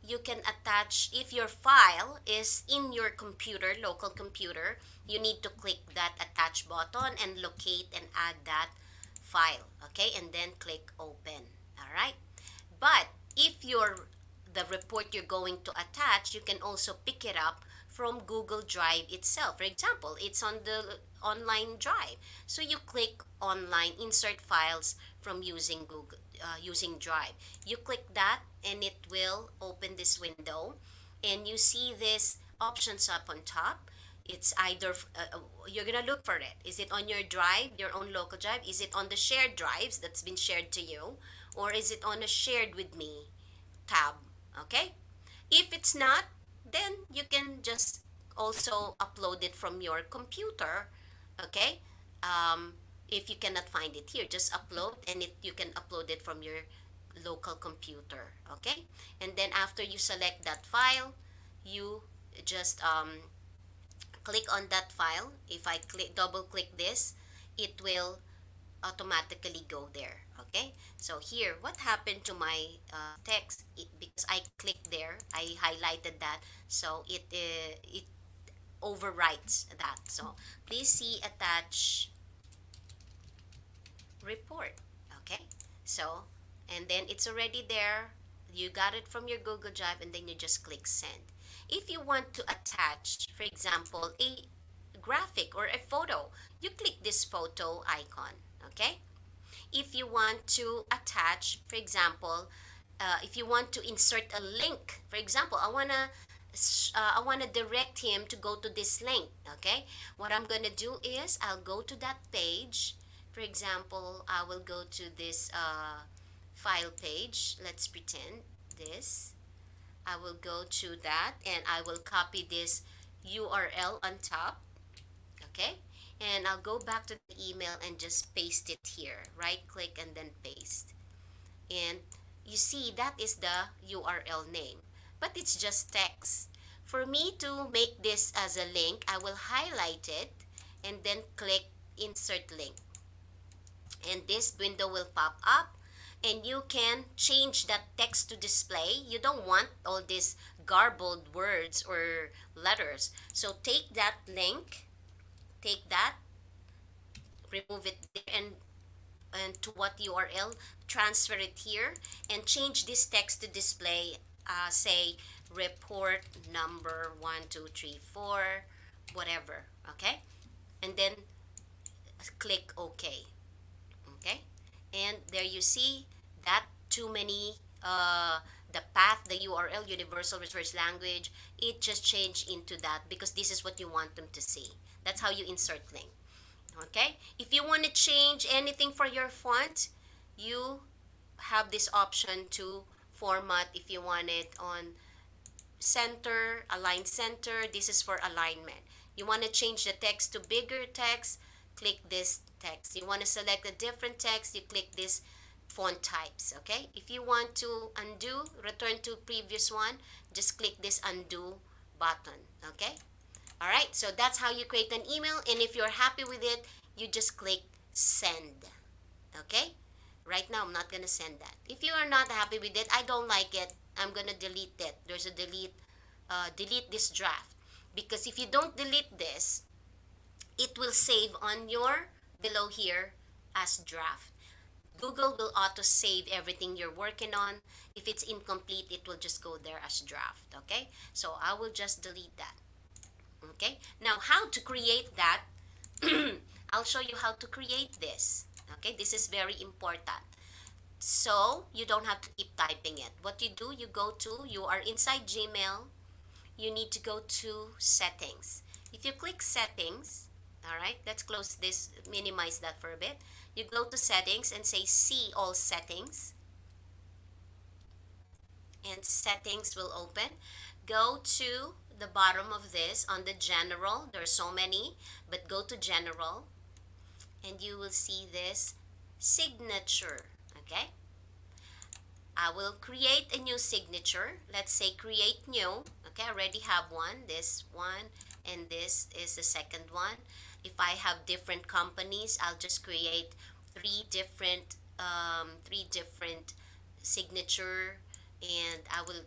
you can attach. If your file is in your computer, local computer, you need to click that attach button and locate and add that file, okay, and then click open. All right, but if you're the report you're going to attach, you can also pick it up from Google Drive itself. For example, it's on the online drive, so you click online insert files from using Google, using Drive. You click that and it will open this window, and you see this options up on top. It's either you're gonna look for it. Is it on your drive, your own local drive? Is it on the shared drives that's been shared to you, or is it on a shared with me tab? Okay. If it's not, then you can just also upload it from your computer. Okay. Um, if you cannot find it here, just upload, and you can upload it from your local computer. Okay. And then after you select that file, you just click on that file. If I double click this, it will automatically go there. Okay, so here what happened to my text, because I clicked there, I highlighted that, so it overwrites that. So please see attach report. Okay, so and then it's already there. You got it from your Google Drive, and then you just click send. If you want to attach, for example, a graphic or a photo, you click this photo icon. Okay, if you want to attach, for example, if you want to insert a link, for example, I wanna direct him to go to this link. Okay, what I'm gonna do is I'll go to that page. For example, I will go to this file page. Let's pretend this. I will go to that and I will copy this URL on top. Okay, and I'll go back to the email and just paste it here. Right click and then paste, and you see that is the URL name, but it's just text. For me to make this as a link, I will highlight it and then click insert link, and this window will pop up, and you can change that text to display. You don't want all these garbled words or letters, so take that link, take that, remove it there, and to what URL, transfer it here, and change this text to display, say report number 1234, whatever. Okay, and then click OK. Okay, and there you see that too many the path, the URL, universal resource language, it just changed into that because this is what you want them to see. That's how you insert link. Okay, if you want to change anything for your font, you have this option to format. If you want it on center, align center, this is for alignment. You want to change the text to bigger text, click this text. You want to select a different text, you click this font types. Okay, if you want to undo, return to previous one, just click this undo button. Okay, all right, so that's how you create an email, and if you're happy with it, you just click send. Okay, right now I'm not gonna send that. If you are not happy with it, I don't like it, I'm gonna delete it. There's a delete, delete this draft, because if you don't delete this, it will save on your below here as draft. Google will auto save everything you're working on. If it's incomplete, it will just go there as draft. Okay, so I will just delete that. Okay, now how to create that. I'll show you how to create this. Okay, this is very important, so you don't have to keep typing it. What you do, you go to, you are inside Gmail, you need to go to settings. If you click settings, all right, let's close this, minimize that for a bit. You go to settings and say see all settings, and settings will open. Go to the bottom of this on the general. There are so many, but go to general and you will see this signature. Okay, I will create a new signature. Let's say create new. Okay, I already have one, this one, and this is the second one. If I have different companies, I'll just create three different signature, and I will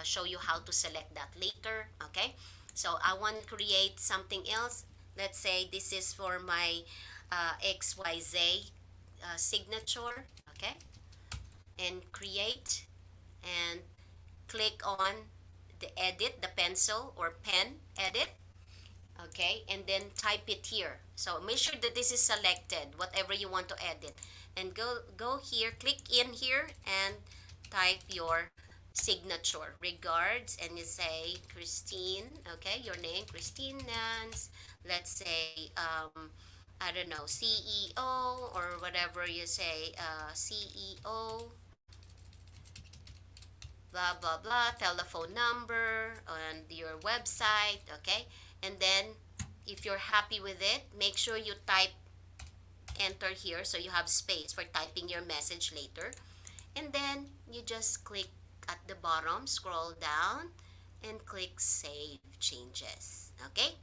show you how to select that later. Okay, so I want to create something else. Let's say this is for my XYZ signature. Okay, and create, and click on the edit, the pencil or pen edit. okay, and then type it here. So make sure that this is selected, whatever you want to edit, and go here, click in here, and type your signature. Regards, and you say Christine, okay, your name, Christine Nance. Let's say I don't know, CEO or whatever you say, CEO, blah blah blah, telephone number and your website, okay, and then if you're happy with it, make sure you type enter here so you have space for typing your message later, and then you just click at the bottom, scroll down, and click save changes. Okay,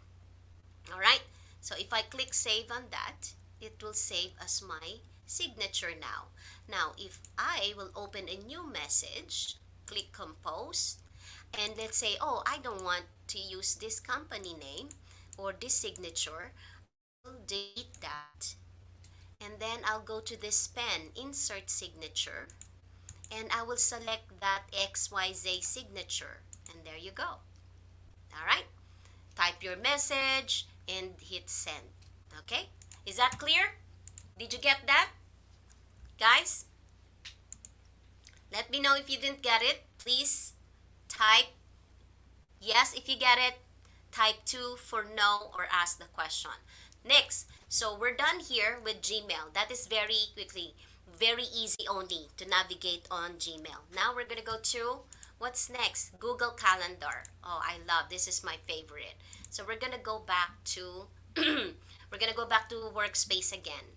all right, so if I click save on that, it will save as my signature now. Now if I will open a new message, click compose, and let's say, oh, I don't want to use this company name or this signature, I will delete that, and then I'll go to this pen, insert signature, and I will select that XYZ signature, and there you go. All right, type your message and hit send. Okay, is that clear? Did you get that, guys? Let me know if you didn't get it. Please type yes if you get it, type 2 for no or ask the question. Next, so we're done here with Gmail. That is very quickly, very easy only to navigate on Gmail. Now we're gonna go to what's next? Google Calendar. Oh, I love this is my favorite. So we're gonna go back to we're gonna go back to Workspace again.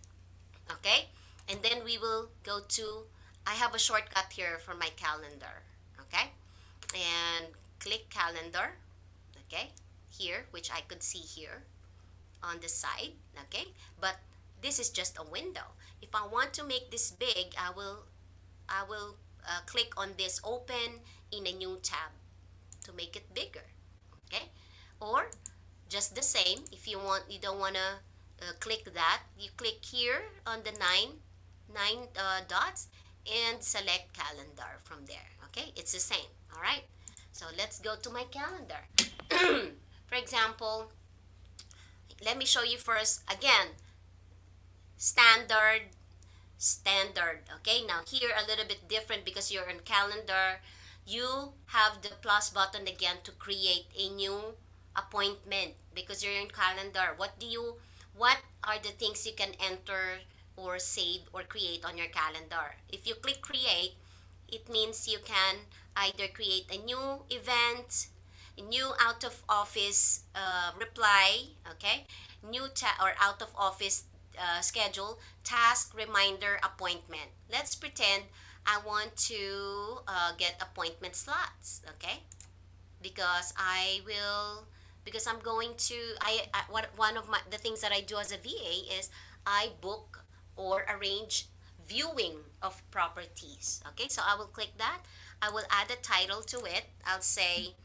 Okay? And then we will go to I have a shortcut here for my calendar. Okay? And click calendar, okay, here, which I could see here on the side, okay, but this is just a window. If I want to make this big, I will click on this open in a new tab to make it bigger, okay, or just the same, if you don't want to click that, you click here on the nine dots and select calendar from there. Okay, it's the same. All right, so let's go to my calendar. For example, let me show you first again, standard. Okay, now here a little bit different because you're in calendar. You have the plus button again to create a new appointment because you're in calendar. What are the things you can enter or save or create on your calendar? If you click create, it means you can either create a new event, a new out of office reply, okay, or out of office schedule, task, reminder, appointment. Let's pretend I want to get appointment slots, okay? Because I will, because I'm going to, what one of the things that I do as a VA is I book or arrange viewing of properties. Okay, so I will click that. I will add a title to it. I'll say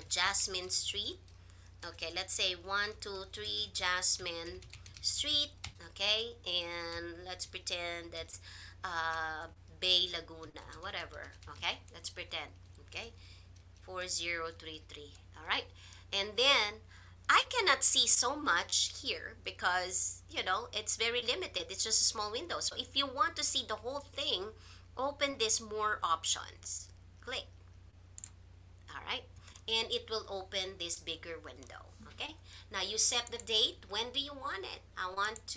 Jasmine Street. Okay, let's say 123 Jasmine Street. Okay, and let's pretend that's Bay Laguna, whatever. Okay, let's pretend. Okay, 4033. All right, and then I cannot see so much here because it's very limited. It's just a small window. So if you want to see the whole thing, open this more options. Click. All right, and it will open this bigger window. Okay, now you set the date. When do you want it? I want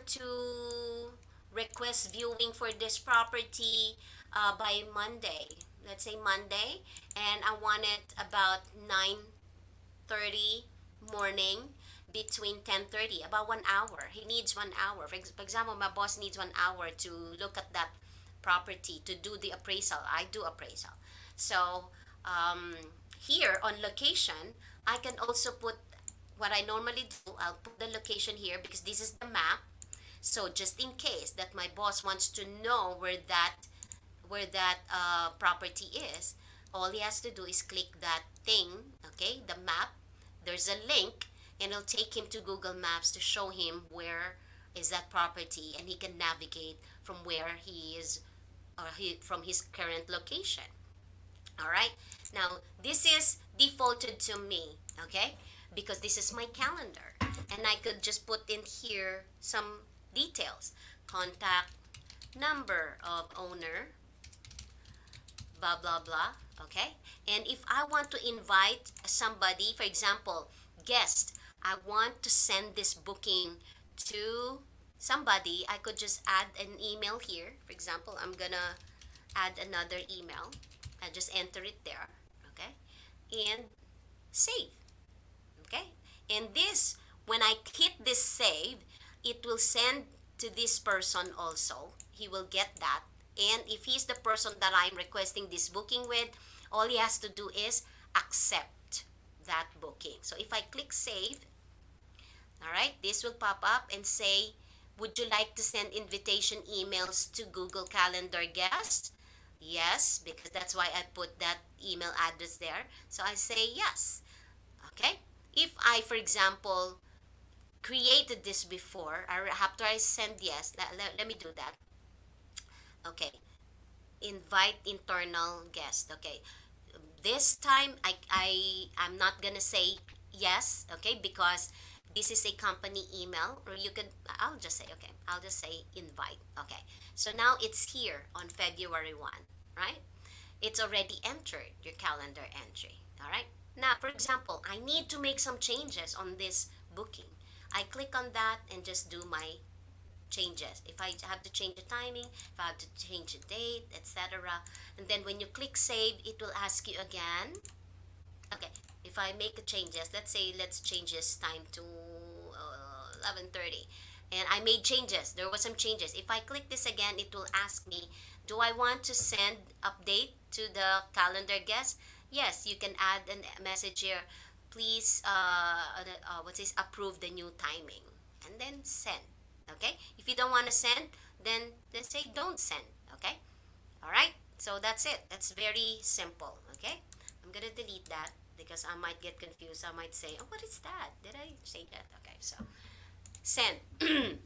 to request viewing for this property by Monday. Let's say Monday, and I want it about 9:30 morning, between 10:30, about 1 hour. He needs 1 hour. For example, my boss needs 1 hour to look at that property to do the appraisal. I do appraisal. So here on location, I can also put what I normally do. I'll put the location here because this is the map. So just in case that my boss wants to know where that property is, all he has to do is click that thing, okay, the map. There's a link, and it'll take him to Google Maps to show him where is that property, and he can navigate from where he is, from his current location. All right. Now, this is defaulted to me, okay? Because this is my calendar. And I could just put in here some details. Contact number of owner, blah, blah, blah, okay? And if I want to invite somebody, for example, guest, I want to send this booking to somebody, I could just add an email here. For example, I'm gonna add another email. I just enter it there, okay? And save, okay? And this, when I hit this save, it will send to this person also. He will get that. And if he's the person that I'm requesting this booking with, all he has to do is accept that booking. So if I click save, all right, this will pop up and say, would you like to send invitation emails to Google Calendar guests? Yes, because that's why I put that email address there. So I say yes. Okay? If I, for example, created this before, after I send yes, let me do that. Okay. Invite internal guest. Okay. This time I'm not gonna say yes, okay, because this is a company email, or you could, I'll just say, okay, I'll just say invite. Okay. So now it's here on February 1, right? It's already entered your calendar entry. All right. Now, for example, I need to make some changes on this booking. I click on that and just do my changes. If I have to change the timing, if I have to change the date, etc. And then when you click save, it will ask you again. Okay, if I make the changes, let's say let's change this time to 11:30, and I made changes. There was some changes. If I click this again, it will ask me, do I want to send update to the calendar guest? Yes, you can add a message here. Please, what's this? Approve the new timing, and then send. Okay. If you don't want to send, then say don't send. Okay. All right. So that's it. That's very simple. Okay. I'm gonna delete that because I might get confused. I might say, oh, what is that? Did I say that? Okay. So send.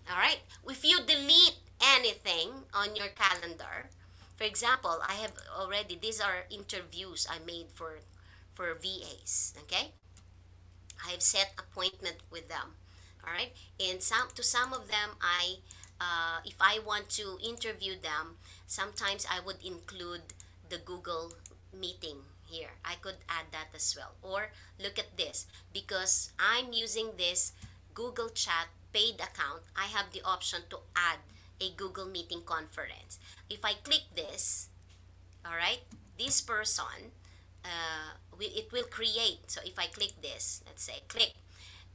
All right. If you delete anything on your calendar, for example, I have already, these are interviews I made for VAs. Okay. I've set appointment with them. All right. And some of them, if I want to interview them, sometimes I would include the Google meeting here. I could add that as well. Or look at this, because I'm using this Google Chat paid account, I have the option to add a Google meeting conference. If I click this, all right, this person, it will create. So if I click this, let's say click,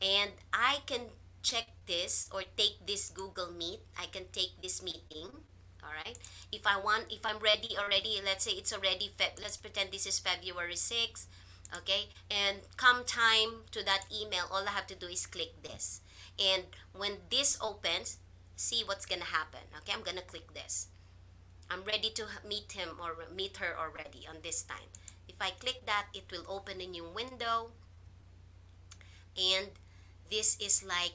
and I can check this or take this Google Meet. I can take this meeting. All right. If I want, if I'm ready already, let's say it's already let's pretend this is February 6th. Okay. And come time to that email, all I have to do is click this. And when this opens, see what's gonna happen. Okay. I'm gonna click this. I'm ready to meet him or meet her already on this time. If I click that, it will open a new window, and this is like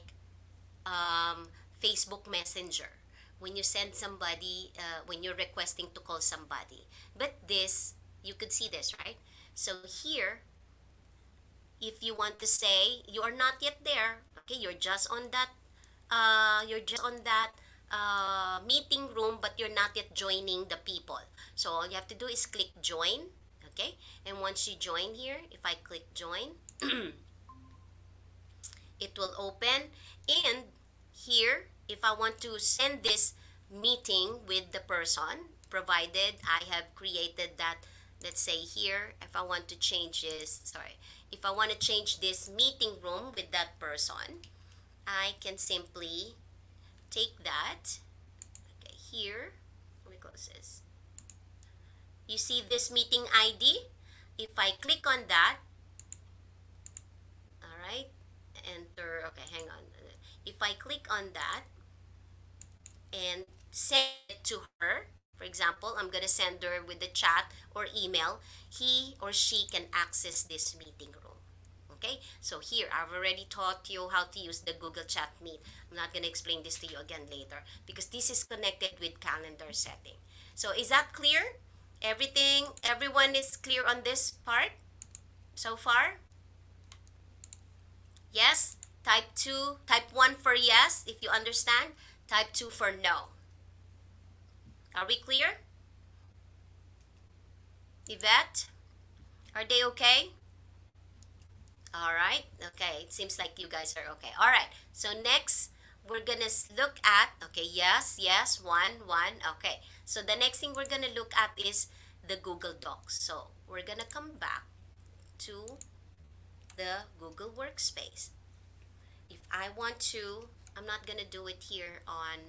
Facebook Messenger when you send somebody, when you're requesting to call somebody. But this, you could see this, right? So here, if you want to say you are not yet there, okay, you're just on that, meeting room, but you're not yet joining the people. So all you have to do is click join, okay? And once you join here, if I click join, it will open. And here, if I want to send this meeting with the person, provided I have created that, let's say here, if I want to change this, sorry, if I want to change this meeting room with that person, I can simply take that. Okay, here, let me close this. You see this meeting ID? If I click on that, all right, enter, okay, hang on. If I click on that and send it to her, for example, I'm going to send her with the chat or email, he or she can access this meeting room. Okay, so here I've already taught you how to use the Google Chat Meet. I'm not going to explain this to you again later because this is connected with calendar setting. So is that clear? Everyone is clear on this part so far? Yes? Type 2, type 1 for yes, if you understand. Type 2 for no. Are we clear? Yvette, are they okay? All right. Okay. It seems like you guys are okay. All right. So next, we're gonna look at. Okay. Yes. Yes. One. Okay. So the next thing we're gonna look at is the Google Docs. So we're gonna come back to the Google Workspace. If I want to, I'm not gonna do it here on.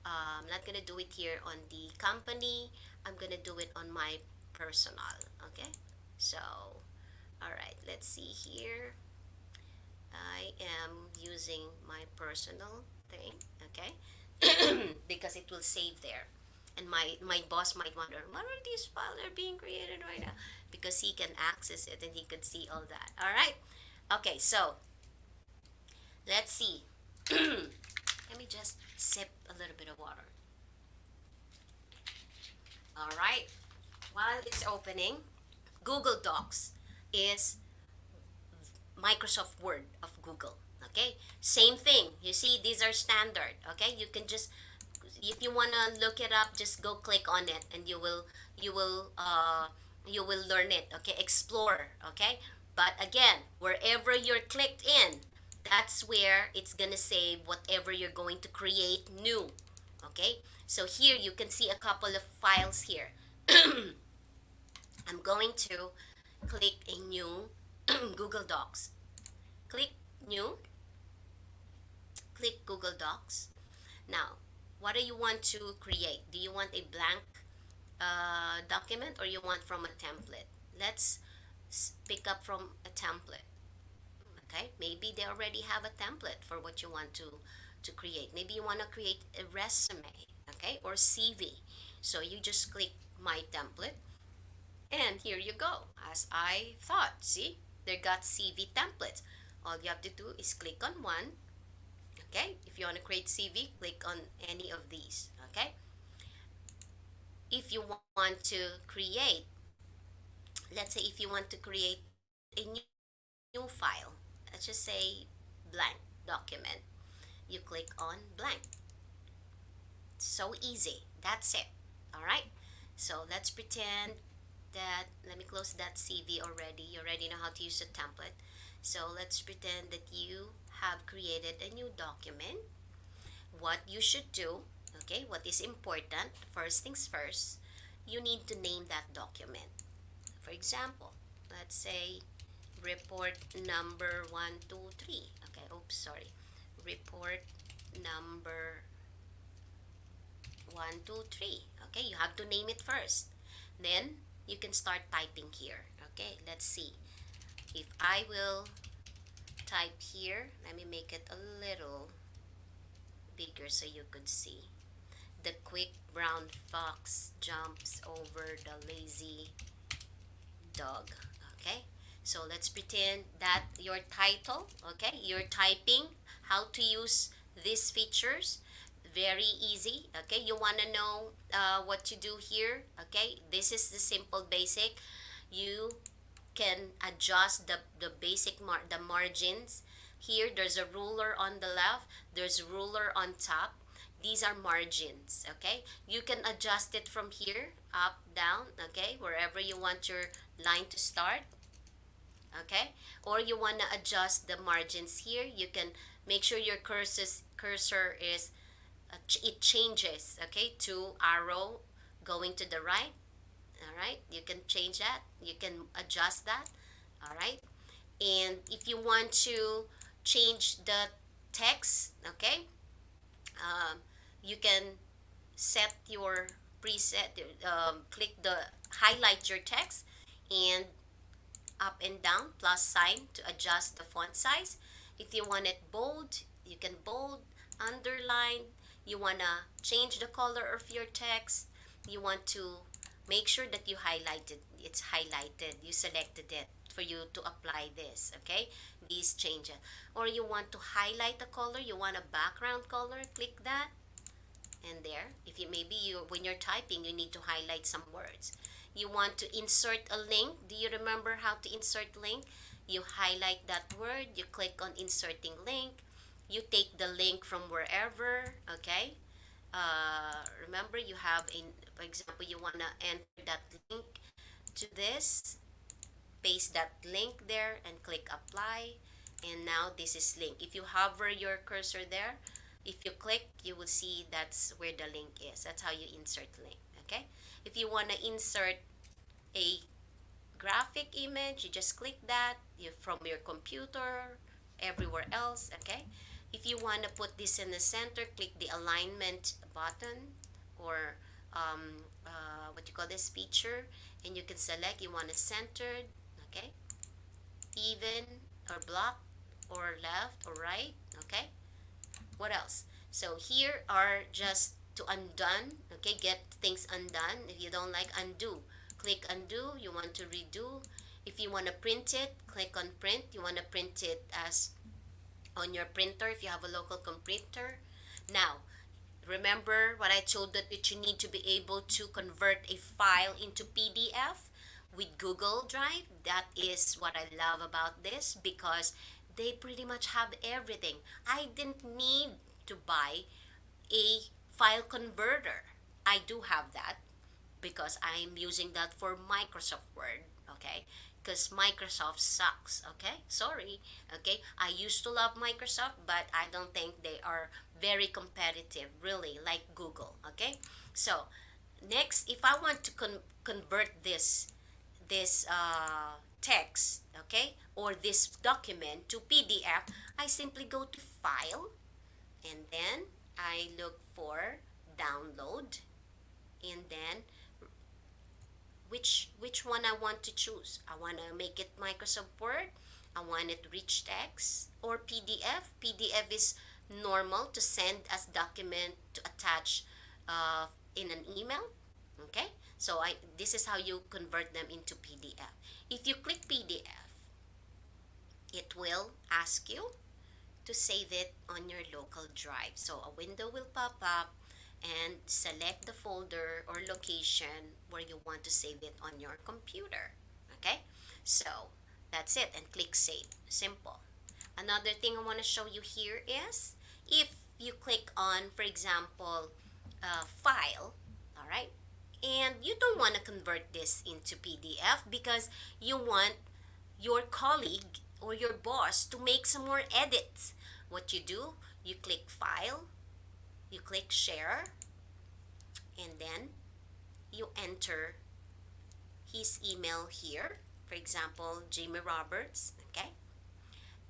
I'm not gonna do it here on the company. I'm gonna do it on my personal. Okay. So, all right. Let's see here. I am using my personal thing, okay? Because it will save there. And my boss might wonder, what are these files are being created right now? Because he can access it and he could see all that. All right? Okay, so let's see. Let me just sip a little bit of water. All right. While it's opening, Google Docs is Microsoft Word of Google. Okay, same thing. You see, these are standard. Okay, you can just, if you wanna look it up, just go click on it, and you will you will learn it. Okay, explore. Okay, but again, wherever you're clicked in, that's where it's gonna save whatever you're going to create new. Okay, so here you can see a couple of files here. I'm going to click a new Google Docs. Click new, click Google Docs. Now, what do you want to create? Do you want a blank document or you want from a template? Let's pick up from a template. Okay, maybe they already have a template for what you want to create. Maybe you want to create a resume, okay, or CV. So you just click my template, and here you go. As I thought, see, they got CV templates. All you have to do is click on one. Okay, if you want to create CV, click on any of these. Okay, if you want to create, let's say if you want to create a new file, let's just say blank document, you click on blank. So easy. That's it. All right. So let's pretend that, let me close that CV already. You already know how to use a template. So let's pretend that you have created a new document. What you should do, okay, what is important, first things first, you need to name that document. For example, let's say report number 123. Okay, oops, sorry. Report number 123. Okay, you have to name it first. Then you can start typing here. Okay, let's see. If I will type here, let me make it a little bigger so you could see. The quick brown fox jumps over the lazy dog. Okay, so let's pretend that your title, okay, you're typing how to use these features. Very easy. Okay, you want to know what to do here. Okay, this is the simple basic. You can adjust the basic the margins. Here there's a ruler on the left, there's ruler on top. These are margins. Okay, you can adjust it from here, up, down. Okay, wherever you want your line to start. Okay, or you want to adjust the margins here, you can make sure your cursor is it changes, okay, to arrow going to the right. All right, you can change that, you can adjust that. All right, and if you want to change the text, okay, um, you can set your preset, click the highlight your text, and up and down plus sign to adjust the font size. If you want it bold, you can bold, underline. You want to change the color of your text. You want to make sure that you highlighted, it's highlighted, you selected it for you to apply this. Okay, these changes. Or you want to highlight the color, you want a background color, click that. And there, if you maybe you when you're typing, you need to highlight some words, you want to insert a link. Do you remember how to insert link? You highlight that word, you click on inserting link, you take the link from wherever, okay? Remember, you have, in, for example, you want to enter that link to this, paste that link there and click apply, and now this is link. If you hover your cursor there, if you click, you will see that's where the link is. That's how you insert link. Okay, if you want to insert a graphic image, you just click that from your computer, everywhere else. Okay, if you want to put this in the center, click the alignment button, or what you call this feature, and you can select you want it centered. Okay, even or block or left or right. Okay, what else? So here are just to undone. Okay, get things undone. If you don't like, undo, click undo. You want to redo. If you want to print it, click on print. You want to print it as on your printer if you have a local printer. Now, remember what I told that you need to be able to convert a file into PDF with Google Drive. That is what I love about this, because they pretty much have everything. I didn't need to buy a file converter. I do have that because I'm using that for Microsoft Word, okay? Because Microsoft sucks, okay? Sorry, okay? I used to love Microsoft, but I don't think they are very competitive, really, like Google, okay? So, next, if I want to convert this text, okay, or this document to PDF, I simply go to File, and then I look for Download, and then which one I want to choose. I want to make it Microsoft Word, I want it rich text, or PDF. PDF is normal to send as document to attach in an email. Okay, so I this is how you convert them into PDF. If you click PDF, it will ask you to save it on your local drive. So a window will pop up and select the folder or location where you want to save it on your computer. Okay, so that's it, and click save. Simple. Another thing I want to show you here is if you click on, for example, file, all right, and you don't want to convert this into PDF because you want your colleague or your boss to make some more edits. What you do, you click file, you click share, and then you enter his email here. For example, Jamie Roberts, okay?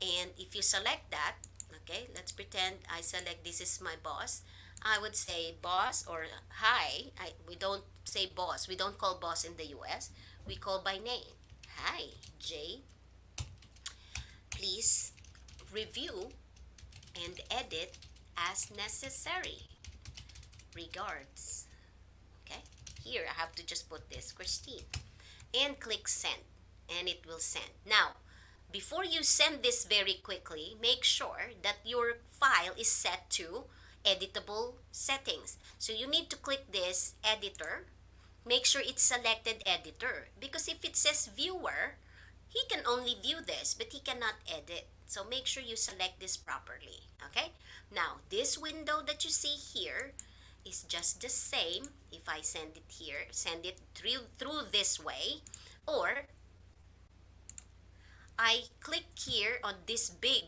And if you select that, okay, let's pretend I select this is my boss. I would say boss or hi. We don't say boss. We don't call boss in the US. We call by name. Hi, Jay. Please review and edit as necessary. Regards. Okay, here I have to just put this Christine and click send, and it will send. Now, before you send this very quickly, make sure that your file is set to editable settings. So you need to click this editor. Make sure it's selected editor, because if it says viewer, he can only view this but he cannot edit. So make sure you select this properly. Okay, now this window that you see here is just the same. If I send it here, send it through this way, or I click here on this big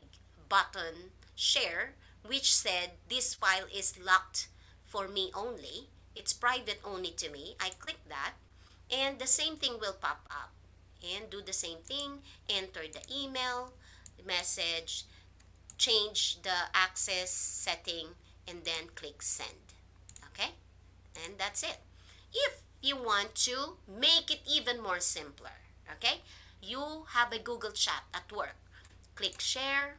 button share, which said this file is locked for me only, it's private only to me. I click that, and the same thing will pop up, and do the same thing, enter the email message, change the access setting, and then click send. Okay, and that's it. If you want to make it even more simpler, okay, you have a Google chat at work, click share,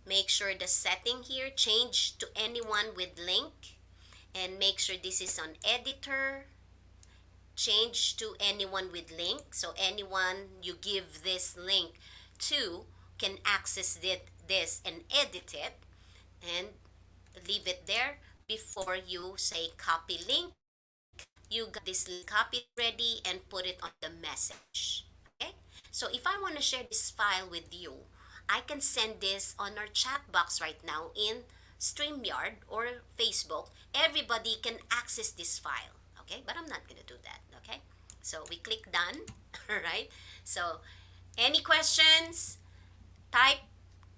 make sure the setting here change to anyone with link, and make sure this is on editor, change to anyone with link, so anyone you give this link to can access this and edit it, and leave it there before you say copy link you got this link, copy it ready and put it on the message. Okay? So if I want to share this file with you, I can send this on our chat box right now in StreamYard or Facebook. Everybody can access this file. Okay? But I'm not going to do that. Okay? So we click done. All right? So any questions? Type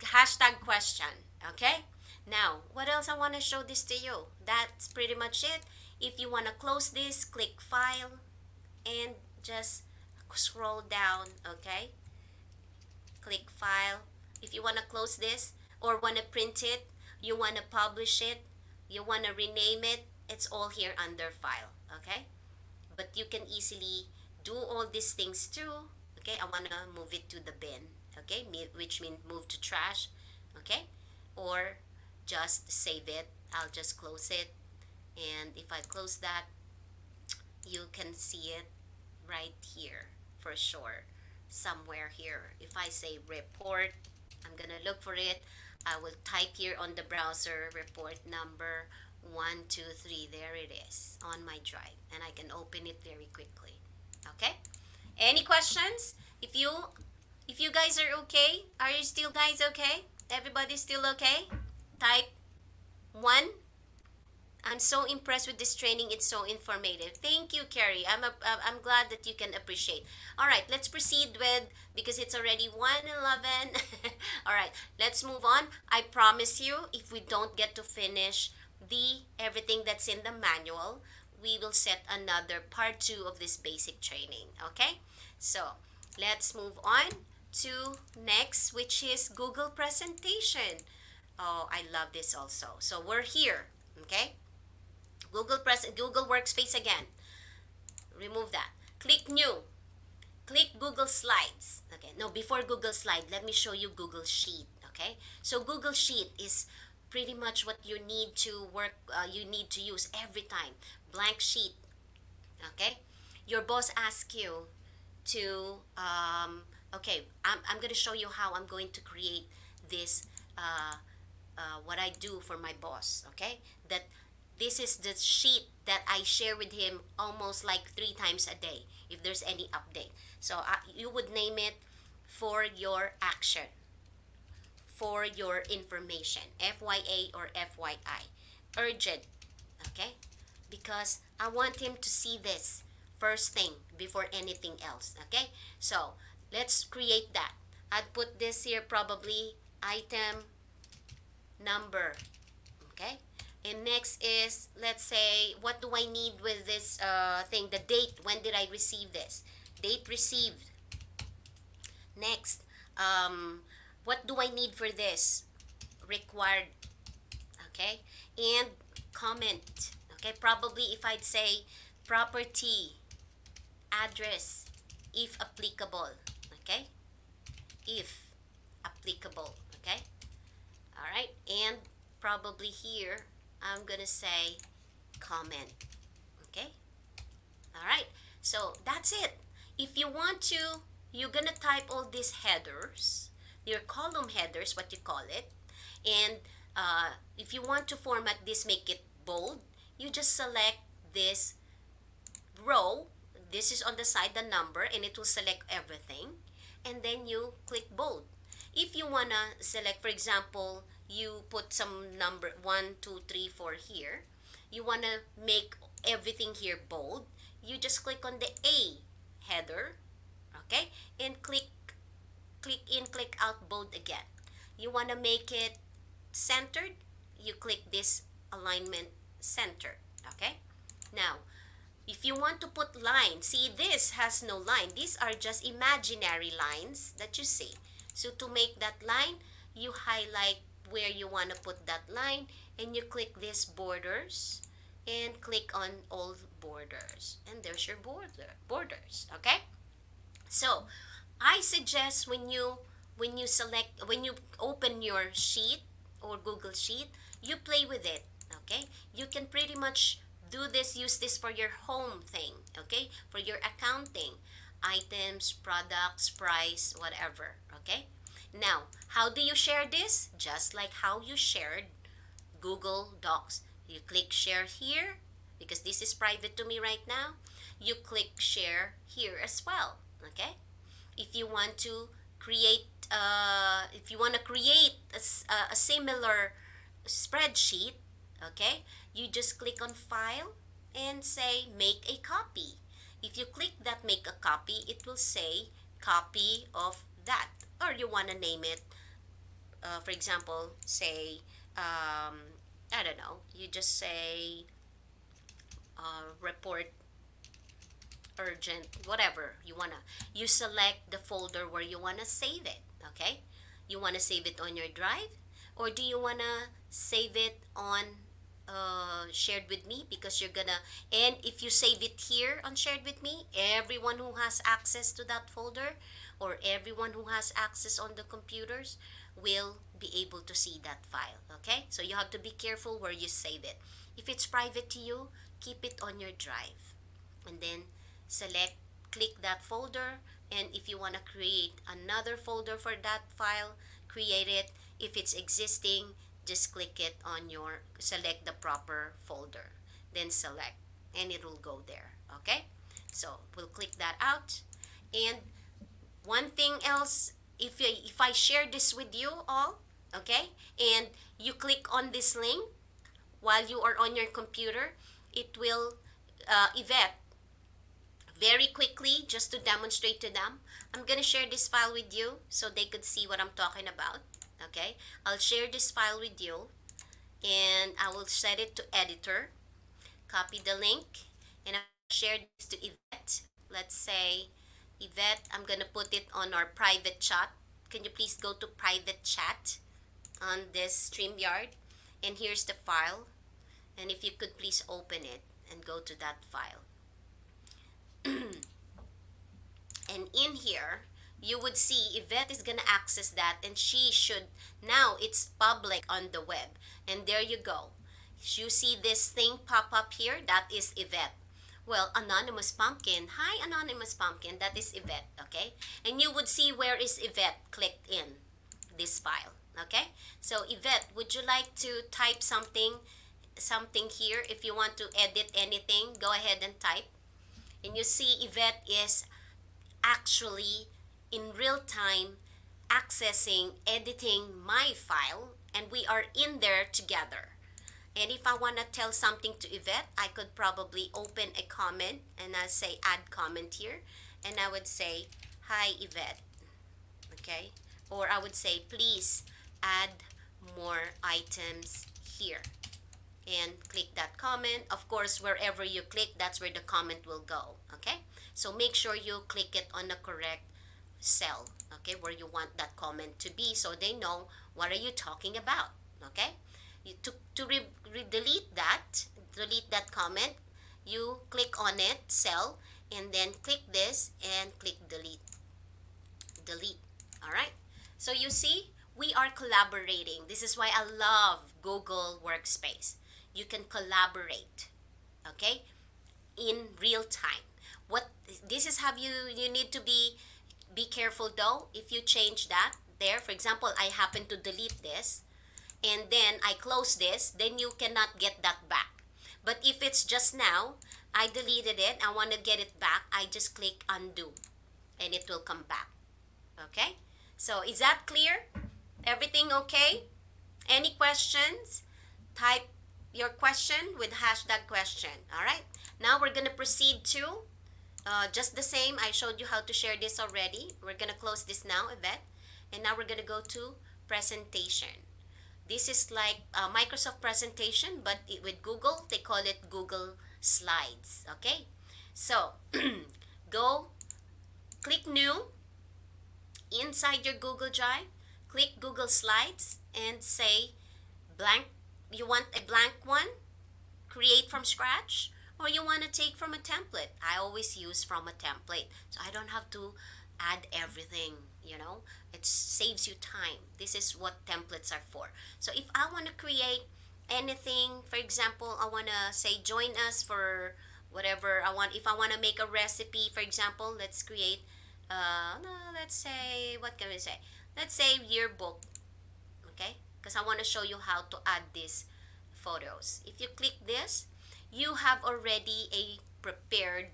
hashtag question. Okay? Now, what else I want to show this to you? That's pretty much it. If you want to close this, click file and just scroll down. Okay? Click file. If you want to close this or want to print it, you want to publish it, you want to rename it, it's all here under file. Okay? But you can easily do all these things too. Okay, I want to move it to the bin. Okay, which means move to trash. Okay, or just save it. I'll just close it, and if I close that, you can see it right here for sure, somewhere here. If I say report, I'm gonna look for it. I will type here on the browser report number 123. There it is on my drive, and I can open it very quickly. Okay, any questions? If you guys are okay, are you still guys okay? Everybody still okay? Type 1. I'm so impressed with this training. It's so informative. Thank you, Carrie. I'm glad that you can appreciate. All right, let's proceed with, because it's already 1:11. All right, let's move on. I promise you, if we don't get to finish the everything that's in the manual, we will set another part 2 of this basic training. Okay? So, let's move on to next, which is Google presentation. Oh, I love this also. So, we're here. Okay? Google Workspace again. Remove that. Click new. Click Google Slides. Okay. No, before Google Slide, let me show you Google Sheet. Okay. So Google Sheet is pretty much what you need to work. You need to use every time. Blank sheet. Okay. Your boss asks you to. Okay. I'm gonna show you how I'm going to create this. What I do for my boss. Okay. That this is the sheet that I share with him almost like 3 times a day if there's any update. So you would name it for your action, for your information, FYA or FYI. Urgent, okay? Because I want him to see this first thing before anything else, okay? So let's create that. I'd put this here probably item number, okay? And next is, let's say, what do I need with this thing? The date. When did I receive this? Date received. Next, what do I need for this? Required. Okay. And comment. Okay. Probably if I'd say property, address, if applicable. Okay. If applicable. Okay. All right. And probably here, I'm gonna say comment. Okay. All right. So that's it. If you want to, you're gonna type all these headers, your column headers, what you call it, and if you want to format this, make it bold, you just select this row. This is on the side, the number, and it will select everything, and then you click bold. If you wanna select, for example, you put some number 1, 2, 3, 4 here, you wanna make everything here bold, you just click on the A header, okay, and click in, click out bold again. You wanna make it centered, you click this alignment center, okay. Now, if you want to put line, see this has no line. These are just imaginary lines that you see. So to make that line, you highlight where you want to put that line and you click this borders and click on all borders. And there's your borders, okay? So, I suggest when you open your sheet or Google Sheet, you play with it, okay? You can pretty much do this, use this for your home thing, okay? For your accounting, items, products, price, whatever, okay? Now, how do you share this? Just like how you shared Google Docs. You click share here, because this is private to me right now, you click share here as well. Okay, if you want to create if you want to create a similar spreadsheet, okay, you just click on file and say make a copy. If you click that make a copy, it will say copy of that, or you want to name it, for example, say, I don't know, you just say report urgent, whatever you wanna. You select the folder where you wanna save it. Okay, you wanna save it on your drive, or do you wanna save it on shared with me, because you're gonna, and if you save it here on shared with me, everyone who has access to that folder, or everyone who has access on the computers, will be able to see that file. Okay, so you have to be careful where you save it. If it's private to you, keep it on your drive, and then select, click that folder, and if you want to create another folder for that file, create it. If it's existing, just click it on your, select the proper folder, then select, and it will go there. Okay, so we'll click that out. And one thing else, if I share this with you all, okay, and you click on this link while you are on your computer, it will Yvette, very quickly, just to demonstrate to them, I'm going to share this file with you so they could see what I'm talking about. Okay, I'll share this file with you, and I will set it to editor, copy the link, and I'll share this to Yvette. Let's say, Yvette, I'm going to put it on our private chat. Can you please go to private chat on this StreamYard? And here's the file. And if you could please open it and go to that file. And in here, you would see Yvette is going to access that, and she should, now it's public on the web. And there you go. You see this thing pop up here? That is Yvette. Well, Anonymous Pumpkin. Hi, Anonymous Pumpkin. That is Yvette, okay? And you would see where is Yvette clicked in this file, okay? So Yvette, would you like to type something here? If you want to edit anything, go ahead and type. And you see Yvette is actually in real time accessing, editing my file, and we are in there together. And if I want to tell something to Yvette, I could probably open a comment and I say add comment here, and I would say hi Yvette, okay, or I would say please add more items here, and click that comment. Of course, wherever you click, that's where the comment will go. Okay, so make sure you click it on the correct cell, okay, where you want that comment to be, so they know what are you talking about. Okay, delete that comment, you click on it, cell, and then click this and click delete. All right, so you see, we are collaborating. This is why I love Google Workspace. You can collaborate, okay, in real time. What this is, have you need to be careful though. If you change that there, for example, I happen to delete this and then I close this, then you cannot get that back. But if it's just now, I deleted it, I want to get it back, I just click undo and it will come back. Okay, so is that clear? Everything okay? Any questions? Type your question with hashtag question. All right, now we're gonna proceed to just the same. I showed you how to share this already. We're gonna close this now, Yvette, and now we're gonna go to presentation. This is like a Microsoft presentation, but with Google they call it Google Slides. Okay, so go, click new inside your Google Drive, click Google Slides and say blank. You want a blank one, create from scratch, or you want to take from a template. I always use from a template, so I don't have to add everything, it saves you time. This is what templates are for. So if I want to create anything, for example, I want to say join us for whatever I want. If I want to make a recipe, for example, let's create no, let's say, what can we say, let's say yearbook, okay, because I want to show you how to add these photos. If you click this, you have already a prepared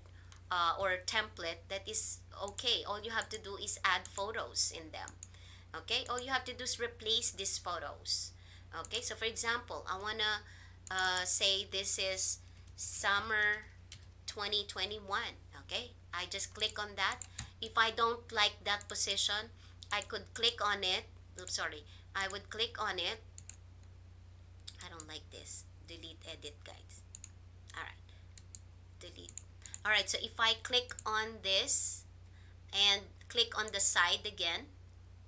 or template that is okay. All you have to do is add photos in them. Okay, all you have to do is replace these photos. Okay, so for example, I want to say this is summer 2021. Okay, I just click on that. If I don't like that position, I could click on it. Oops, sorry, I would click on it. I don't like this. Delete, edit, guys. All right, delete. All right, so if I click on this and click on the side again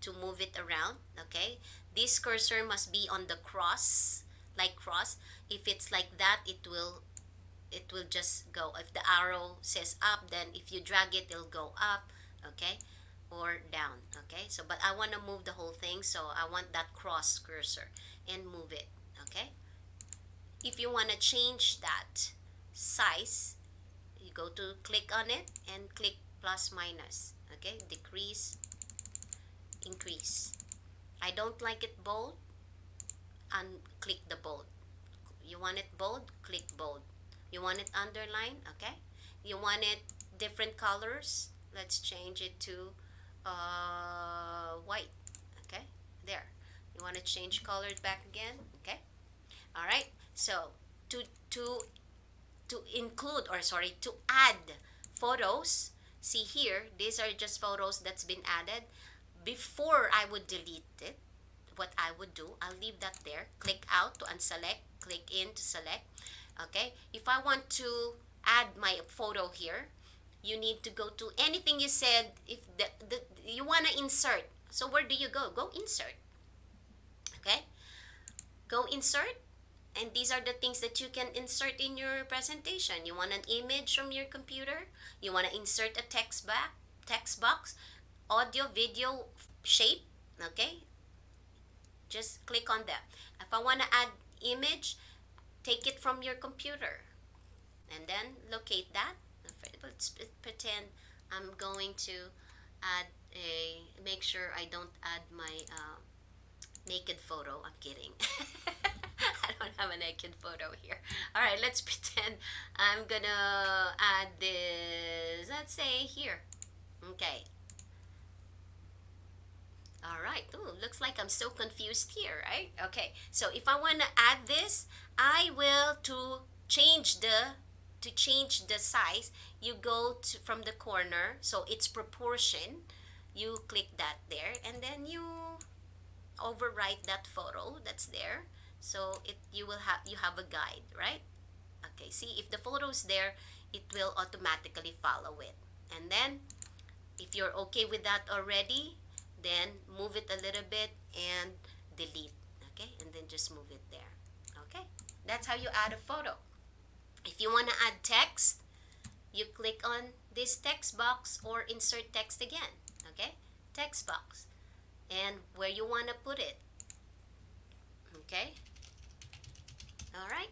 to move it around, okay, this cursor must be on the cross, like cross. If it's like that, it will just go. If the arrow says up, then if you drag it, it'll go up, okay, or down. Okay, so but I want to move the whole thing, so I want that cross cursor and move it. Okay, if you want to change that size, you go to click on it and click plus minus. Okay, decrease, increase. I don't like it bold, and click the bold. You want it bold, click bold. You want it underline, okay? You want it different colors, let's change it to white, okay? There. You want to change colors back again, okay? All right. So to to to include, or sorry, to add photos, see here, these are just photos that's been added. Before I would delete it, what I would do, I'll leave that there, click out to unselect, click in to select. Okay, if I want to add my photo here, you need to go to anything you said. If the you want to insert, so where do you go insert. Okay, go insert, and these are the things that you can insert in your presentation. You want an image from your computer, you want to insert a text box, audio, video, shape. Okay, just click on that. If I want to add image, take it from your computer and then locate that. Let's pretend I'm going to add a, make sure I don't add my naked photo. I'm kidding. I don't have a naked photo here. All right, let's pretend I'm gonna add this, let's say here. Okay. All right. Ooh, looks like I'm so confused here, right? Okay. So if I want to add this, I will to change the size, you go to, from the corner, so it's proportion. You click that there, and then you overwrite that photo that's there. So you have a guide, right? Okay. See, if the photo's there, it will automatically follow it. And then if you're okay with that already, then move it a little bit and delete. Okay, and then just move it there. Okay, that's how you add a photo. If you want to add text, you click on this text box or insert text again. Okay, text box, and where you want to put it. Okay, all right,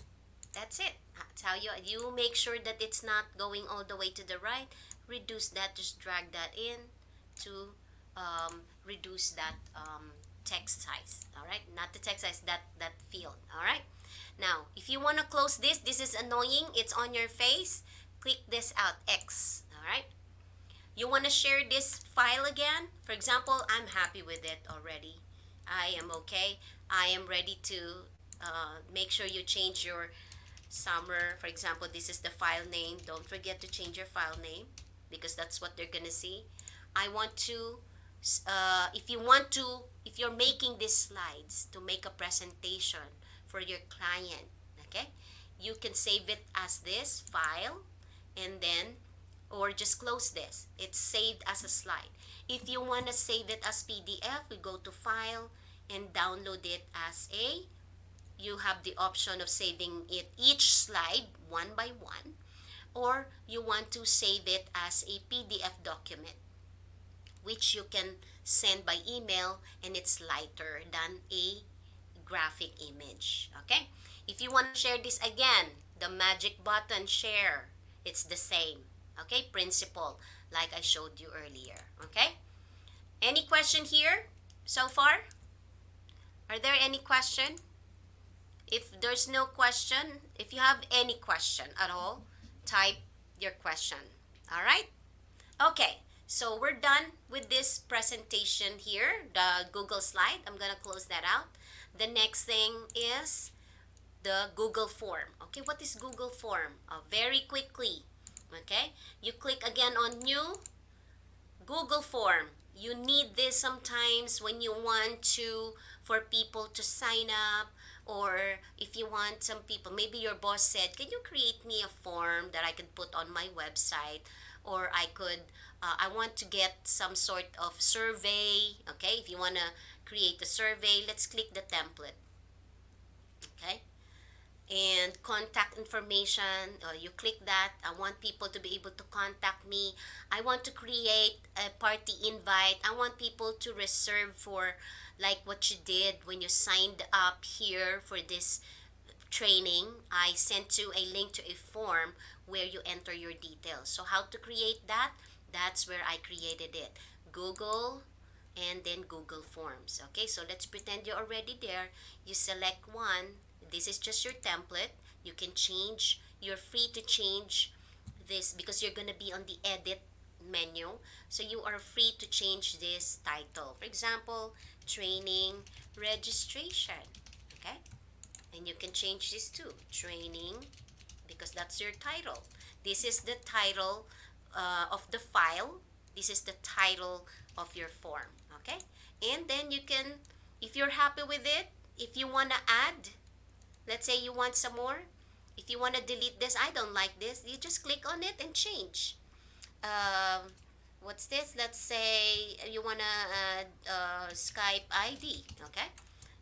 that's it. That's how you make sure that it's not going all the way to the right. Reduce that, just drag that in to reduce that text size. All right, not the text size, that field. All right, now if you want to close this is annoying, it's on your face, click this out, X. All right, you want to share this file again, for example, I'm happy with it already, I am okay, I am ready to make sure you change your summer. For example, this is the file name, don't forget to change your file name because that's what they're gonna see. I want to if you're making these slides to make a presentation for your client, okay, you can save it as this file, and then or just close this, it's saved as a slide. If you want to save it as PDF, we go to file and download it as a, you have the option of saving it each slide one by one, or you want to save it as a PDF document, which you can send by email, and it's lighter than a graphic image. Okay, if you want to share this again, the magic button share, it's the same. Okay, principle like I showed you earlier. Okay, any question here so far? Are there any question? If there's no question, if you have any question at all, type your question. All right? Okay, so we're done with this presentation here, the Google slide. I'm gonna close that out. The next thing is the Google form. Okay, what is Google form? Very quickly. Okay, you click again on new Google form. You need this sometimes when you want to for people to sign up, or if you want some people, maybe your boss said, "Can you create me a form that I could put on my website?" Or I want to get some sort of survey. Okay, if you want to create a survey, let's click the template. Okay, and contact information, you click that. I want people to be able to contact me. I want to create a party invite. I want people to reserve for, like what you did when you signed up here for this training. I sent you a link to a form where you enter your details. So how to create that? That's where I created it. Google, and then Google Forms. Okay, so let's pretend you're already there. You select one. This is just your template. You can change. You're free to change this because you're going to be on the edit menu. So you are free to change this title. For example, training registration. Okay, and you can change this too, training, because that's your title. This is the title of the file. This is the title of your form. Okay, and then you can, if you're happy with it, if you want to add, let's say you want some more, if you want to delete this, I don't like this, you just click on it and change. um, what's this? Let's say you want to add Skype ID. Okay,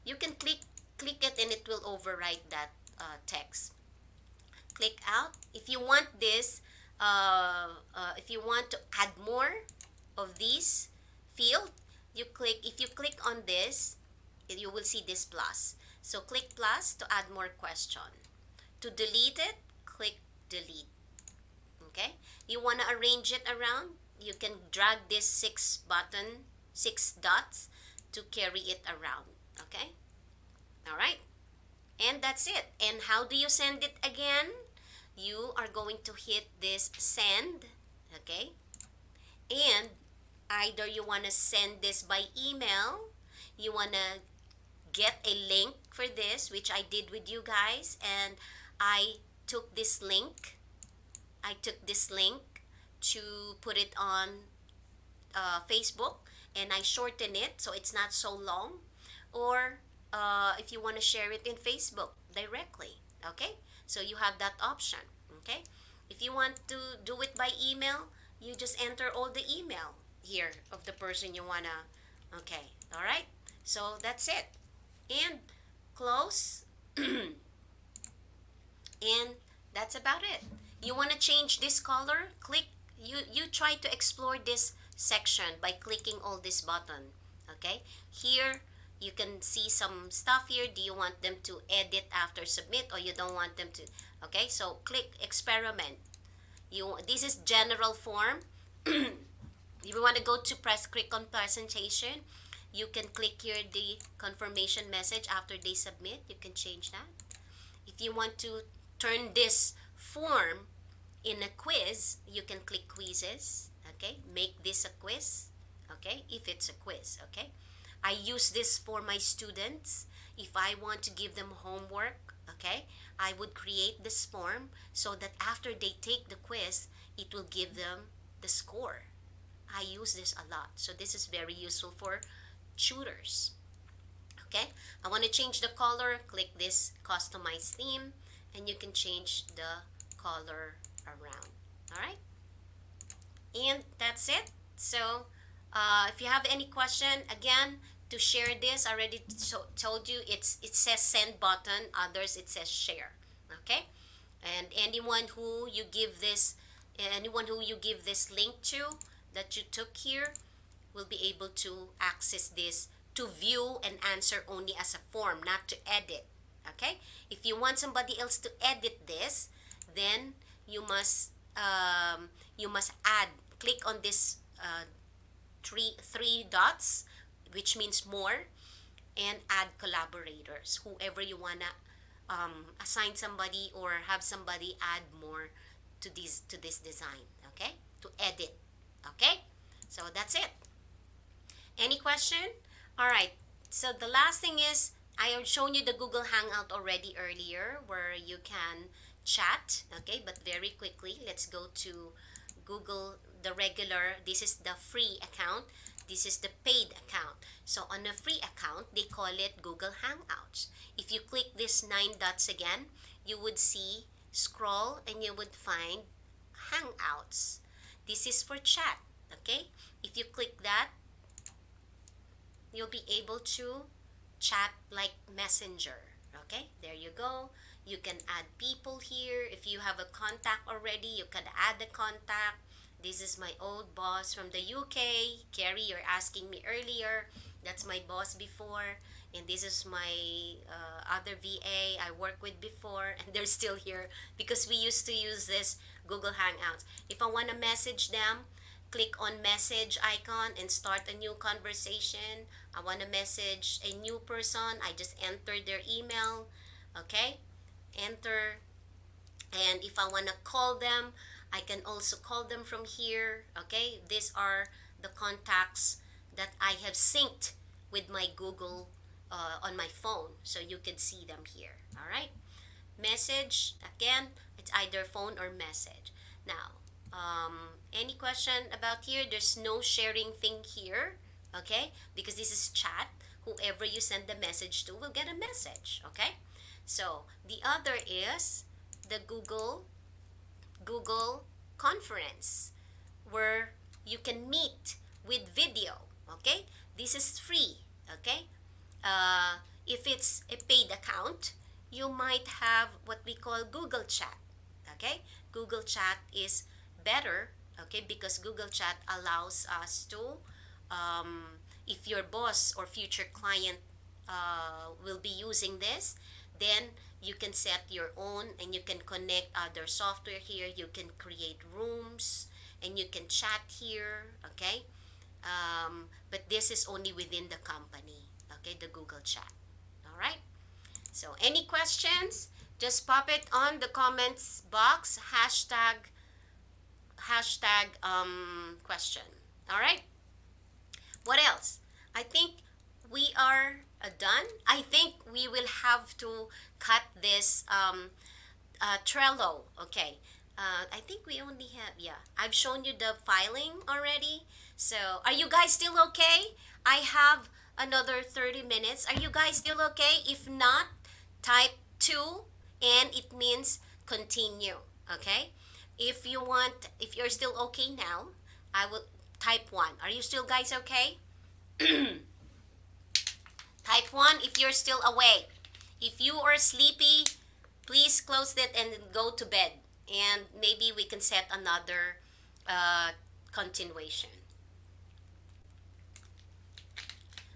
you can click it and it will overwrite that text. Click out. If you want this, if you want to add more of these field, you click. If you click on this, you will see this plus. So click plus to add more question. To delete it, click delete. Okay. You want to arrange it around. You can drag this six dots to carry it around. Okay. All right. And that's it. And how do you send it again? You are going to hit this send, okay? And either you want to send this by email, you want to get a link for this, which I did with you guys, and I took this link. I took this link to put it on Facebook, and I shorten it so it's not so long. Or if you want to share it in Facebook directly, okay? So you have that option, okay? If you want to do it by email, you just enter all the email here of the person you want to, okay, all right? So that's it. And close, and that's about it. You want to change this color? Click, you try to explore this section by clicking all this button. Okay, here you can see some stuff here. Do you want them to edit after submit, or you don't want them to? Okay, so click experiment. This is general form. If you want to go to press click on presentation, you can click here the confirmation message after they submit. You can change that. If you want to turn this form in a quiz, you can click quizzes. Okay, make this a quiz. Okay, if it's a quiz. Okay, I use this for my students. If I want to give them homework, okay, I would create this form so that after they take the quiz, it will give them the score. I use this a lot, so this is very useful for tutors. Okay, I want to change the color. Click this customize theme, and you can change the color around. All right, and that's it. So if you have any question, again, to share this, I already told you it says send button. Others it says share. Okay, and anyone who you give this link to that you took here will be able to access this to view and answer only as a form, not to edit. Okay? If you want somebody else to edit this, then you must add. Click on this three dots, which means more, and add collaborators. Whoever you wanna assign somebody or have somebody add more to this design, okay, to edit. Okay, so that's it. Any question? All right. So the last thing is I have shown you the Google Hangout already earlier where you can chat, okay? But very quickly, let's go to Google, the regular. This is the free account. This is the paid account. So on a free account, they call it Google Hangouts. If you click this nine dots again, you would see scroll and you would find Hangouts. This is for chat, okay? If you click that, you'll be able to chat like messenger. Okay, there you go. You can add people here. If you have a contact already, you can add the contact. This is my old boss from the UK. Carrie, you're asking me earlier. That's my boss before. And this is my other VA I worked with before. And they're still here because we used to use this Google Hangouts. If I want to message them, click on message icon and start a new conversation. I want to message a new person. I just enter their email. Okay, enter. And if I want to call them, I can also call them from here. Okay, these are the contacts that I have synced with my Google on my phone, so you can see them here. All right, message again, it's either phone or message. Now, any question about here? There's no sharing thing here, okay, because this is chat. Whoever you send the message to will get a message, okay. So the other is the Google conference where you can meet with video, okay. This is free, okay. If it's a paid account, you might have what we call Google Chat, okay. Google Chat is better, okay, because Google Chat allows us to, if your boss or future client will be using this, then you can set your own and you can connect other software here. You can create rooms and you can chat here, okay. But this is only within the company, okay, the Google Chat. All right. So any questions? Just pop it on the comments box. Hashtag question. All right. What else? I think we are done. I think we will have to cut this Trello. Okay. I think we only have, yeah, I've shown you the filing already. So are you guys still okay? I have another 30 minutes. Are you guys still okay? If not, type 2 and it means continue. Okay? If you're still okay now, I will type 1. Are you still guys okay? Type 1 if you're still awake. If you are sleepy, please close it and go to bed. And maybe we can set another continuation.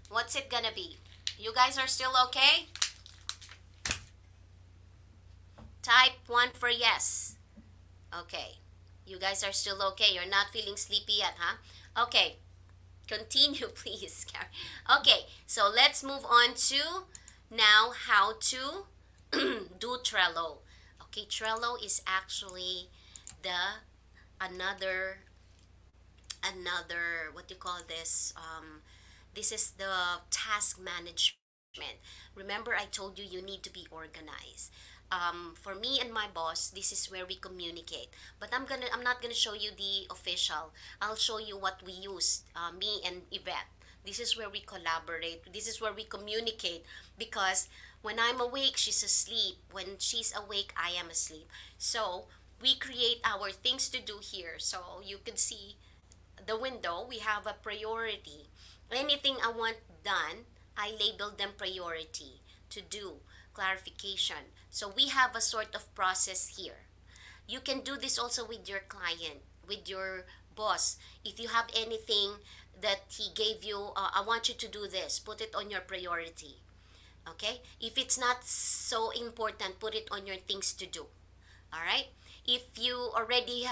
What's it gonna be? You guys are still okay? Type 1 for yes. Okay. You guys are still okay. You're not feeling sleepy yet, huh? Okay. Continue, please, Karen. Okay, so let's move on to now how to do Trello. Okay, Trello is actually the another what do you call this? This is the task management. Remember, I told you you need to be organized. For me and my boss, this is where we communicate. But I'm not gonna show you the official. I'll show you what we use. Me and Yvette. This is where we collaborate. This is where we communicate because when I'm awake, she's asleep. When she's awake, I am asleep. So we create our things to do here. So you can see the window. We have a priority. Anything I want done, I label them priority to do clarification. So we have a sort of process here. You can do this also with your client, with your boss. If you have anything that he gave you, I want you to do this, put it on your priority. Okay? If it's not so important, put it on your things to do. All right? If you already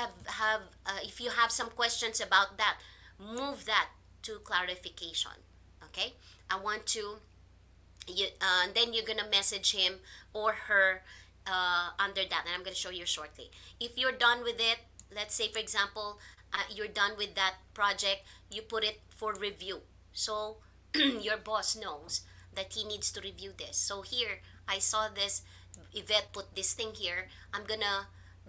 if you have some questions about that, move that to clarification. Okay? I want to And then you're gonna message him or her under that, and I'm gonna show you shortly. If you're done with it, let's say for example, you're done with that project, you put it for review. So your boss knows that he needs to review this. So here, I saw this, Yvette put this thing here.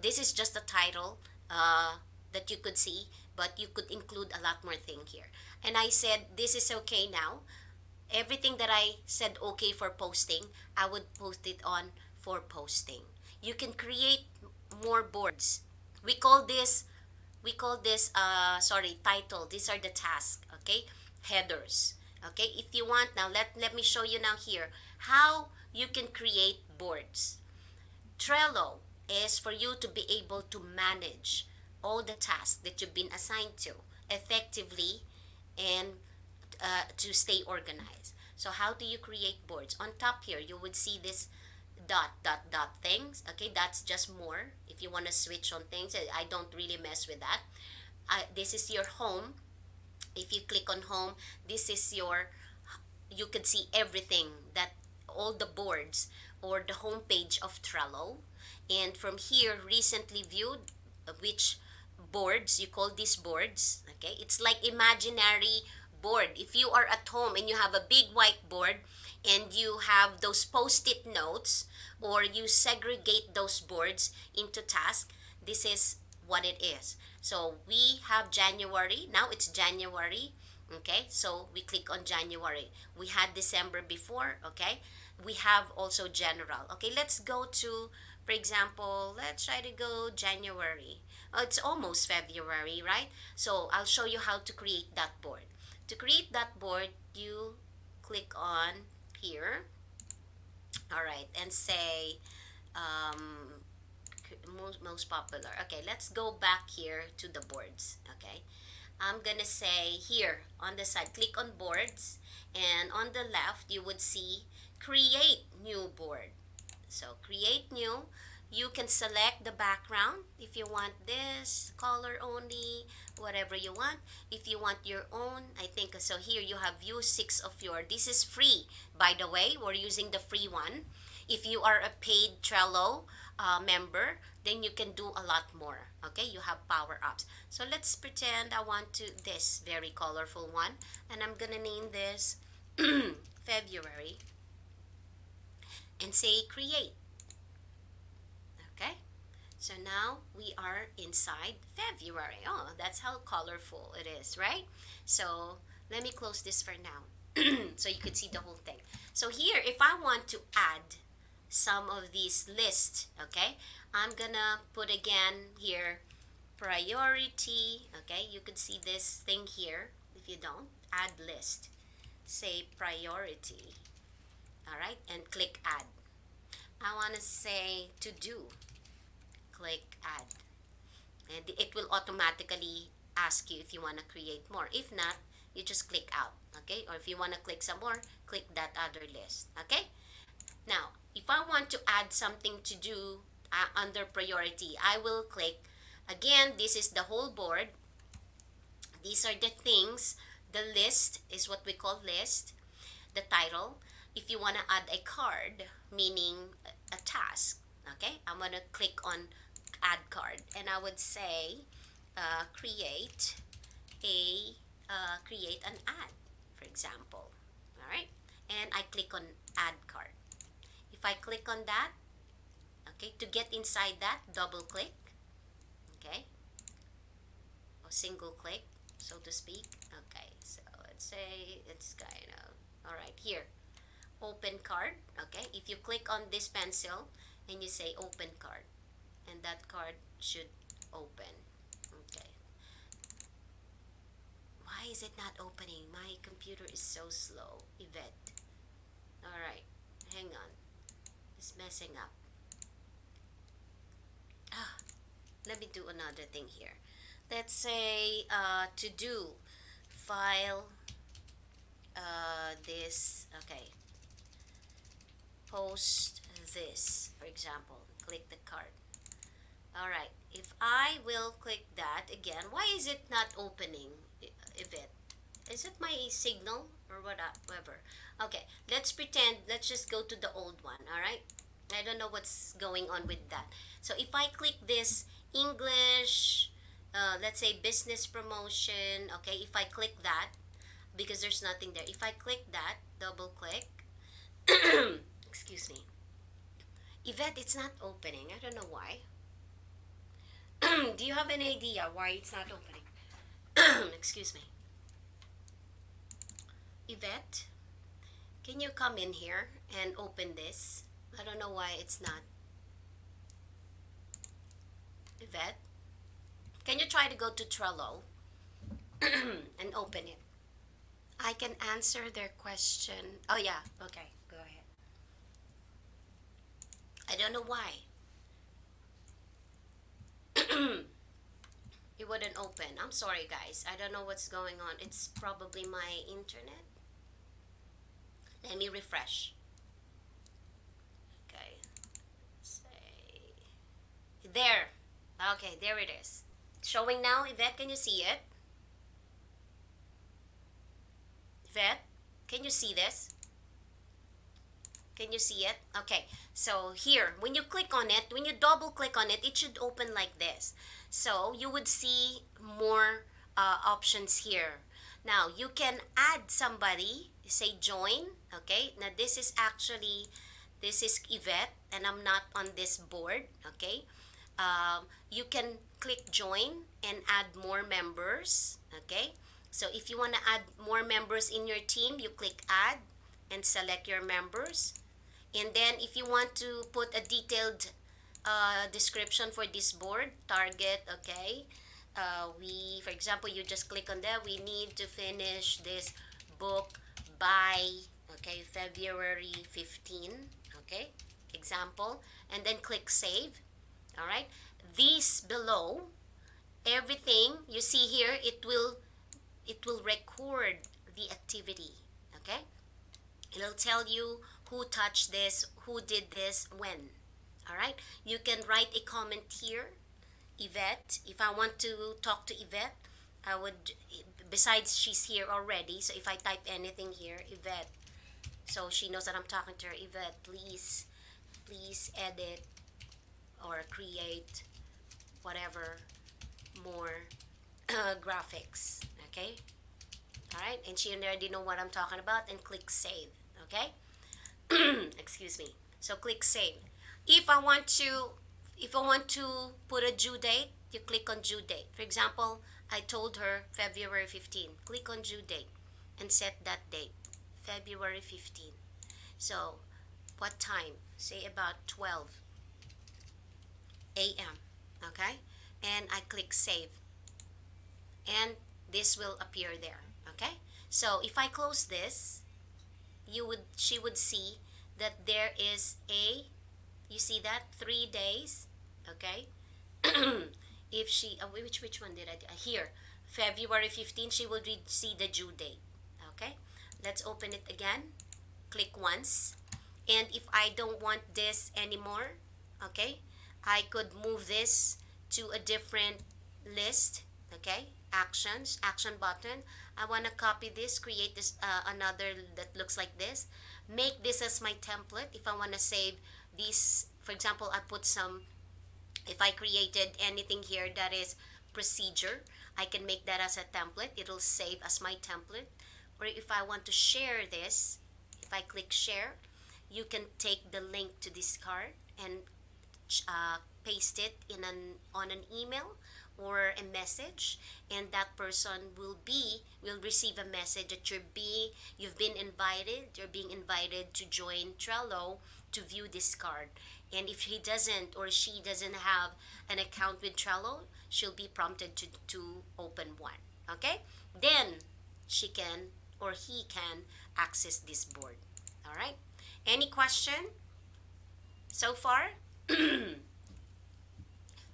This is just a title that you could see, but you could include a lot more thing here. And I said, this is okay now. Everything that I said okay for posting, I would post it on for posting. You can create more boards. We call this sorry, title. These are the tasks, okay? Headers. Okay? If you want now, let me show you now here how you can create boards. Trello is for you to be able to manage all the tasks that you've been assigned to effectively and to stay organized. So how do you create boards? On top here, you would see this dot things. Okay, that's just more. If you want to switch on things, I don't really mess with that. This is your home. If you click on home, this is your, you could see everything that, all the boards or the homepage of Trello. And from here, recently viewed, which boards, you call these boards, okay? It's like imaginary board. If you are at home and you have a big whiteboard and you have those post-it notes, or you segregate those boards into tasks, this is what it is. So we have January, now it's January. Okay, so we click on January. We had December before, okay? We have also general. Okay, let's go to, for example, let's try to go January. Oh, it's almost February, right? So I'll show you how to create that board. To create that board, you click on here, all right, and say most popular. Okay, let's go back here to the boards. Okay, I'm gonna say here on the side, click on boards, and on the left you would see create new board. So create new, you can select the background if you want this color only, whatever you want. If you want your own, I think so. Here you have view 6 of your, this is free, by the way, we're using the free one. If you are a paid Trello member, then you can do a lot more. Okay, you have power ups. So let's pretend I want to this very colorful one, and I'm gonna name this February, and say create. Okay, so now we are inside February. Oh, that's how colorful it is, right? So let me close this for now so you could see the whole thing. So here, if I want to add some of these lists, okay, I'm gonna put again here priority. Okay, you could see this thing here. If you don't, add list, say priority, all right, and click add. I want to say to do, click add, and it will automatically ask you if you want to create more. If not, you just click out. Okay, or if you want to click some more, click that other list. Okay, now if I want to add something to do under priority, I will click again. This is the whole board. These are the things. The list is what we call list. The title. If you want to add a card, meaning a task, okay, I'm going to click on add card, and I would say create a create an ad, for example. All right, and I click on add card. If I click on that, okay, to get inside that, double click, okay, or single click, so to speak. Okay, so let's say it's kind of, all right, here, open card. Okay, if you click on this pencil and you say open card, and that card should open. Okay, why is it not opening? My computer is so slow, Yvette. All right, hang on, it's messing up. Ah, let me do another thing here. Let's say to do file this. Okay, post this, for example, click the card. All right, if I will click that again, why is it not opening, If it is it my signal? or whatever. Okay, let's pretend, let's just go to the old one, all right? I don't know what's going on with that. So if I click this English, let's say business promotion, okay, if I click that, because there's nothing there, if I click that, double click, excuse me, Yvette, it's not opening. I don't know why. Do you have any idea why it's not opening? Excuse me. Yvette, can you come in here and open this? I don't know why it's not. Yvette, can you try to go to Trello and open it? I can answer their question. Oh, yeah. Okay, go ahead. I don't know why. It wouldn't open. I'm sorry, guys. I don't know what's going on. It's probably my internet. Let me refresh. Okay. Say. There. Okay, there it is. Showing now. Yvette, can you see it? Yvette, can you see this? Can you see it? Okay, so here, when you click on it, when you double click on it, it should open like this. So you would see more options here. Now, you can add somebody, say join, okay? Now, this is Yvette, and I'm not on this board, okay? You can click join and add more members, okay? So if you want to add more members in your team, you click add and select your members. And then if you want to put a detailed description for this board, target, okay. For example, you just click on that. We need to finish this book by, okay, February 15, okay, example. And then click save, all right. These below, everything you see here, it will record the activity, okay. It'll tell you who touched this, who did this, when. All right. You can write a comment here, Yvette. If I want to talk to Yvette, I would. Besides, she's here already. So if I type anything here, Yvette, so she knows that I'm talking to her. Yvette, please edit or create whatever more graphics. Okay. All right. And she already know what I'm talking about. And click save. Okay. Excuse me. So click save. If I want to if I want to put a due date, you click on due date. For example, I told her February 15. Click on due date and set that date. February 15. So, what time? Say about 12 a.m. Okay? And I click save. And this will appear there. Okay? So, if I close this, she would see that there is a, you see that 3 days, okay. If she which one did I do? Here, February 15, she will see the due date. Okay, let's open it again. Click once, and if I don't want this anymore, okay, I could move this to a different list. Okay, action button. I want to copy this, create this another that looks like this, make this as my template. If I want to save these, for example, I put some, if I created anything here that is procedure, I can make that as a template. It'll save as my template. Or if I want to share this, if I click share, you can take the link to this card and paste it on an email or a message, and that person will receive a message that you're being invited to join Trello to view this card. And if he doesn't or she doesn't have an account with Trello, she'll be prompted to open one. Okay, then she can or he can access this board. All right, any question so far?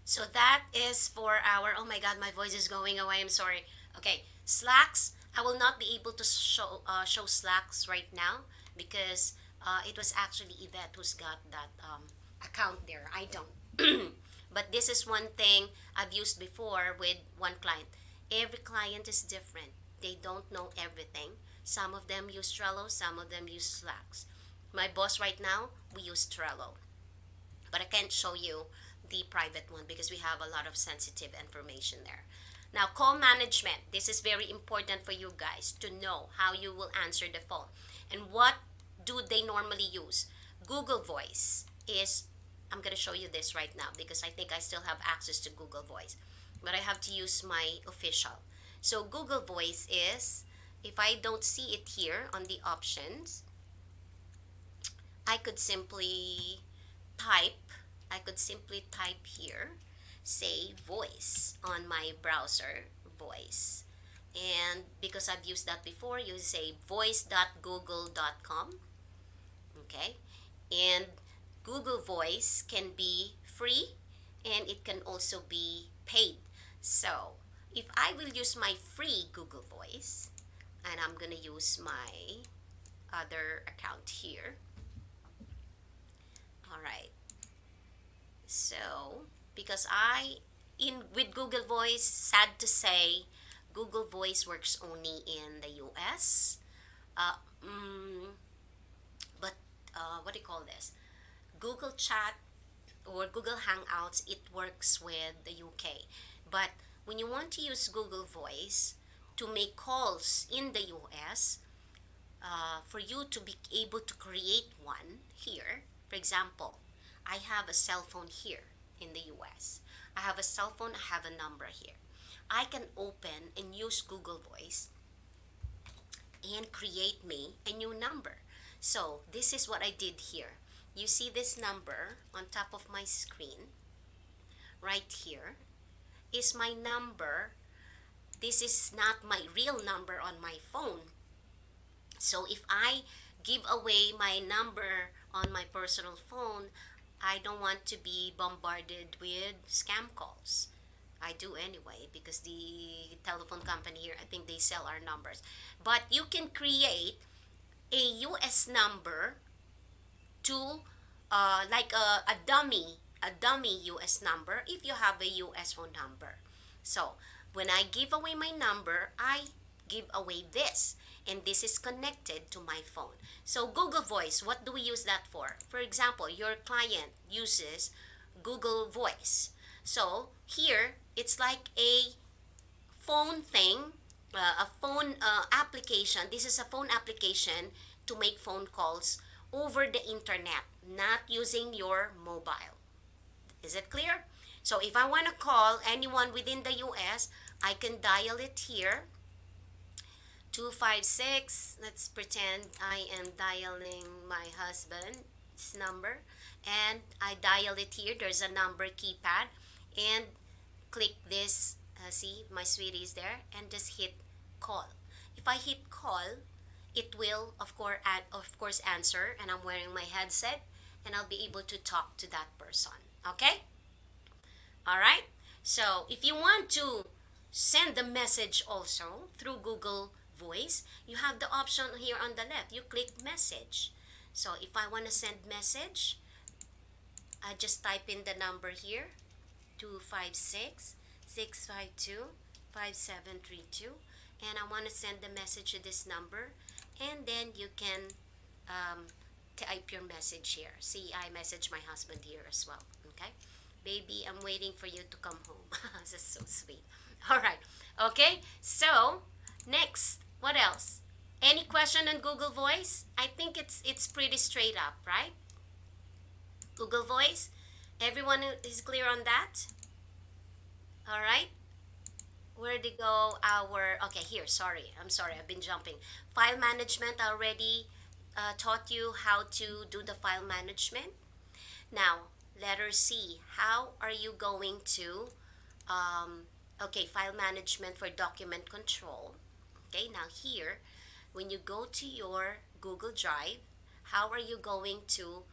So that is for our, oh my god, my voice is going away, I'm sorry. Okay, slacks, I will not be able to show slacks right now because it was actually Yvette who's got that account there. I don't. But this is one thing I've used before with one client. Every client is different. They don't know everything. Some of them use Trello, some of them use Slacks. My boss right now, we use Trello, but I can't show you the private one because we have a lot of sensitive information there. Now, call management. This is very important for you guys to know how you will answer the phone. And what do they normally use? Google Voice is, I'm going to show you this right now because I think I still have access to Google Voice, but I have to use my official. So, Google Voice is, if I don't see it here on the options, I could simply type, I could simply type here, say voice on my browser, voice. And because I've used that before, you say voice.google.com. Okay. And Google Voice can be free and it can also be paid. So if I will use my free Google Voice, and I'm going to use my other account here. All right. So, because I in with Google Voice, sad to say, Google Voice works only in the US. Uh, mm, but what do you call this? Google Chat or Google Hangouts, it works with the UK. But when you want to use Google Voice to make calls in the US, for you to be able to create one here, for example, I have a cell phone here in the US. I have a cell phone, I have a number here. I can open and use Google Voice and create me a new number. So this is what I did here. You see this number on top of my screen right here is my number. This is not my real number on my phone. So if I give away my number on my personal phone, I don't want to be bombarded with scam calls. I do anyway because the telephone company here, I think they sell our numbers. But you can create a US number to like a dummy US number if you have a US phone number. So when I give away my number, I give away this, and this is connected to my phone. So Google Voice, what do we use that for? For example, your client uses Google Voice. So here it's like a phone thing, a phone application. This is a phone application to make phone calls over the internet, not using your mobile. Is it clear? So if I want to call anyone within the US, I can dial it here, 256. Let's pretend I am dialing my husband's number, and I dial it here. There's a number keypad, and click this. See, my sweetie is there, and just hit call. If I hit call, it will of course answer, and I'm wearing my headset, and I'll be able to talk to that person. Okay? All right? So, if you want to send the message also through Google Voice, you have the option here on the left. You click message. So, if I want to send message, I just type in the number here, 256 652 5732, and I want to send the message to this number, and then you can type your message here. See, I message my husband here as well. Okay, baby, I'm waiting for you to come home. This is so sweet. All right. Okay. So next, what else? Any question on Google Voice? I think it's pretty straight up, right? Google Voice. Everyone is clear on that? All right. Where did go our, okay, here, sorry, I'm sorry, I've been jumping. File management, I already taught you how to do the file management. Now, letter C, how are you going to, okay, file management for document control. Okay, now here, when you go to your Google Drive, how are you going to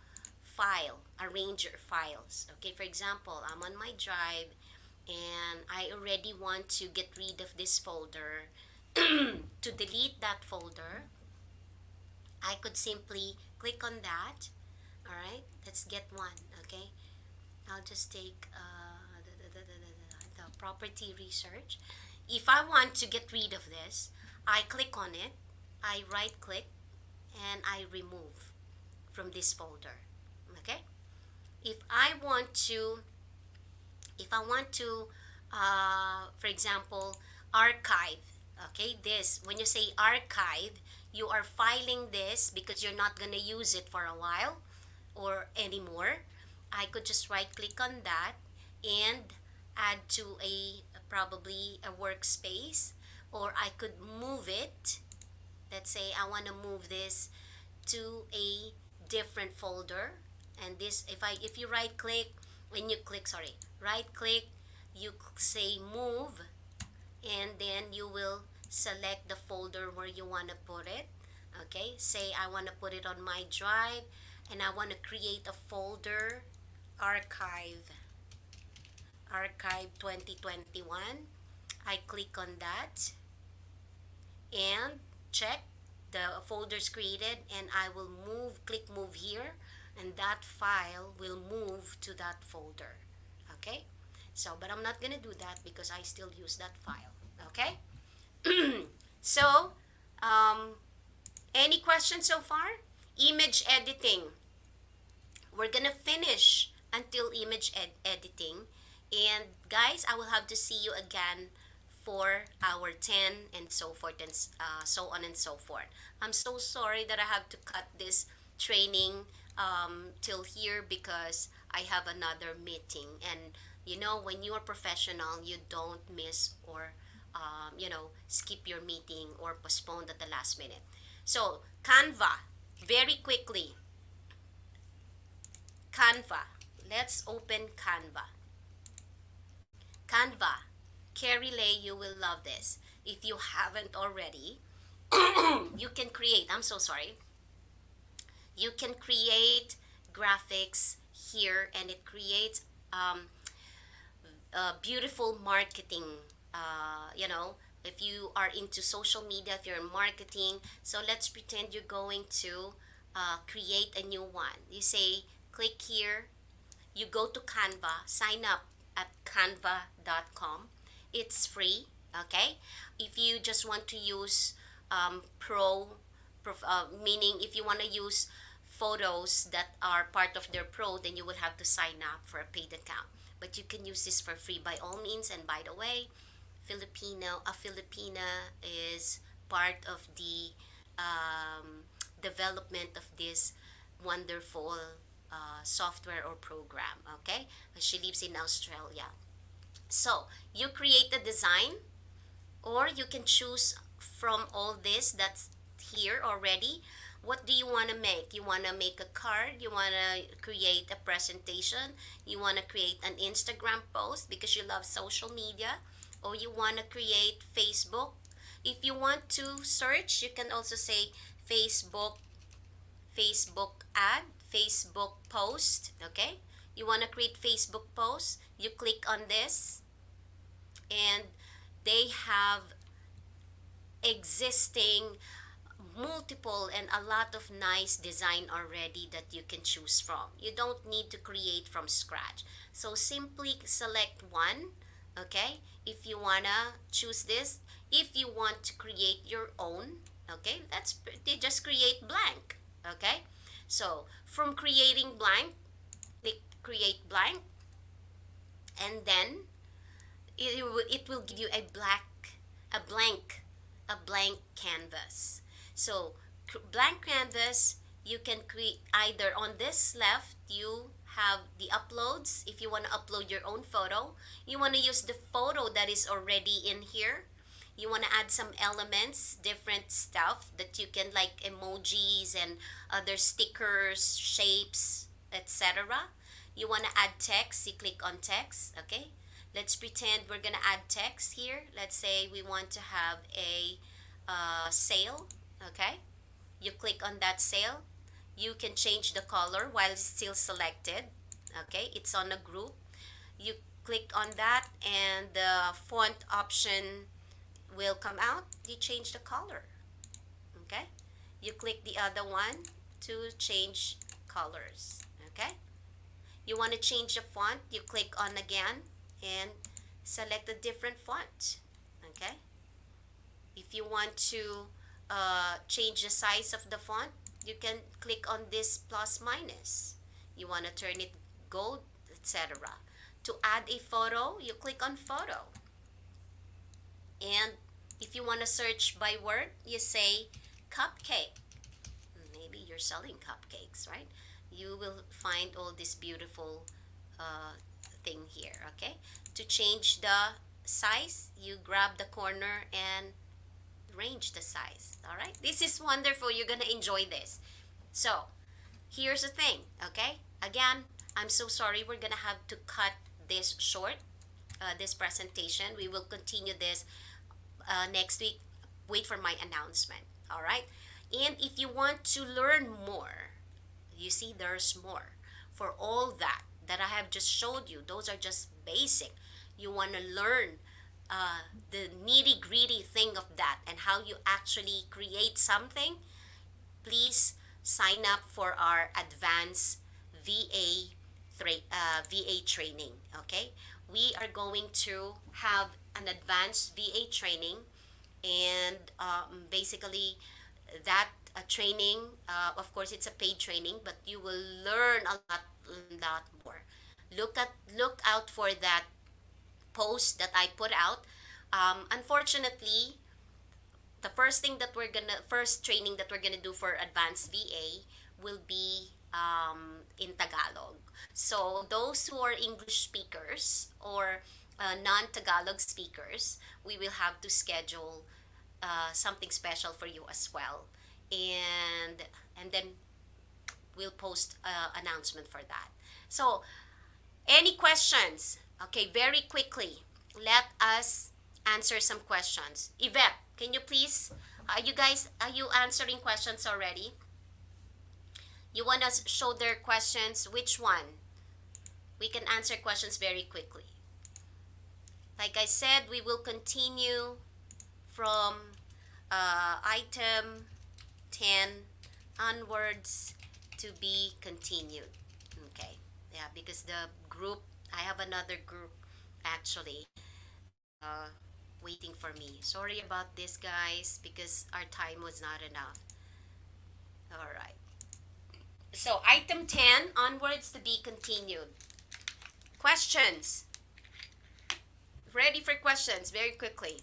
arrange your files? Okay, for example, I'm on my drive and I already want to get rid of this folder. To delete that folder, I could simply click on that. All right, let's get one. Okay, I'll just take the property research. If I want to get rid of this, I click on it. I right click and I remove from this folder. Okay? If I want to, if I want to, for example, archive, okay, this, when you say archive, you are filing this because you're not going to use it for a while or anymore. I could just right click on that and add to a probably a workspace, or I could move it. Let's say I want to move this to a different folder, and this, if you right click, when you click, sorry, right click, you say move, and then you will select the folder where you want to put it. Okay, say I want to put it on my drive, and I want to create a folder, archive, archive 2021. I click on that and check the folders created, and I will move, click move here, and that file will move to that folder. Okay, so but I'm not gonna do that because I still use that file. Okay. So um, any questions so far? Image editing, we're gonna finish until image editing, and guys, I will have to see you again for hour 10 and so forth, and so on and so forth. I'm so sorry that I have to cut this training till here because I have another meeting, and you know, when you are professional, you don't miss or skip your meeting or postpone at the last minute. So Canva, very quickly, Canva. Let's open Canva. Canva. Carrie Lay, you will love this. If you haven't already, you can create, I'm so sorry, you can create graphics here, and it creates beautiful marketing. If you are into social media, if you're in marketing, so let's pretend you're going to create a new one. You say, click here, you go to Canva, sign up at canva.com. It's free, okay? If you just want to use meaning if you want to use photos that are part of their pro, then you will have to sign up for a paid account. But you can use this for free by all means. And by the way, a Filipina is part of the development of this wonderful software or program. Okay, she lives in Australia. So you create a design, or you can choose from all this that's here already. What do you want to make? You want to make a card, you want to create a presentation, you want to create an Instagram post because you love social media, or you want to create Facebook. If you want to search, you can also say Facebook, Facebook ad, Facebook post. Okay, you want to create Facebook post, you click on this, and they have existing multiple and a lot of nice design already that you can choose from. You don't need to create from scratch. So simply select one, okay? If you wanna choose this, if you want to create your own, okay? They just create blank, okay? So from creating blank, click create blank, and then it will give you a blank a blank canvas. So blank canvas, you can create either on this left, you have the uploads. If you want to upload your own photo, you want to use the photo that is already in here, you want to add some elements, different stuff that you can, like emojis and other stickers, shapes, etc. You want to add text, you click on text. Okay, let's pretend we're gonna add text here. Let's say we want to have a sale. Okay, you click on that sale, you can change the color while it's still selected. Okay, it's on a group, you click on that, and the font option will come out, you change the color. Okay, you click the other one to change colors. Okay, you want to change the font, you click on again and select a different font. Okay, if you want to change the size of the font, you can click on this plus minus. You want to turn it gold, etc. To add a photo, you click on photo. And if you want to search by word, you say cupcake. Maybe you're selling cupcakes, right? You will find all this beautiful uh, thing here, okay? To change the size, you grab the corner and range the size, all right? This is wonderful. You're gonna enjoy this. So, here's the thing, okay? Again, I'm so sorry. We're gonna have to cut this short, this presentation. We will continue this next week. Wait for my announcement, all right? And if you want to learn more, you see there's more. For all that I have just showed you, those are just basic. You want to learn the nitty gritty thing of that and how you actually create something, please sign up for our advanced VA training. Okay, we are going to have an advanced VA training, and basically that training, of course, it's a paid training, but you will learn a lot more. Look out for that post that I put out. Unfortunately, the first training that we're gonna do for advanced VA will be in Tagalog. So those who are English speakers or non-Tagalog speakers, we will have to schedule something special for you as well, and then we'll post announcement for that. So any questions? Okay, very quickly, let us answer some questions. Yvette, can you please, are you answering questions already? You want us to show their questions? Which one? We can answer questions very quickly. Like I said, we will continue from item 10 onwards to be continued. Okay, yeah, because the group, I have another group actually uh, waiting for me. Sorry about this, guys, because our time was not enough. All right. So, item 10 onwards to be continued. Questions? Ready for questions very quickly.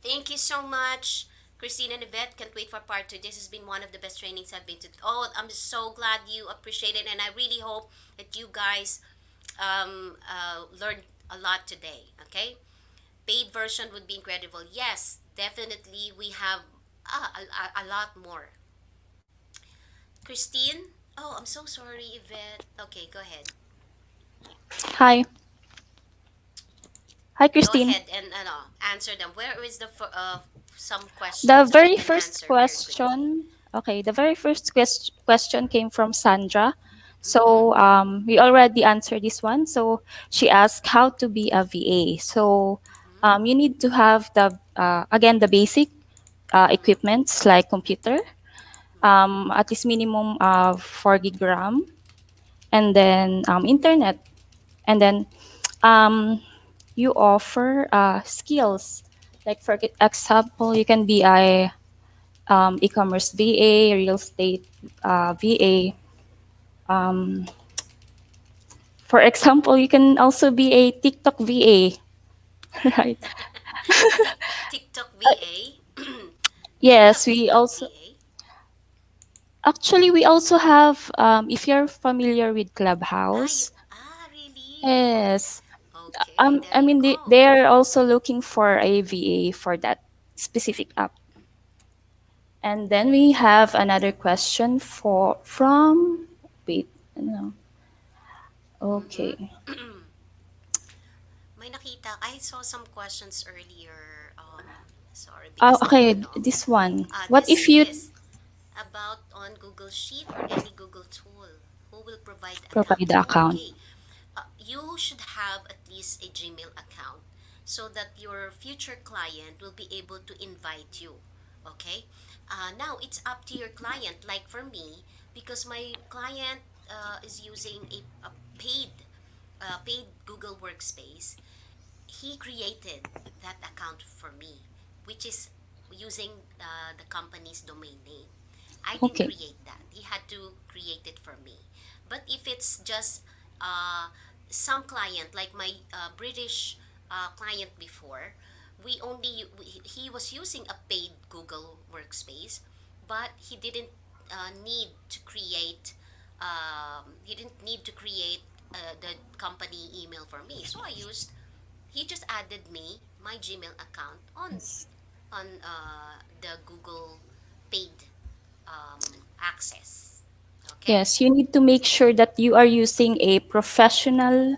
Thank you so much, Christine and Yvette. Can't wait for part two. This has been one of the best trainings I've been to. Oh, I'm so glad you appreciate it, and I really hope that you guys learned a lot today. Okay, paid version would be incredible. Yes, definitely. We have a lot more. Christine? Oh, I'm so sorry, Yvette. Okay, go ahead. Hi. Hi, Go Christine. ahead and answer them. Where is the some The questions that I very can first answer very quickly? question, okay, the very first question came from Sandra. Mm-hmm. So we already answered this one. So she asked how to be a VA. So Mm-hmm. you need to have the again the basic Mm-hmm. equipments like computer, Mm-hmm. at least minimum of 4 gig RAM, and then internet, and then um, you offer skills. Like for example, you can be a e-commerce VA, real estate VA. Um, for example, you can also be a TikTok VA, right? TikTok Uh, VA. Do you yes, have we TikTok also VA? actually we also have. If you're familiar with Ah, you Clubhouse, really? yes. Okay, there I you mean go. they are also looking for a VA for that specific app. And then we have another question for from wait, no. Okay. Mm-hmm. May nakita. I saw some questions earlier. Sorry Oh, because okay, this one. What this if you this about on Google Sheet or any Google tool. Who will provide account? provide the account? Okay, you should have at least a Gmail account so that your future client will be able to invite you. Okay, now it's up to your client. Like for me, because my client is using a paid Google Workspace. he created that account for me, which is using the company's domain name. I didn't Okay. create that. He had to create it for me. But if it's just uh, some client, like my British client before, he was using a paid Google Workspace, but he didn't need to create the company email for me. So he just added me my Gmail account Yes. on the Google paid access. Okay? Yes, you need to make sure that you are using a professional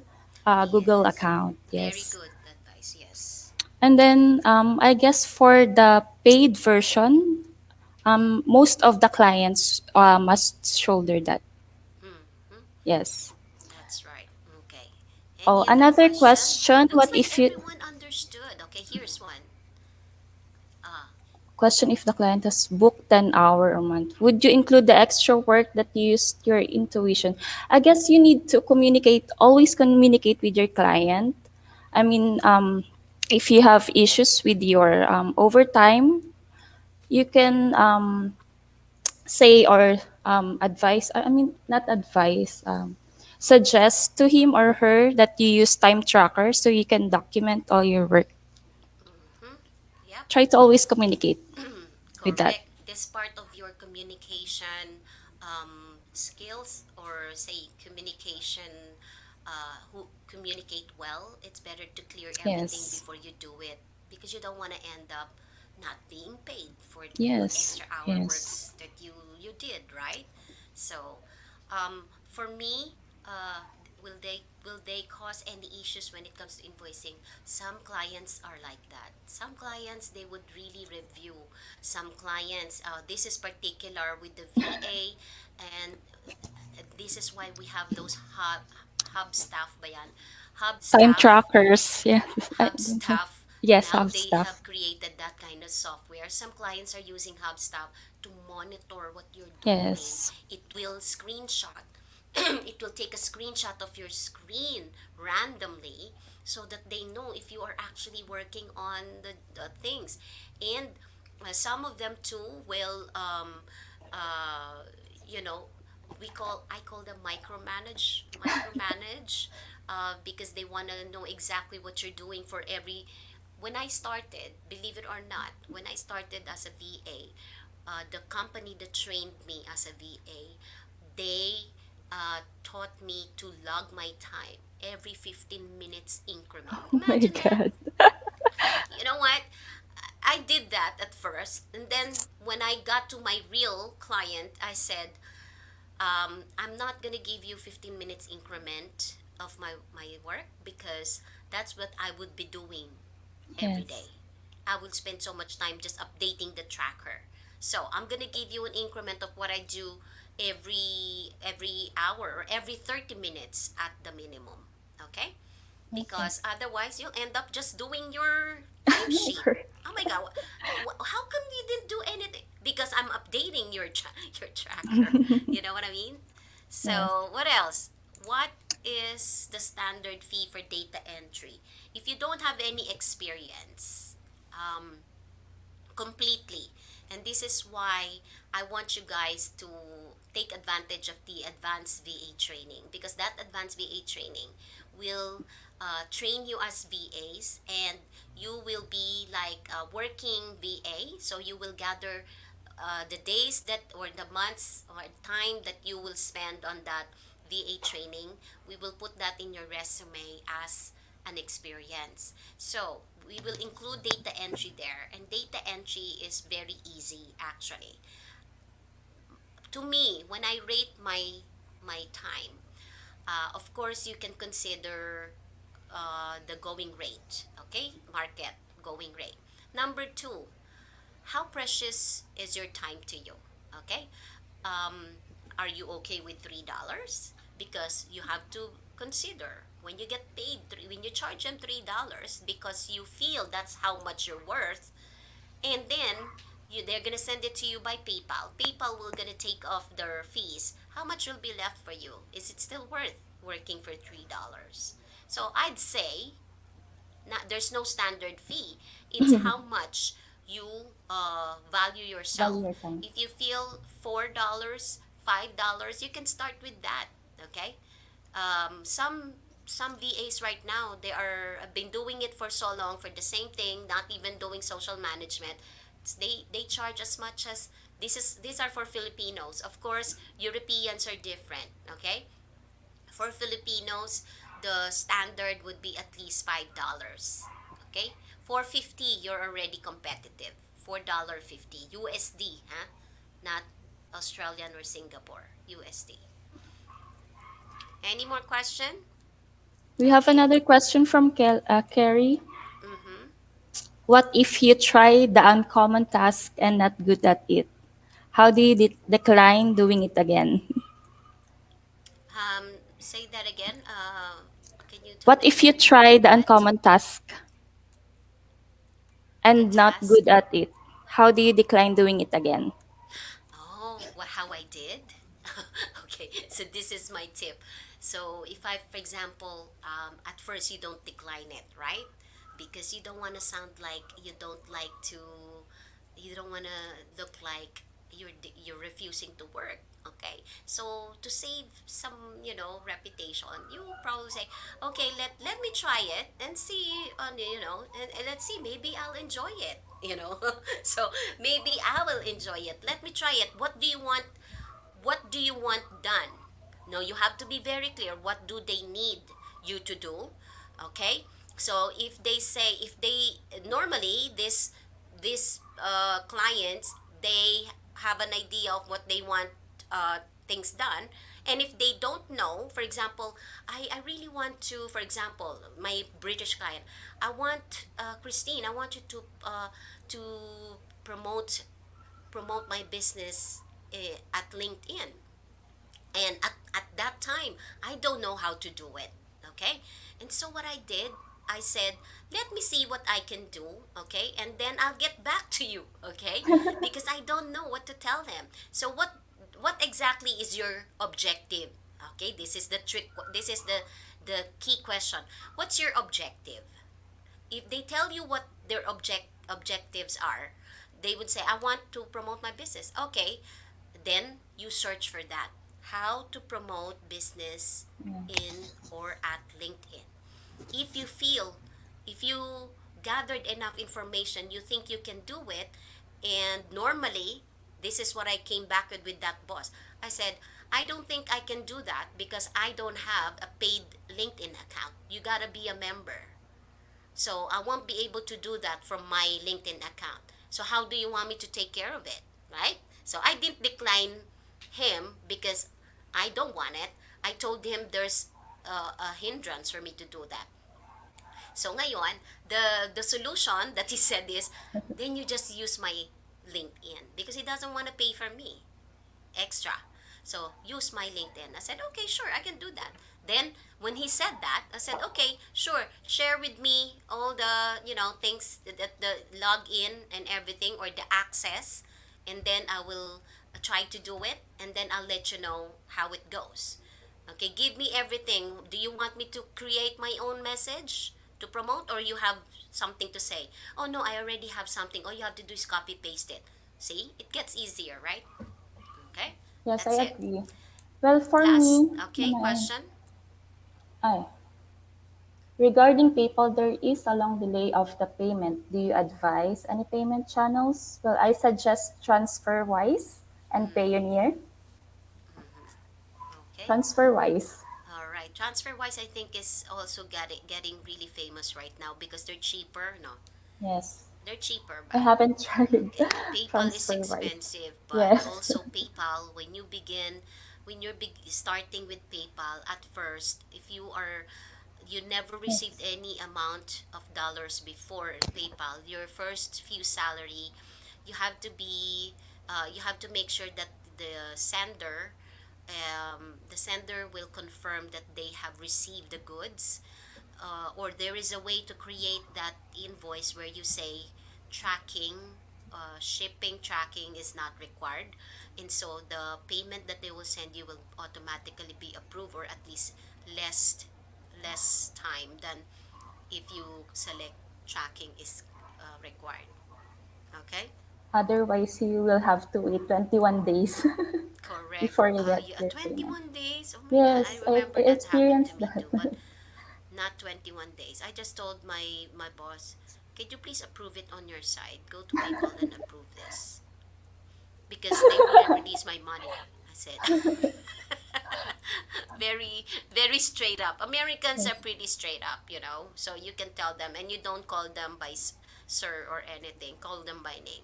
Google Yes. account. Very Yes. good advice. Yes. And then I guess for the paid version, most of the clients must shoulder that. Hmm. Yes. That's right. Okay. Oh, Any other another question? question. Looks What like if you everyone understood. Okay, here's one. Ah, question if the client has booked 10 hour a month? Would you include the extra work that you used your intuition? I guess you need to communicate, always communicate with your client. I mean, if you have issues with your overtime, you can say or advise, I mean, not advise, suggest to him or her that you use time tracker so you can document all your work. mm-hmm. Yep. Try to always communicate with that. Correct. This part of your communication skills, or say communication, who communicate well, it's better to clear everything Yes. before you do it, because you don't want to end up not being paid for your Yes. extra hour Yes. works that you did, right? So, for me, will they cause any issues when it comes to invoicing? Some clients are like that. Some clients, they would really review. Some clients, this is particular with the VA, and this is why we have those hub staff ba yan? Hub Time staff trackers. Yes. I Hub don't know. Staff. Yes, Now have they stuff. have created that kind of software. Some clients are using Hub Staff to monitor what you're doing. Yes. It will screenshot. It will take a screenshot of your screen randomly, so that they know if you are actually working on the things. And some of them too will uh, you know I call them micromanage, because they want to know exactly what you're doing for every. When I started, believe it or not, when I started as a VA, the company that trained me as a VA, they taught me to log my time every 15 minutes increment. Oh my Imagine that. God. You know what? I did that at first, and then when I got to my real client, I said, I'm not gonna give you 15 minutes increment of my work, because that's what I would be doing every Yes. day. I would spend so much time just updating the tracker. So I'm gonna give you an increment of what I do every hour, or every 30 minutes at the minimum. Okay? Okay. Because otherwise you'll end up just doing your timesheet. Oh my god, how come you didn't do anything? Because I'm updating your tracker. You know what I mean? Yes. So, what else? What is the standard fee for data entry? If you don't have any experience, um, completely. And this is why I want you guys to take advantage of the advanced VA training, because that advanced VA training will train you as VAs, and you will be like a working VA. So you will gather the days that, or the months or time that you will spend on that VA training. We will put that in your resume as an experience. So we will include data entry there, and data entry is very easy actually. To me, when I rate my time, of course you can consider the going rate, okay, market going rate. Number two, how precious is your time to you? Okay, are you okay with $3? Because you have to consider, when you get paid when you charge them $3, because you feel that's how much you're worth, and then they're gonna send it to you by PayPal. PayPal will gonna take off their fees. How much will be left for you? Is it still worth working for $3? So I'd say Not, there's no standard fee. It's how much you value Value yourself. your time. If you feel $4, $5, you can start with that. Okay. Some VAs right now, they are have been doing it for so long for the same thing, not even doing social management. They charge as much as, these are for Filipinos. Of course, Europeans are different. Okay, for Filipinos, the standard would be at least $5. Okay? 450, you're already competitive. $4.50 USD, huh? Not Australian or Singapore, USD. Any more question? We have Okay. another question from Carrie. Mm-hmm. What if you try the uncommon task and not good at it? How do you decline doing it again? Say that again. Can you tell What me if you again? try the What? uncommon task The and not task? good at it? How do you decline doing it again? Oh, how I did? Okay, so this is my tip. So if I, for example, at first you don't decline it, right? Because you don't want to sound like you don't like to, you don't want to look like you're refusing to work. Okay, so to save some, reputation, you probably say, okay, let me try it and see, and let's see, maybe I'll enjoy it. So maybe I will enjoy it. Let me try it. What do you want done? No, you have to be very clear. What do they need you to do? Okay. So if they normally this clients, they have an idea of what they want things done. And if they don't know, for example, I really want to, for example, my British client, I want, Christine, I want you to promote promote my business at LinkedIn. And at that time, I don't know how to do it. Okay. And so what I did, I said, let me see what I can do. Okay. And then I'll get back to you. Okay. Because I don't know what to tell them. So what exactly is your objective? Okay. This is the trick. This is the key question. What's your objective? If they tell you what their objectives are, they would say, I want to promote my business. Okay, then you search for that. How to promote business Yeah. in or at LinkedIn. If you feel, if you gathered enough information, you think you can do it, and normally, this is what I came back with that boss. I said, I don't think I can do that because I don't have a paid LinkedIn account. You gotta be a member. So I won't be able to do that from my LinkedIn account. So how do you want me to take care of it? Right? So I didn't decline him because I don't want it. I told him there's a hindrance for me to do that. So ngayon, the solution that he said is, then you just use my LinkedIn because he doesn't want to pay for me extra. So use my LinkedIn. I said, okay, sure, I can do that. Then when he said that, I said, okay, sure, share with me all the, things that the login and everything, or the access, and then I will try to do it, and then I'll let you know how it goes. Okay, give me everything. Do you want me to create my own message to promote, or you have something to say? Oh no, I already have something. All you have to do is copy paste it. See, it gets easier, right? Okay, Yes, I that's it. agree. Well, for Last, me, okay, question. ay, regarding PayPal, there is a long delay of the payment. Do you advise any payment channels? Well, I suggest TransferWise and Mm-hmm. Payoneer. Okay. TransferWise. All right. TransferWise, I think, is also getting really famous right now because they're cheaper. No, Yes. they're cheaper, I but haven't tried okay. PayPal is TransferWise. expensive, but Yes. also PayPal, when you're starting with PayPal at first, if you never received Yes. any amount of dollars before PayPal, your first few salary, you have to be, you have to make sure that the sender will confirm that they have received the goods, or there is a way to create that invoice where you say tracking, shipping tracking is not required, and so the payment that they will send you will automatically be approved, or at least less less time than if you select tracking is required. Okay? Otherwise, you will have to wait 21 days Correct. before you get Yeah, your payment. 21 days. Oh my God, I Yes, I remember that happened to experienced me that. too, but not 21 days. I just told my boss, "Could you please approve it on your side? Go to PayPal and approve this because they wouldn't release my money." I said. Very very straight up. Americans Yes. are pretty straight up, so you can tell them, and you don't call them by sir or anything. Call them by name.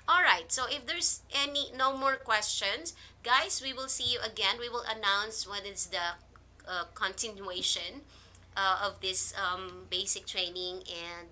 All right, so if there's any no more questions, guys, we will see you again. We will announce what is the continuation of this basic training, and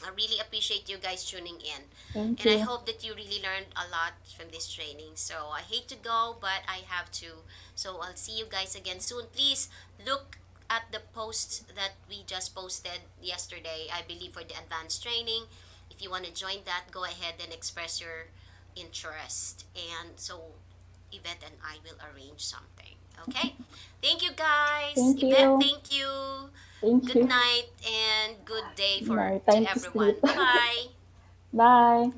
I really appreciate you guys tuning in. Thank And I you. hope that you really learned a lot from this training. So I hate to go, but I have to. So I'll see you guys again soon. Please look at the posts that we just posted yesterday, I believe, for the advanced training. If you want to join that, go ahead and express your interest. And so Yvette and I will arrange something. Okay? Thank you guys. Thank Yvette, you. thank you. Thank Good you. night and good day for No, to time to sleep. everyone. Bye-bye. Bye.